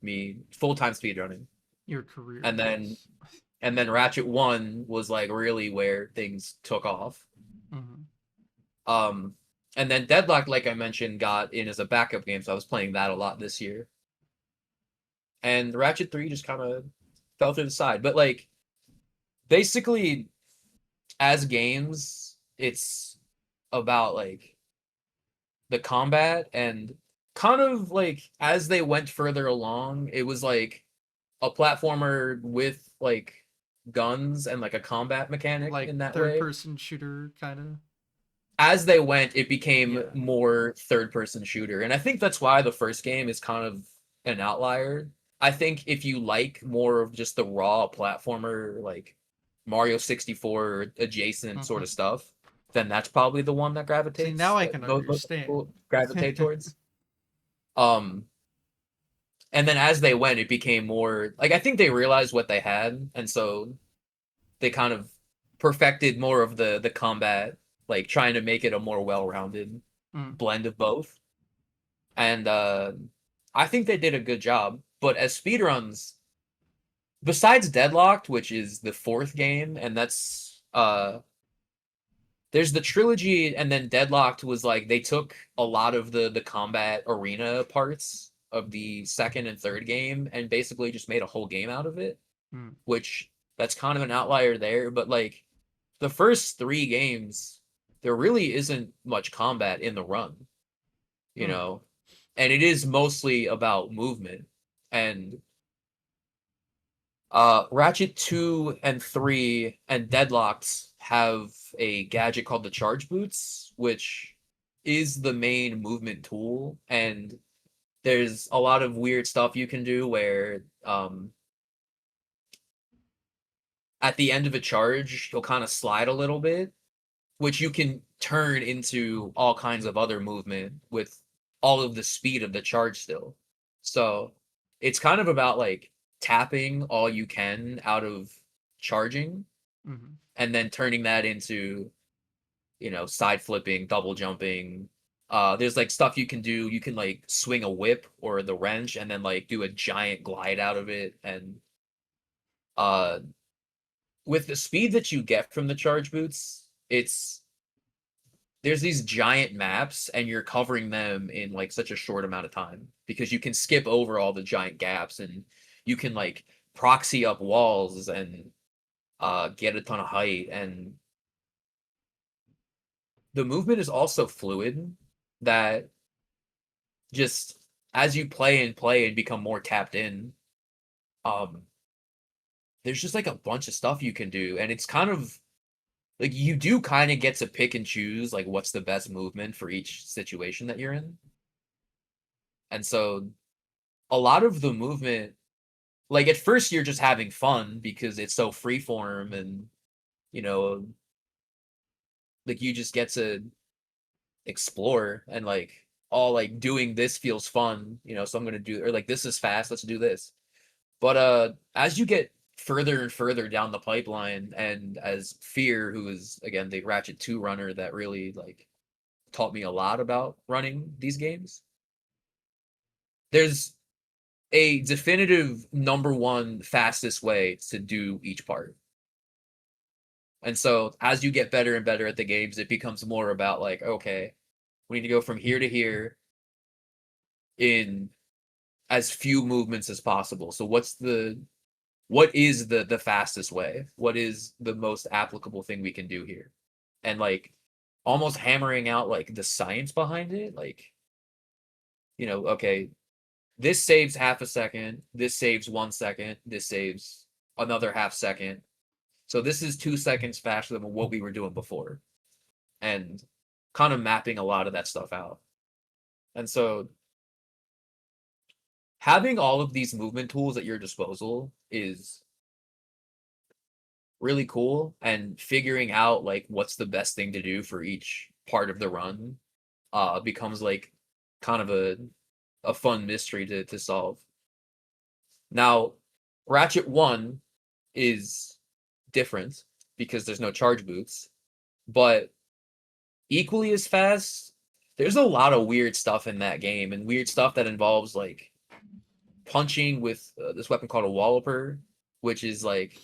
Speaker 2: me full-time speedrunning.
Speaker 1: Your career,
Speaker 2: And then
Speaker 1: yes.
Speaker 2: and then Ratchet 1 was like really where things took off.
Speaker 1: Mm-hmm.
Speaker 2: Um, and then Deadlock, like I mentioned, got in as a backup game, so I was playing that a lot this year. And Ratchet 3 just kind of fell to the side. But like basically as games, it's about like the combat and kind of like as they went further along, it was like a platformer with like guns and like a combat mechanic
Speaker 1: Like
Speaker 2: in that
Speaker 1: third
Speaker 2: way.
Speaker 1: person shooter kind of.
Speaker 2: As they went, it became
Speaker 1: Yeah.
Speaker 2: more third person shooter. And I think that's why the first game is kind of an outlier. I think if you like more of just the raw platformer, like Mario 64 adjacent sort
Speaker 1: Mm-hmm.
Speaker 2: of stuff, then that's probably the one that
Speaker 1: See,
Speaker 2: gravitates
Speaker 1: now I
Speaker 2: that
Speaker 1: can
Speaker 2: most people
Speaker 1: understand.
Speaker 2: gravitate towards. Um, and then as they went, it became more like I think they realized what they had, and so they kind of perfected more of the combat, like trying to make it a more well-rounded
Speaker 1: Mm.
Speaker 2: blend of both. And I think they did a good job. But as speedruns, besides Deadlocked, which is the fourth game, and that's there's the trilogy, and then Deadlocked was like they took a lot of the combat arena parts of the second and third game and basically just made a whole game out of it,
Speaker 1: Mm.
Speaker 2: which that's kind of an outlier there. But like the first three games, there really isn't much combat in the run, you
Speaker 1: Mm.
Speaker 2: know, and it is mostly about movement. And Ratchet 2 and 3 and Deadlocked have a gadget called the Charge Boots, which is the main movement tool. And there's a lot of weird stuff you can do where at the end of a charge, you'll kind of slide a little bit, which you can turn into all kinds of other movement with all of the speed of the charge still. So it's kind of about like tapping all you can out of charging
Speaker 1: Hmm.
Speaker 2: and then turning that into, side flipping, double jumping. There's like stuff you can do. You can like swing a whip or the wrench and then like do a giant glide out of it. And uh with the speed that you get from the charge boots, there's these giant maps and you're covering them in like such a short amount of time because you can skip over all the giant gaps and you can like proxy up walls and get a ton of height. And the movement is also fluid, that just as you play and become more tapped in, um there's just like a bunch of stuff you can do, and it's kind of like you do kind of get to pick and choose like what's the best movement for each situation that you're in. And so a lot of the movement, like at first you're just having fun because it's so freeform, and you know like you just get to explore and like all like doing this feels fun, so I'm gonna do, or like this is fast, let's do this. But as you get further and further down the pipeline, and as Fear, who is again the Ratchet 2 runner that really like taught me a lot about running these games, there's a definitive number one fastest way to do each part. And so as you get better and better at the games, it becomes more about like, okay, we need to go from here to here in as few movements as possible. So what is the fastest way? What is the most applicable thing we can do here? And like almost hammering out like the science behind it, like, okay, this saves half a second, this saves 1 second, this saves another half second. So this is 2 seconds faster than what we were doing before. And kind of mapping a lot of that stuff out. And so having all of these movement tools at your disposal is really cool, and figuring out like what's the best thing to do for each part of the run becomes like kind of a fun mystery to solve. Now, Ratchet 1 is different because there's no charge boots, but equally as fast, there's a lot of weird stuff in that game, and weird stuff that involves like punching with this weapon called a walloper, which is like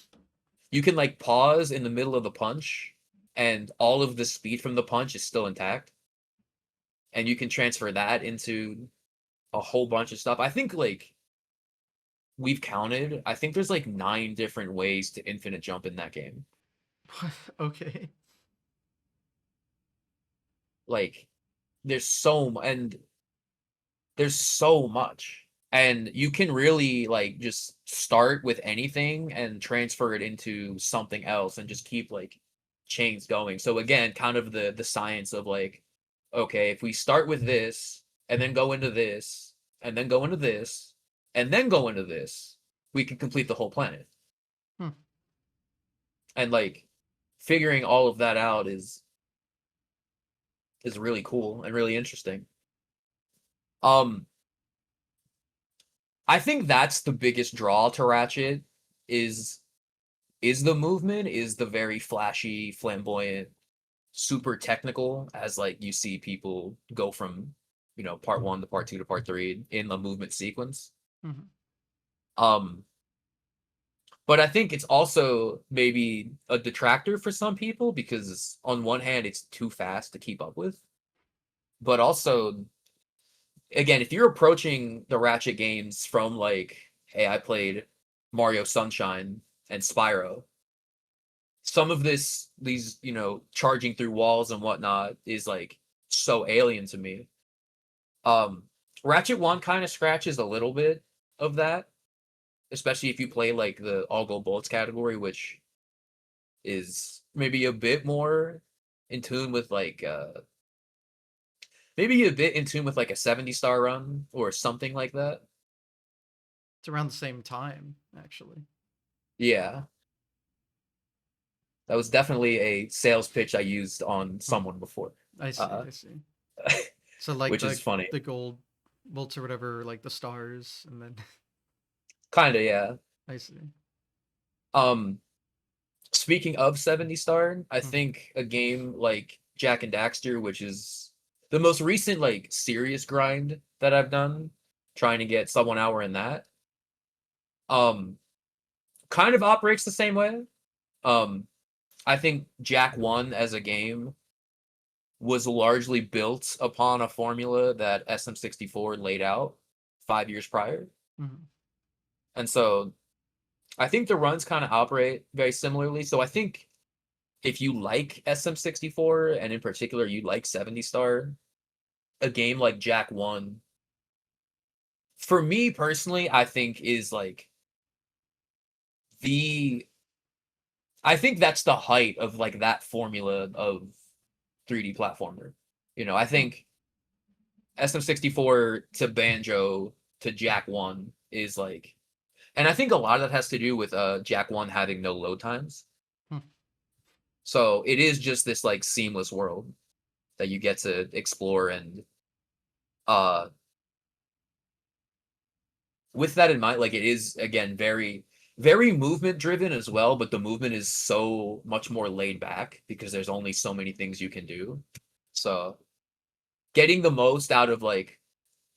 Speaker 2: you can like pause in the middle of the punch and all of the speed from the punch is still intact, and you can transfer that into a whole bunch of stuff. I think like we've counted, I think there's like 9 different ways to infinite jump in that game.
Speaker 1: Okay.
Speaker 2: Like there's so much, and you can really like just start with anything and transfer it into something else and just keep like chains going. So again, kind of the science of like, okay, if we start with this and then go into this and then go into this and then go into this, we can complete the whole planet.
Speaker 1: Hmm.
Speaker 2: And like figuring all of that out is really cool and really interesting. um I think that's the biggest draw to Ratchet, is the movement, is the very flashy, flamboyant, super technical, as like you see people go from, part 1 to part 2 to part 3 in the movement sequence.
Speaker 1: Hmm.
Speaker 2: Um but I think it's also maybe a detractor for some people because on one hand it's too fast to keep up with, but also again, if you're approaching the Ratchet games from like, hey, I played Mario Sunshine and Spyro, some of these charging through walls and whatnot is like so alien to me. um Ratchet 1 kind of scratches a little bit of that, especially if you play like the all go bullets category, which is maybe a bit more in tune with like maybe a bit in tune with like a 70-star run or something like that.
Speaker 1: It's around the same time, actually.
Speaker 2: Yeah, that was definitely a sales pitch I used on
Speaker 1: Hmm.
Speaker 2: someone before.
Speaker 1: I see.
Speaker 2: uh
Speaker 1: I see. So like
Speaker 2: which is funny.
Speaker 1: the gold bolts or whatever, like the stars, and then
Speaker 2: Kinda, yeah.
Speaker 1: I see.
Speaker 2: Um, Speaking of 70 star, I
Speaker 1: Mhm.
Speaker 2: think a game like Jack and Daxter, which is the most recent like serious grind that I've done, trying to get sub 1 hour in that, um, kind of operates the same way. Um, I think Jack 1 as a game was largely built upon a formula that SM64 laid out 5 years prior.
Speaker 1: Mhm.
Speaker 2: And so I think the runs kind of operate very similarly. So I think if you like SM64 and in particular you like 70 star, a game like Jack 1, for me personally, I think is like the I think that's the height of like that formula of 3D platformer. I
Speaker 1: Hmm.
Speaker 2: think SM64 to Banjo to Jack 1 is like, and I think a lot of that has to do with Jack 1 having no load times.
Speaker 1: Hmm.
Speaker 2: So it is just this like seamless world that you get to explore, and uh with that in mind, like it is again very movement driven as well, but the movement is so much more laid back because there's only so many things you can do. So getting the most out of like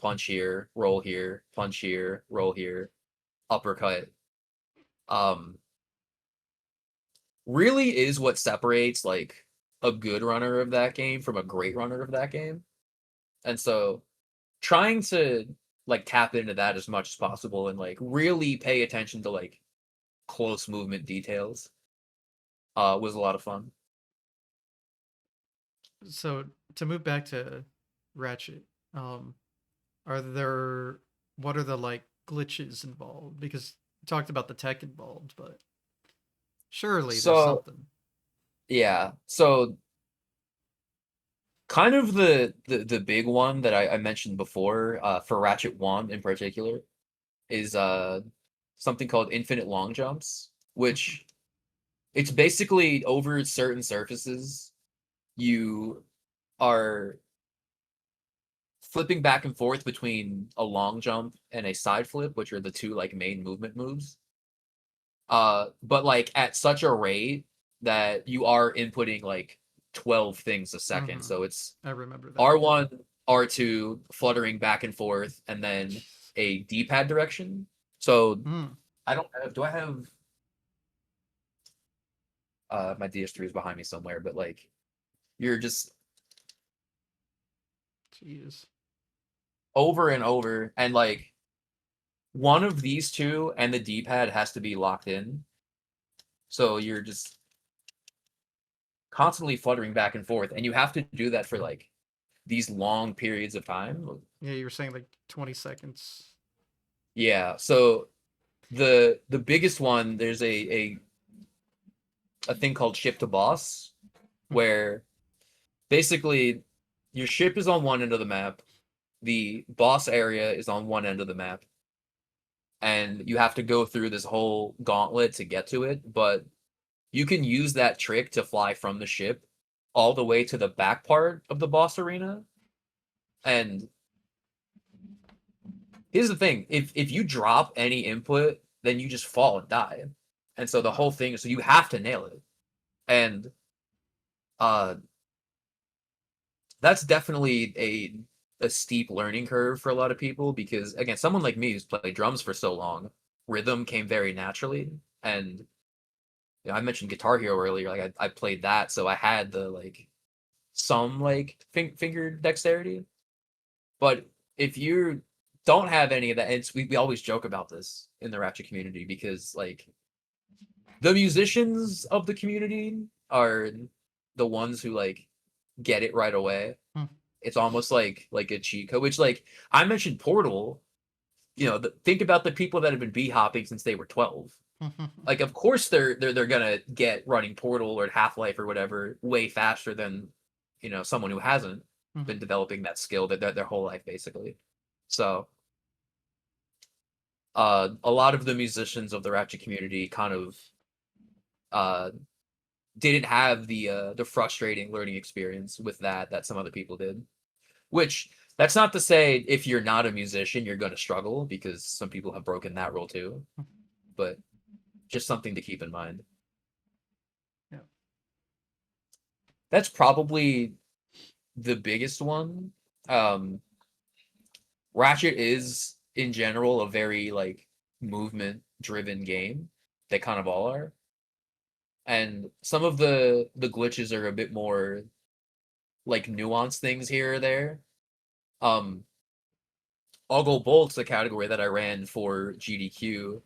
Speaker 2: punch here, punch here, roll here, uppercut, um, really is what separates like a good runner of that game from a great runner of that game. And so trying to like tap into that as much as possible and like really pay attention to like close movement details was a lot of fun.
Speaker 1: So to move back to Ratchet, um, are there what are the like glitches involved? Because you talked about the tech involved, but surely there's
Speaker 2: So
Speaker 1: something.
Speaker 2: yeah, so kind of the big one that I mentioned before for Ratchet 1 in particular is something called infinite long jumps, which it's basically over certain surfaces you are flipping back and forth between a long jump and a side flip, which are the two like main movement moves. But like at such a rate that you are inputting like 12 things a second.
Speaker 1: Mm-hmm.
Speaker 2: So it's
Speaker 1: I remember that.
Speaker 2: R1, R2, fluttering back and forth, and then
Speaker 1: Jeez.
Speaker 2: a D-pad direction. So
Speaker 1: Mm.
Speaker 2: I don't have, do I have my DS3 is behind me somewhere, but like you're just
Speaker 1: Jeez.
Speaker 2: over and over, and like one of these two and the D-pad has to be locked in. So you're just constantly fluttering back and forth, and you have to do that for like these long periods of time.
Speaker 1: Yeah, you were saying like 20 seconds.
Speaker 2: Yeah. So the biggest one, there's a thing called ship to boss,
Speaker 1: Hmm.
Speaker 2: where basically your ship is on one end of the map, the boss area is on one end of the map, and you have to go through this whole gauntlet to get to it. But you can use that trick to fly from the ship all the way to the back part of the boss arena. And here's the thing: if you drop any input, then you just fall and die. And so the whole
Speaker 1: Wow.
Speaker 2: thing is, so you have to nail it. And uh that's definitely a steep learning curve for a lot of people because again, someone like me who's played drums for so long, rhythm came very naturally. And I mentioned Guitar Hero earlier, like I played that, so I had the like some like finger dexterity. But if you don't have any of that, it's we always joke about this in the Ratchet community because like the musicians of the community are the ones who like get it right away.
Speaker 1: Hmm.
Speaker 2: It's almost like a cheat code, which like I mentioned Portal, think about the people that have been b hopping since they were 12. Like of course they're gonna get running Portal or Half-Life or whatever way faster than someone who hasn't been developing that skill that their whole life basically. So a lot of the musicians of the Ratchet community kind of uh didn't have the frustrating learning experience with that some other people did, which That's not to say if you're not a musician, you're going to struggle, because some people have broken that rule too. But just something to keep in mind.
Speaker 1: Yeah.
Speaker 2: That's probably the biggest one. Um, Ratchet is in general a very like movement driven game. They kind of all are. And some of the glitches are a bit more like nuanced things here or there. Um, I'll go bolt's a category that I ran for GDQ.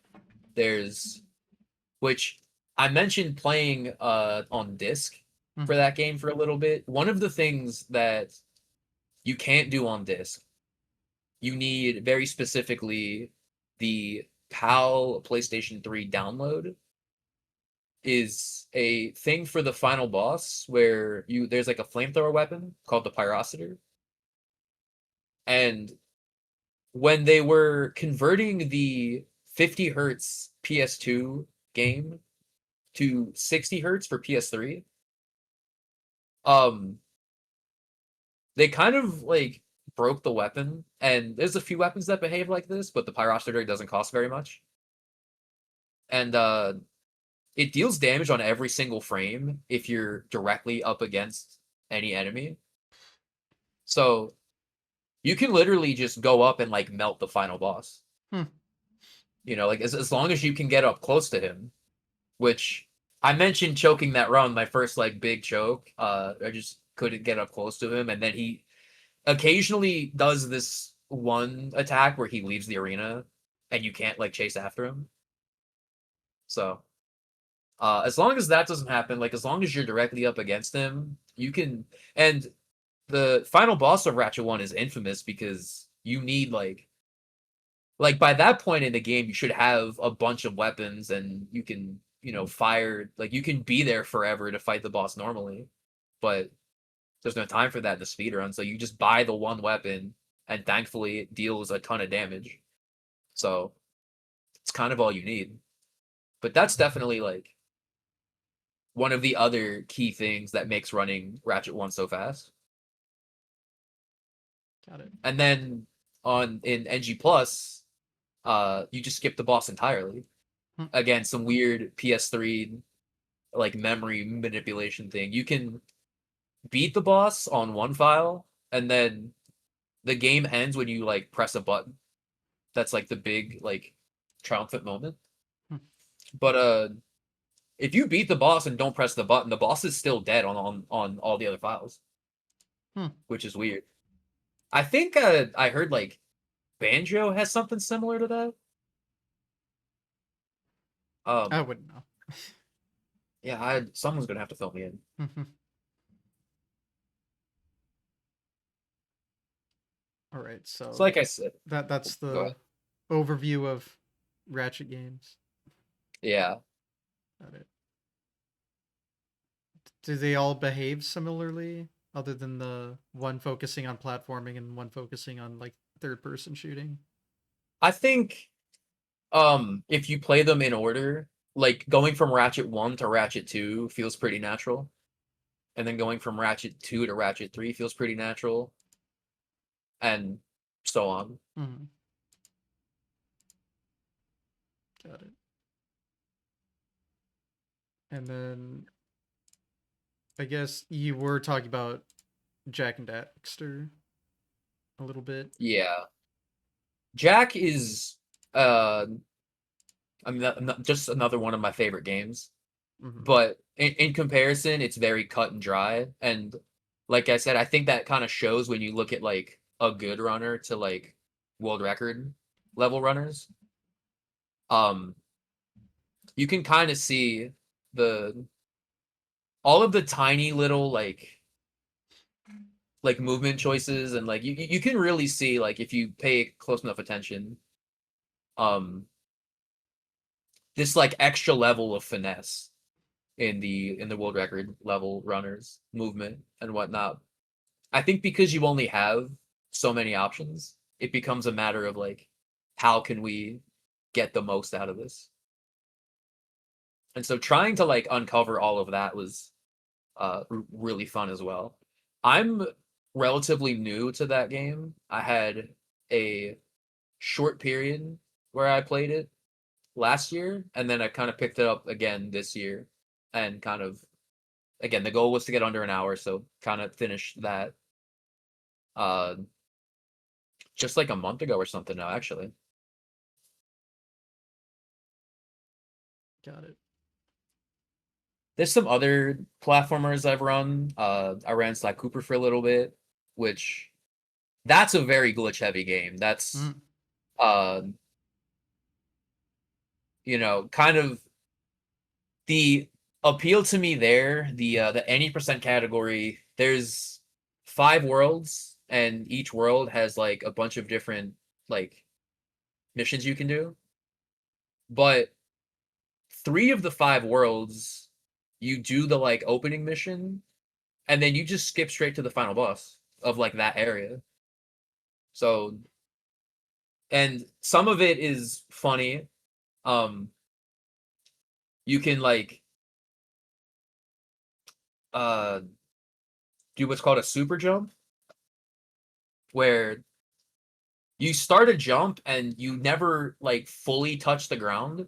Speaker 2: There's which I mentioned playing on disc for
Speaker 1: Mhm.
Speaker 2: that game for a little bit. One of the things that you can't do on disc, you need very specifically the PAL PlayStation 3 download, is a thing for the final boss where you there's like a flamethrower weapon called the Pyrocitor. And when they were converting the 50 hertz PS2 game to 60 hertz for PS3, um, they kind of like broke the weapon. And there's a few weapons that behave like this, but the Pyrocitor doesn't cost very much. And it deals damage on every single frame if you're directly up against any enemy. So you can literally just go up and like melt the final boss.
Speaker 1: Hmm.
Speaker 2: You know, like as long as you can get up close to him, which I mentioned choking that run, my first like big choke. I just couldn't get up close to him, and then he occasionally does this one attack where he leaves the arena and you can't like chase after him. So as long as that doesn't happen, like as long as you're directly up against him, you can. And the final boss of Ratchet 1 is infamous because you need like by that point in the game you should have a bunch of weapons, and you can, you know, fire, like you can be there forever to fight the boss normally. But there's no time for that in the speedrun, so you just buy the one weapon, and thankfully it deals a ton of damage. So it's kind of all you need. But that's definitely like one of the other key things that makes running Ratchet 1 so fast.
Speaker 1: Got it.
Speaker 2: And then on in NG Plus, you just skip the boss entirely.
Speaker 1: Hmm.
Speaker 2: Again, some weird PS3 like memory manipulation thing. You can beat the boss on one file, and then the game ends when you like press a button. That's like the big like triumphant moment.
Speaker 1: Hmm.
Speaker 2: But if you beat the boss and don't press the button, the boss is still dead on all the other files,
Speaker 1: Hmm.
Speaker 2: which is weird. I think I heard like Banjo has something similar to that.
Speaker 1: I
Speaker 2: Um,
Speaker 1: wouldn't know.
Speaker 2: yeah, someone's gonna have to fill me in.
Speaker 1: All right,
Speaker 2: So
Speaker 1: so
Speaker 2: like I said,
Speaker 1: that's
Speaker 2: go ahead.
Speaker 1: the overview of Ratchet games.
Speaker 2: Yeah,
Speaker 1: Got it. Do they all behave similarly, other than the one focusing on platforming and one focusing on like third person shooting?
Speaker 2: I think if you play them in order, like going from Ratchet 1 to Ratchet 2 feels pretty natural, and then going from Ratchet 2 to Ratchet 3 feels pretty natural, and so on.
Speaker 1: Mm-hmm. Got it. And then I guess you were talking about Jack and Daxter a little bit.
Speaker 2: Yeah. Jack is uh I mean just another one of my favorite games,
Speaker 1: Mm-hmm.
Speaker 2: but in comparison it's very cut and dry. And like I said, I think that kind of shows when you look at like a good runner to like world record level runners. Um you can kind of see the all of the tiny little like movement choices, and like you can really see like if you pay close enough attention, um this like extra level of finesse in the world record level runners movement and whatnot. I think because you only have so many options, it becomes a matter of like how can we get the most out of this. And so trying to like uncover all of that was really fun as well. I'm relatively new to that game. I had a short period where I played it last year, and then I kind of picked it up again this year, and kind of again the goal was to get under an hour, so kind of finished that uh just like a month ago or something now, actually.
Speaker 1: Got it.
Speaker 2: There's some other platformers I've run. I ran Sly Cooper for a little bit, which that's a very glitch heavy game. That's
Speaker 1: Mm.
Speaker 2: uh kind of the appeal to me there, the any percent category. There's 5 worlds, and each world has like a bunch of different like missions you can do. But 3 of the 5 worlds, you do the like opening mission, and then you just skip straight to the final boss of like that area. So, and some of it is funny. Um, you can like uh do what's called a super jump, where you start a jump and you never like fully touch the ground,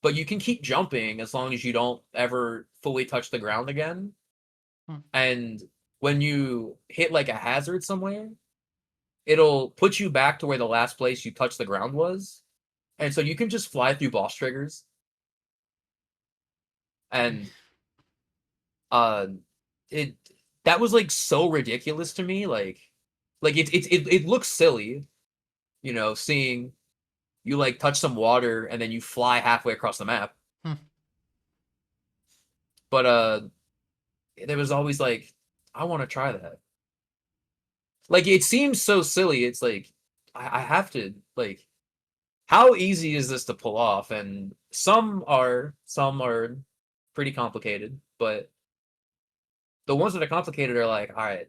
Speaker 2: but you can keep jumping as long as you don't ever fully touch the ground again.
Speaker 1: Hmm.
Speaker 2: And when you hit like a hazard somewhere, it'll put you back to where the last place you touched the ground was. And so you can just fly through boss triggers. And uh it that was like so ridiculous to me. Like it looks silly, seeing you like touch some water and then you fly halfway across the map.
Speaker 1: Hmm.
Speaker 2: But there was always like, I want to try that. Like it seems so silly. It's like I have to like, how easy is this to pull off? And some are pretty complicated, but the ones that are complicated are like, all right,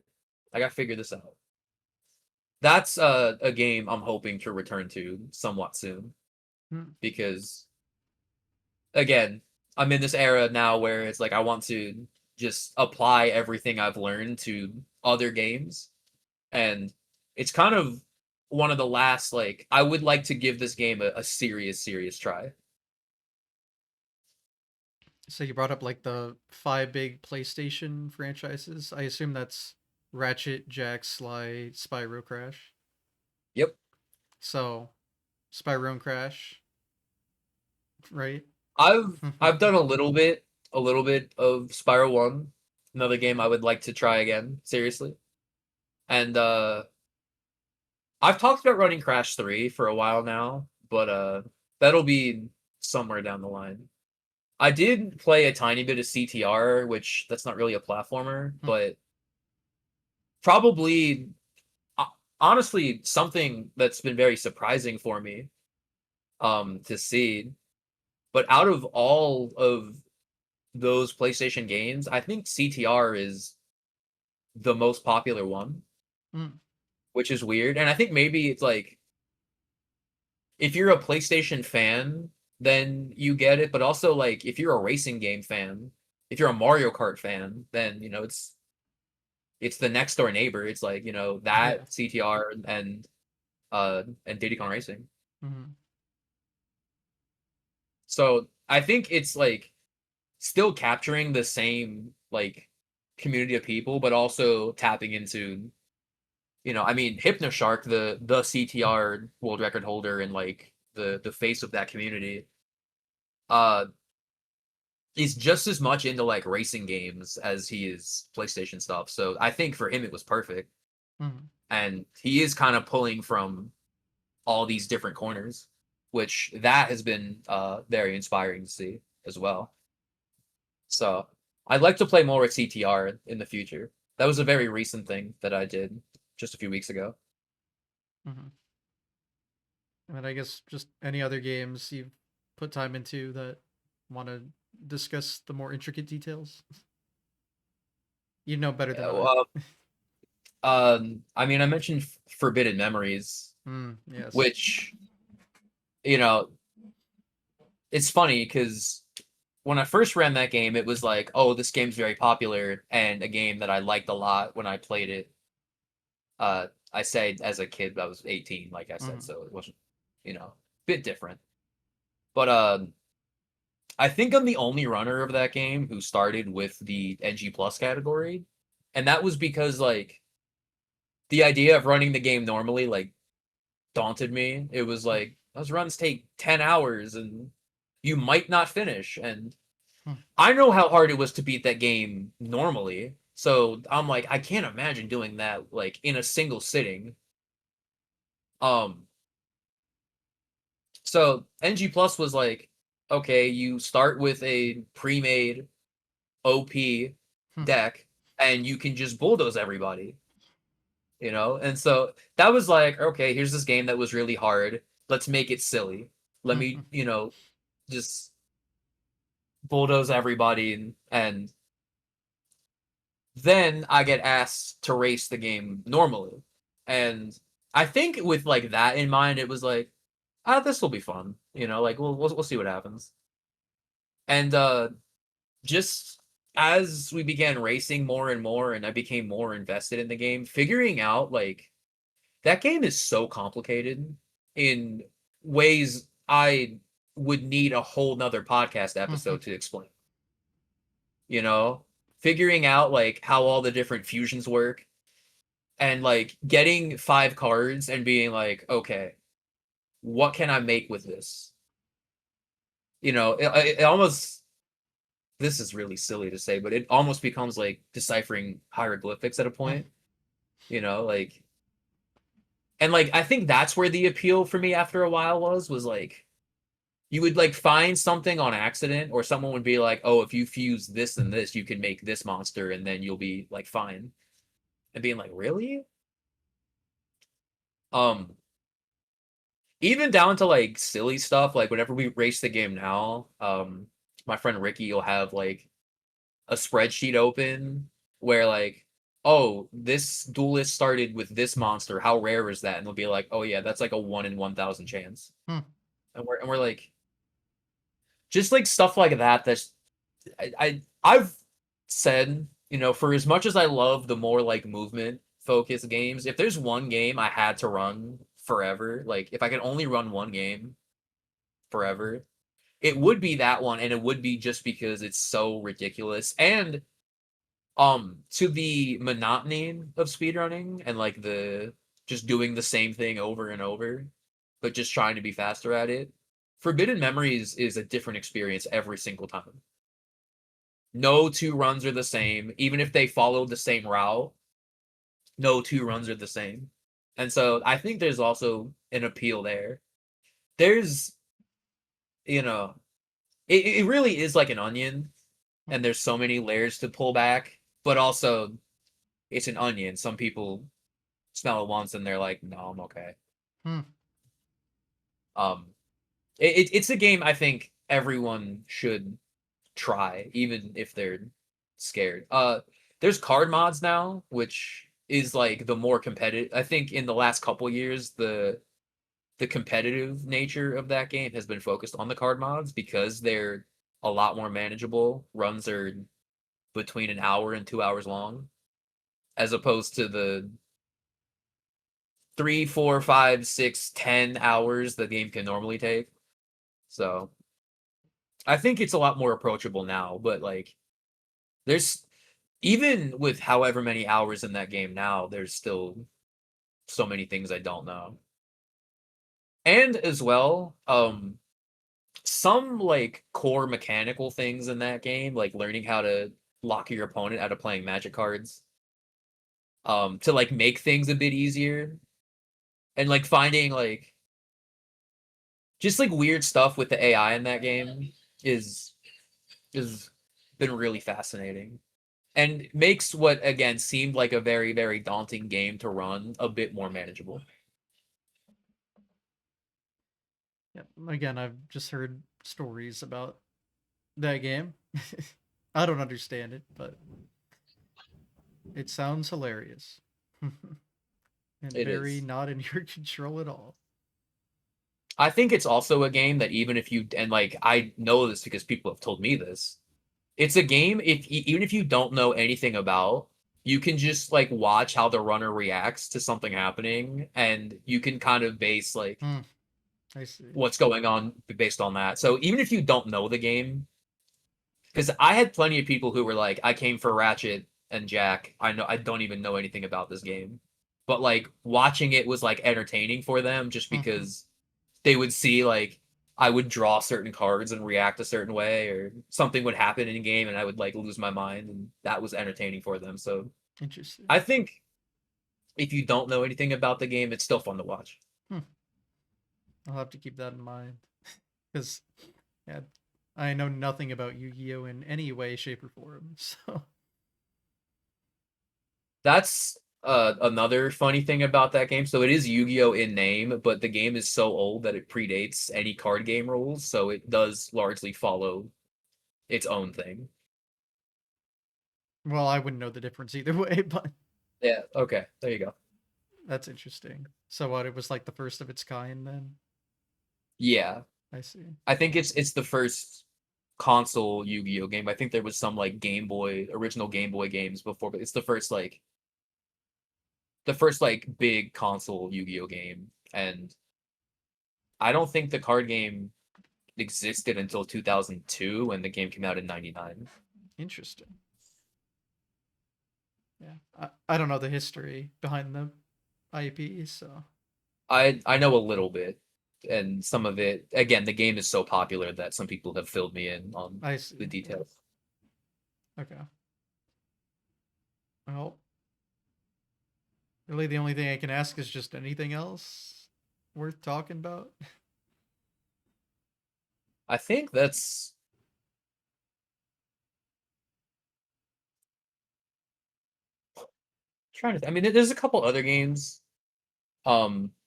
Speaker 2: I got to figure this out. That's a game I'm hoping to return to somewhat soon,
Speaker 1: Hmm.
Speaker 2: because again, I'm in this era now where it's like I want to just apply everything I've learned to other games, and it's kind of one of the last, like, I would like to give this game a serious try.
Speaker 1: So you brought up like the 5 big PlayStation franchises. I assume that's Ratchet, Jack, Sly, Spyro, Crash.
Speaker 2: Yep.
Speaker 1: So Spyro and Crash, right?
Speaker 2: I've done a little bit of Spyro 1, another game I would like to try again, seriously. And I've talked about running Crash 3 for a while now, but that'll be somewhere down the line. I did play a tiny bit of CTR, which that's not really a platformer, but probably ho honestly, something that's been very surprising for me, to see. But out of all of those PlayStation games, I think CTR is the most popular one,
Speaker 1: Mm.
Speaker 2: which is weird, and I think maybe it's like, if you're a PlayStation fan, then you get it, but also, like, if you're a racing game fan, if you're a Mario Kart fan, then, it's the next door neighbor. It's like,
Speaker 1: Yeah.
Speaker 2: that CTR and Diddy Kong Racing.
Speaker 1: Hmm.
Speaker 2: So I think it's like still capturing the same like community of people, but also tapping into, I mean, Hypnoshark, the CTR world record holder and like the face of that community, uh, is just as much into like racing games as he is PlayStation stuff. So I think for him it was perfect,
Speaker 1: Hmm.
Speaker 2: and he is kind of pulling from all these different corners, which that has been very inspiring to see as well. So I'd like to play more with CTR in the future. That was a very recent thing that I did just a few weeks ago.
Speaker 1: Hmm. And I guess just any other games you've put time into that want to discuss the more intricate details. You know better than
Speaker 2: Yeah,
Speaker 1: I.
Speaker 2: well, I mean, I mentioned Forbidden Memories,
Speaker 1: Mm, yes.
Speaker 2: which, you know, it's funny because when I first ran that game, it was like, oh, this game's very popular and a game that I liked a lot when I played it. I say as a kid, I was 18, like I said,
Speaker 1: Mhm.
Speaker 2: so it wasn't, a bit different. But I think I'm the only runner of that game who started with the NG plus category, and that was because like the idea of running the game normally like daunted me. It was like those runs take 10 hours and you might not finish, and
Speaker 1: Mhm.
Speaker 2: I know how hard it was to beat that game normally. So I'm like, I can't imagine doing that like in a single sitting. Um, so NG Plus was like, okay, you start with a pre-made OP
Speaker 1: Mhm.
Speaker 2: deck, and you can just bulldoze everybody, And so that was like, okay, here's this game that was really hard. Let's make it silly. Let me,
Speaker 1: Mhm.
Speaker 2: just bulldoze everybody, and then I get asked to race the game normally. And I think with like that in mind, it was like, this will be fun. Like we'll see what happens. And just as we began racing more and more, and I became more invested in the game, figuring out like that game is so complicated in ways I would need a whole nother podcast
Speaker 1: Mhm.
Speaker 2: episode to explain. You know, Figuring out like how all the different fusions work, and like getting 5 cards and being like, okay, what can I make with this? It almost, this is really silly to say, but it almost becomes like deciphering hieroglyphics at a
Speaker 1: Mhm.
Speaker 2: point, like, and like I think that's where the appeal for me after a while was like you would like find something on accident, or someone would be like, oh, if you fuse this and this, you can make this monster and then you'll be like fine. And being like, really? Um, Even down to like silly stuff, like whenever we race the game now, my friend Ricky will have like a spreadsheet open where like, oh, this duelist started with this monster. How rare is that? And they'll be like, oh yeah, that's like a 1 in 1,000 chance.
Speaker 1: Mhm.
Speaker 2: And we're like, just like stuff like that. I've said, for as much as I love the more like movement focused games, if there's one game I had to run forever, like if I could only run one game forever, it would be that one, and it would be just because it's so ridiculous. And to the monotony of speedrunning and like the just doing the same thing over and over, but just trying to be faster at it. Forbidden Memories is a different experience every single time. No 2 runs are the same, even if they follow the same route. No 2 runs are the same, and so I think there's also an appeal there. There's, you know, it really is like an onion,
Speaker 1: Mhm.
Speaker 2: and there's so many layers to pull back, but also it's an onion. Some people smell it once and they're like, no, I'm okay.
Speaker 1: Mhm.
Speaker 2: Um, it's a game I think everyone should try, even if they're scared. There's card mods now, which is like the more competitive. I think in the last couple years, the competitive nature of that game has been focused on the card mods because they're a lot more manageable. Runs are between an hour and 2 hours long, as opposed to the 3, 4, 5, 6, 10 hours the game can normally take. So I think it's a lot more approachable now, but like there's even with however many hours in that game now, there's still so many things I don't know. And as well, some like core mechanical things in that game, like learning how to lock your opponent out of playing magic cards, to like make things a bit easier, and like finding like just like weird stuff with the AI in that game is is been really fascinating, and makes what again seemed like a very very daunting game to run a bit more manageable.
Speaker 1: Yeah. Again, I've just heard stories about that game. I don't understand it, but it sounds hilarious and
Speaker 2: It
Speaker 1: very
Speaker 2: is.
Speaker 1: not in your control at all.
Speaker 2: I think it's also a game that even if you, and like I know this because people have told me this, it's a game if even if you don't know anything about, you can just like watch how the runner reacts to something happening, and you can kind of base like
Speaker 1: Hmm, I see.
Speaker 2: what's going on based on that. So even if you don't know the game, because I had plenty of people who were like, I came for Ratchet and Jack. I don't even know anything about this game. But like watching it was like entertaining for them just
Speaker 1: Mm-hmm.
Speaker 2: because they would see like I would draw certain cards and react a certain way, or something would happen in a game and I would like lose my mind, and that was entertaining for them. So
Speaker 1: Interesting.
Speaker 2: I think if you don't know anything about the game, it's still fun to watch.
Speaker 1: Hmm. I'll have to keep that in mind because yeah, I know nothing about Yu-Gi-Oh in any way, shape, or form. So
Speaker 2: That's another funny thing about that game. So it is Yu-Gi-Oh in name, but the game is so old that it predates any card game rules, so it does largely follow its own thing.
Speaker 1: well, I wouldn't know the difference either way, but
Speaker 2: Yeah, okay, there you go.
Speaker 1: that's interesting. So what? It was like the first of its kind then.
Speaker 2: Yeah,
Speaker 1: I see.
Speaker 2: I think it's the first console Yu-Gi-Oh game. I think there was some like Game Boy, original Game Boy games before, but it's the first like big console Yu-Gi-Oh game. And I don't think the card game existed until 2002 when the game came out in 99.
Speaker 1: Interesting. Yeah, I don't know the history behind the IP, so
Speaker 2: I know a little bit, and some of it, again, the game is so popular that some people have filled me in on
Speaker 1: I
Speaker 2: the
Speaker 1: see. Yeah.
Speaker 2: details.
Speaker 1: Okay. Well, really, the only thing I can ask is just anything else worth talking about.
Speaker 2: I think that's trying to. I mean, there's a couple other games.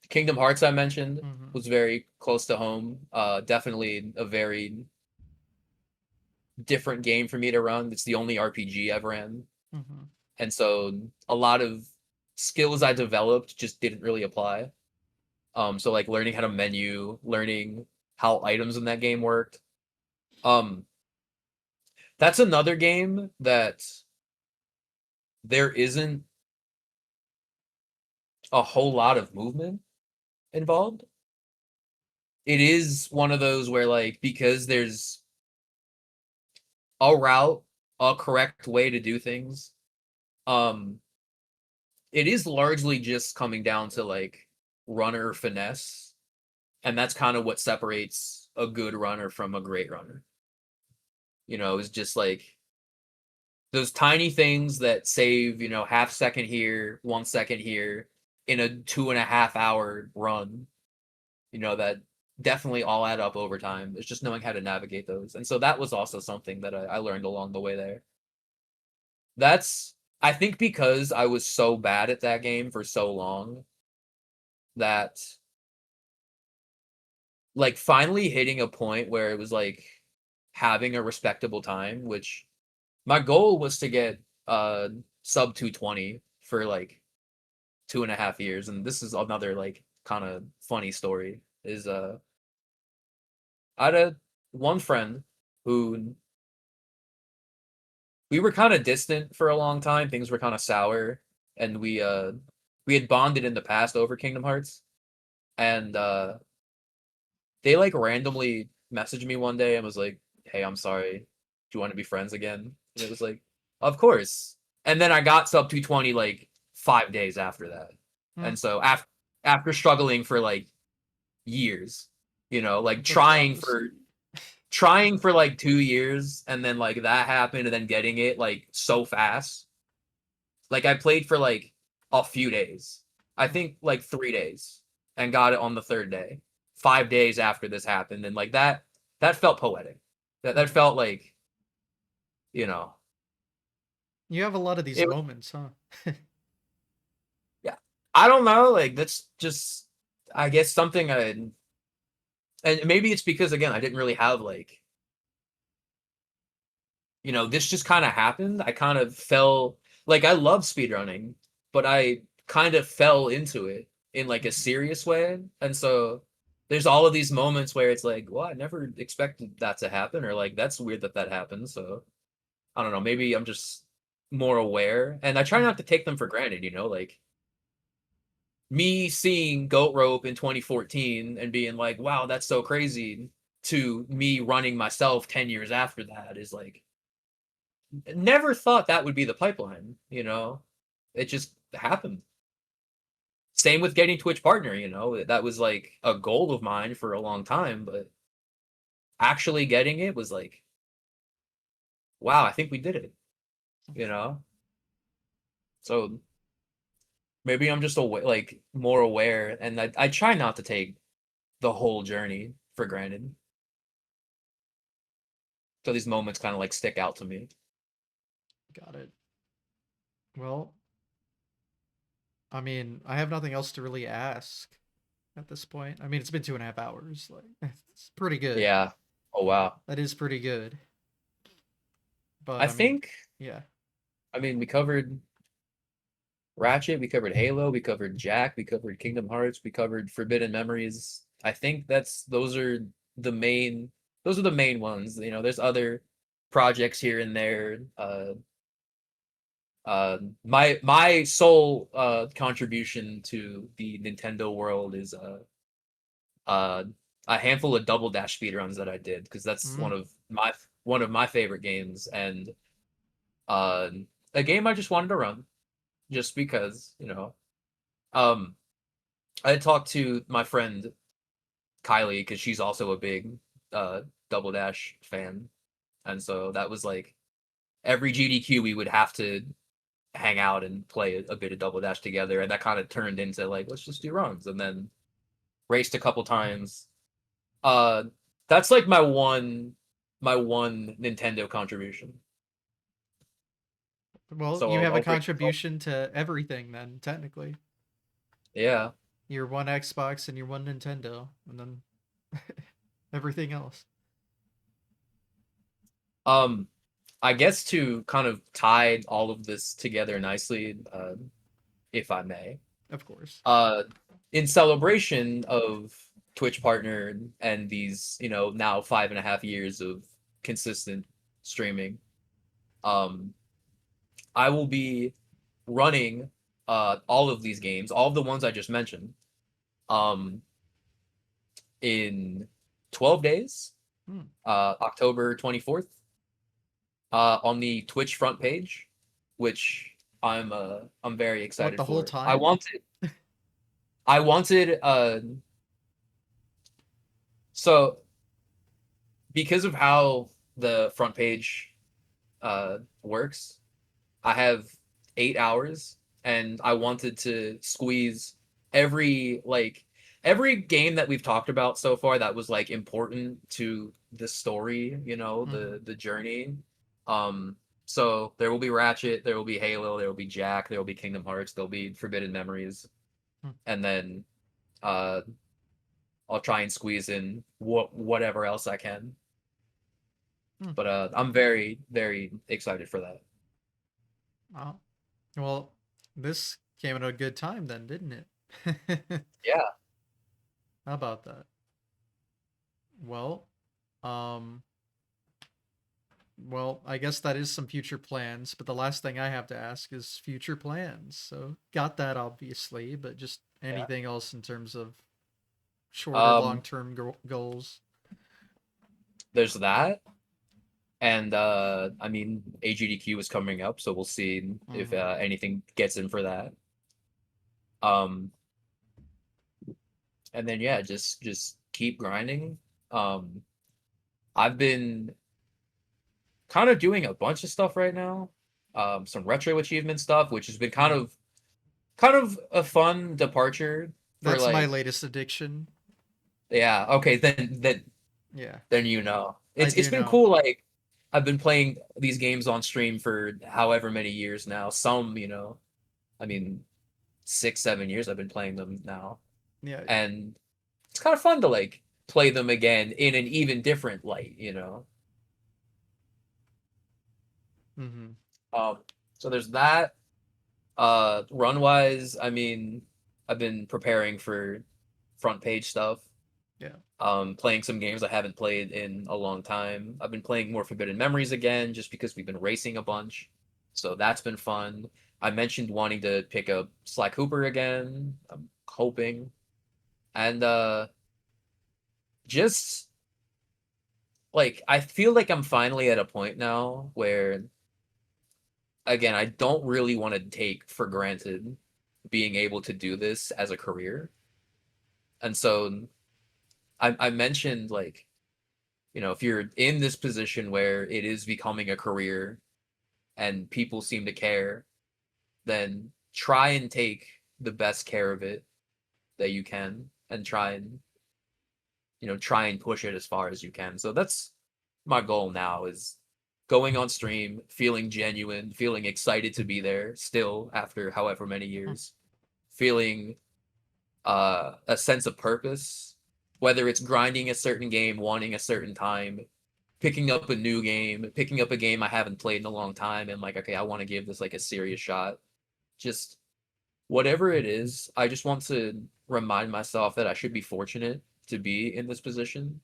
Speaker 2: Kingdom Hearts I mentioned
Speaker 1: Mm-hmm.
Speaker 2: was very close to home. Definitely a very different game for me to run. It's the only RPG I've ran,
Speaker 1: Mm-hmm.
Speaker 2: and so a lot of skills I developed just didn't really apply. So like learning how to menu, learning how items in that game worked. Um, that's another game that there isn't a whole lot of movement involved. It is one of those where like because there's a route, a correct way to do things, um, it is largely just coming down to like runner finesse, and that's kind of what separates a good runner from a great runner. Is just like those tiny things that save, half second here, 1 second here in a 2.5 hour run, that definitely all add up over time. It's just knowing how to navigate those. And so that was also something that I learned along the way there. That's, I think, because I was so bad at that game for so long that, like, finally hitting a point where it was like having a respectable time, which my goal was to get sub 220 for like 2.5 years. And this is another like kind of funny story is I had one friend who we were kind of distant for a long time. Things were kind of sour, and we had bonded in the past over Kingdom Hearts, and they like randomly messaged me one day and was like, "Hey, I'm sorry. Do you want to be friends again?" And it was like, "Of course." And then I got sub 220 like 5 days after that,
Speaker 1: Hmm.
Speaker 2: and so after struggling for like years, like
Speaker 1: The prophecy.
Speaker 2: trying for like 2 years, and then like that happened, and then getting it like so fast. Like I played for like a few days, I
Speaker 1: Hmm.
Speaker 2: think like 3 days, and got it on the third day, 5 days after this happened, and like that felt poetic. That
Speaker 1: Hmm.
Speaker 2: felt like you know
Speaker 1: You have a lot of these
Speaker 2: it.
Speaker 1: moments, huh?
Speaker 2: Yeah, I don't know. Like that's just I guess something and maybe it's because again I didn't really have like this just kind of happened. I kind of fell like I love speedrunning, but I kind of fell into it in like a
Speaker 1: Hmm.
Speaker 2: serious way. And so there's all of these moments where it's like, well, I never expected that to happen, or like that's weird that that happened. So I don't know. Maybe I'm just more aware, and I try not to take them for granted, you know, like me seeing Goat Rope in 2014 and being like, wow, that's so crazy, to me running myself 10 years after that is like, never thought that would be the pipeline, you know? It just happened. Same with getting Twitch partner, you know? That was like a goal of mine for a long time, but actually getting it was like, wow, I think we did it, you know? So maybe I'm just like more aware, and I try not to take the whole journey for granted. So these moments kind of like stick out to me.
Speaker 1: Got it. Well, I mean, I have nothing else to really ask at this point. I mean, it's been 2.5 hours. Like, it's pretty good.
Speaker 2: Yeah. Oh wow.
Speaker 1: That is pretty good. But
Speaker 2: I
Speaker 1: I mean,
Speaker 2: think
Speaker 1: yeah.
Speaker 2: I mean we covered Ratchet, we covered Halo, we covered Jack, we covered Kingdom Hearts, we covered Forbidden Memories. I think the main those are the main ones. You know, there's other projects here and there. My sole contribution to the Nintendo world is uh a handful of Double Dash speedruns that I did, because that's
Speaker 1: Mm,
Speaker 2: one of my favorite games, and uh a game I just wanted to run just because, you know. Um I had talked to my friend Kylie, because she's also a big uh Double Dash fan, and so that was like every GDQ we would have to hang out and play a bit of Double Dash together, and that kind of turned into like, let's just do runs, and then raced a couple times. Uh, that's like my one Nintendo contribution.
Speaker 1: well,
Speaker 2: So
Speaker 1: you have a
Speaker 2: I'll bring
Speaker 1: contribution to everything then, technically.
Speaker 2: yeah.
Speaker 1: Your one Xbox and your one Nintendo, and then everything else.
Speaker 2: Um, I guess to kind of tie all of this together nicely, if I may,
Speaker 1: Of course.
Speaker 2: uh, in celebration of Twitch partner and these, you know, now 5.5 years of consistent streaming, um, I will be running all of these games, all of the ones I just mentioned, um, in 12 days,
Speaker 1: Hmm.
Speaker 2: October 24th, on the Twitch front page, which I'm very
Speaker 1: What,
Speaker 2: excited
Speaker 1: the whole
Speaker 2: for.
Speaker 1: time?
Speaker 2: I wanted so because of how the front page works, I have 8 hours, and I wanted to squeeze every like every game that we've talked about so far that was like important to the story, you know,
Speaker 1: Hmm.
Speaker 2: the journey. Um, so there will be Ratchet, there will be Halo, there will be Jack, there will be Kingdom Hearts, there'll be Forbidden Memories,
Speaker 1: Hmm.
Speaker 2: and then uh, I'll try and squeeze in whatever else I can.
Speaker 1: Hmm.
Speaker 2: But I'm very very excited for that.
Speaker 1: Wow. Well, this came at a good time then, didn't it?
Speaker 2: Yeah.
Speaker 1: How about that? Well, um, well, I guess that is some future plans, but the last thing I have to ask is future plans. So, got that obviously, but just
Speaker 2: Yeah.
Speaker 1: anything else in terms of short or
Speaker 2: Um,
Speaker 1: long-term goals?
Speaker 2: there's that. And I mean, AGDQ is coming up, so we'll see if
Speaker 1: Mm-hmm.
Speaker 2: anything gets in for that. Um, and then yeah, just keep grinding. Um, I've been kind of doing a bunch of stuff right now. Some retro achievement stuff, which has been
Speaker 1: Mm.
Speaker 2: kind of a fun departure for
Speaker 1: That's my
Speaker 2: like,
Speaker 1: latest addiction.
Speaker 2: yeah, okay,
Speaker 1: Yeah,
Speaker 2: then you know.
Speaker 1: I
Speaker 2: It's
Speaker 1: do
Speaker 2: been
Speaker 1: know.
Speaker 2: cool, like I've been playing these games on stream for however many years now. Some, you know, I mean 6 7 years I've been playing them now,
Speaker 1: Yeah.
Speaker 2: and it's kind of fun to like play them again in an even different light, you know.
Speaker 1: Mm-hmm.
Speaker 2: Um, so there's that. Run wise, I mean, I've been preparing for front page stuff.
Speaker 1: Yeah.
Speaker 2: Playing some games I haven't played in a long time. I've been playing more Forbidden Memories again, just because we've been racing a bunch. So that's been fun. I mentioned wanting to pick up Slack Hooper again. I'm hoping. And just like I feel like I'm finally at a point now where again, I don't really want to take for granted being able to do this as a career. And so I mentioned like, if you're in this position where it is becoming a career and people seem to care, then try and take the best care of it that you can and try and push it as far as you can. So that's my goal now is going on stream, feeling genuine, feeling excited to be there still after however many years, feeling a sense of purpose, whether it's grinding a certain game, wanting a certain time, picking up a new game, picking up a game I haven't played in a long time, and like, okay, I want to give this like a serious shot. Just whatever it is, I just want to remind myself that I should be fortunate to be in this position,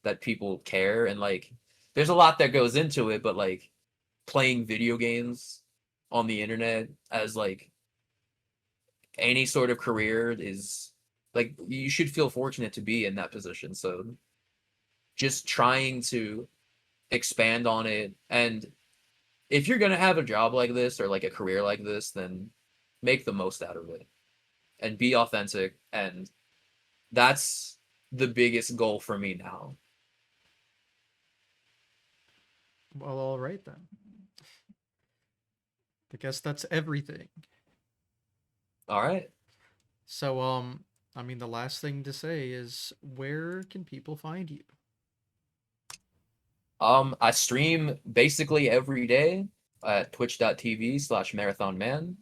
Speaker 2: that people care, and like, there's a lot that goes into it, but like playing video games on the internet as like any sort of career is like you should feel fortunate to be in that position. So just trying to expand on it, and if you're gonna have a job like this or like a career like this, then make the most out of it and be authentic. And that's the biggest goal for me now.
Speaker 1: Well, all right then. I guess that's everything.
Speaker 2: All right.
Speaker 1: So, I mean, the last thing to say is where can people find you?
Speaker 2: I stream basically every day at twitch.tv/marathonman.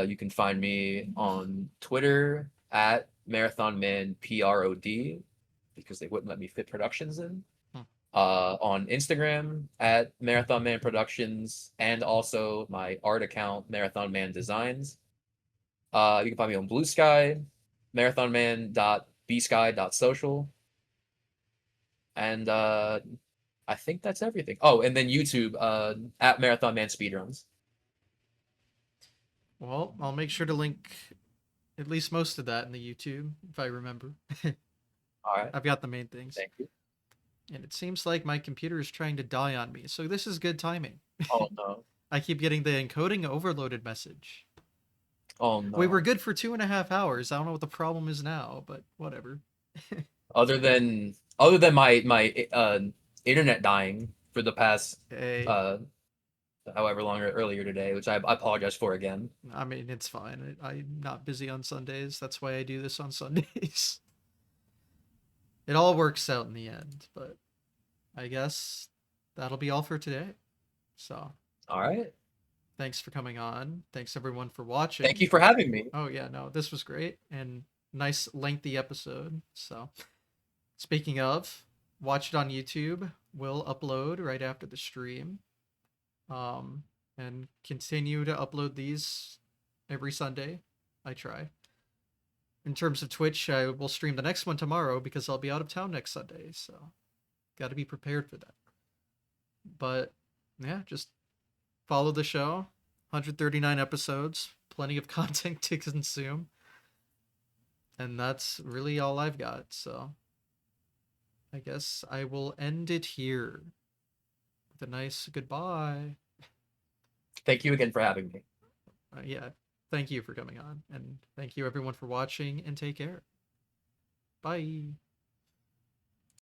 Speaker 2: You can find me on Twitter at marathonmanprod because they wouldn't let me fit productions in.
Speaker 1: Hmm.
Speaker 2: On Instagram at Marathon Man Productions, and also my art account Marathon Man Designs. You can find me on Blue Sky, marathonman.bsky.social, and I think that's everything. Oh, and then YouTube at Marathon Man Speedruns.
Speaker 1: Well, I'll make sure to link at least most of that in the YouTube if I remember.
Speaker 2: All right,
Speaker 1: I've got the main things.
Speaker 2: thank you.
Speaker 1: And it seems like my computer is trying to die on me, so this is good timing.
Speaker 2: Oh no.
Speaker 1: I keep getting the encoding overloaded message.
Speaker 2: Oh
Speaker 1: We were
Speaker 2: no.
Speaker 1: good for 2.5 hours. I don't know what the problem is now, but whatever.
Speaker 2: Other than my internet dying for the past
Speaker 1: Hey,
Speaker 2: uh however long earlier today, which I apologize for again.
Speaker 1: I mean, it's fine. I'm not busy on Sundays. That's why I do this on Sundays. It all works out in the end, but I guess that'll be all for today. So,
Speaker 2: All right.
Speaker 1: thanks for coming on. Thanks everyone for
Speaker 2: Thank
Speaker 1: watching.
Speaker 2: you for having me.
Speaker 1: Oh, yeah, no, this was great and nice lengthy episode. So, speaking of, watch it on YouTube. We'll upload right after the stream. And continue to upload these every Sunday. I try. In terms of Twitch, I will stream the next one tomorrow because I'll be out of town next Sunday, so got to be prepared for that. But yeah, just follow the show. 139 episodes, plenty of content to consume. And that's really all I've got, so I guess I will end it here with a nice goodbye.
Speaker 2: Thank you again for having me.
Speaker 1: Yeah, thank you for coming on, and thank you everyone for watching, and take care. Bye.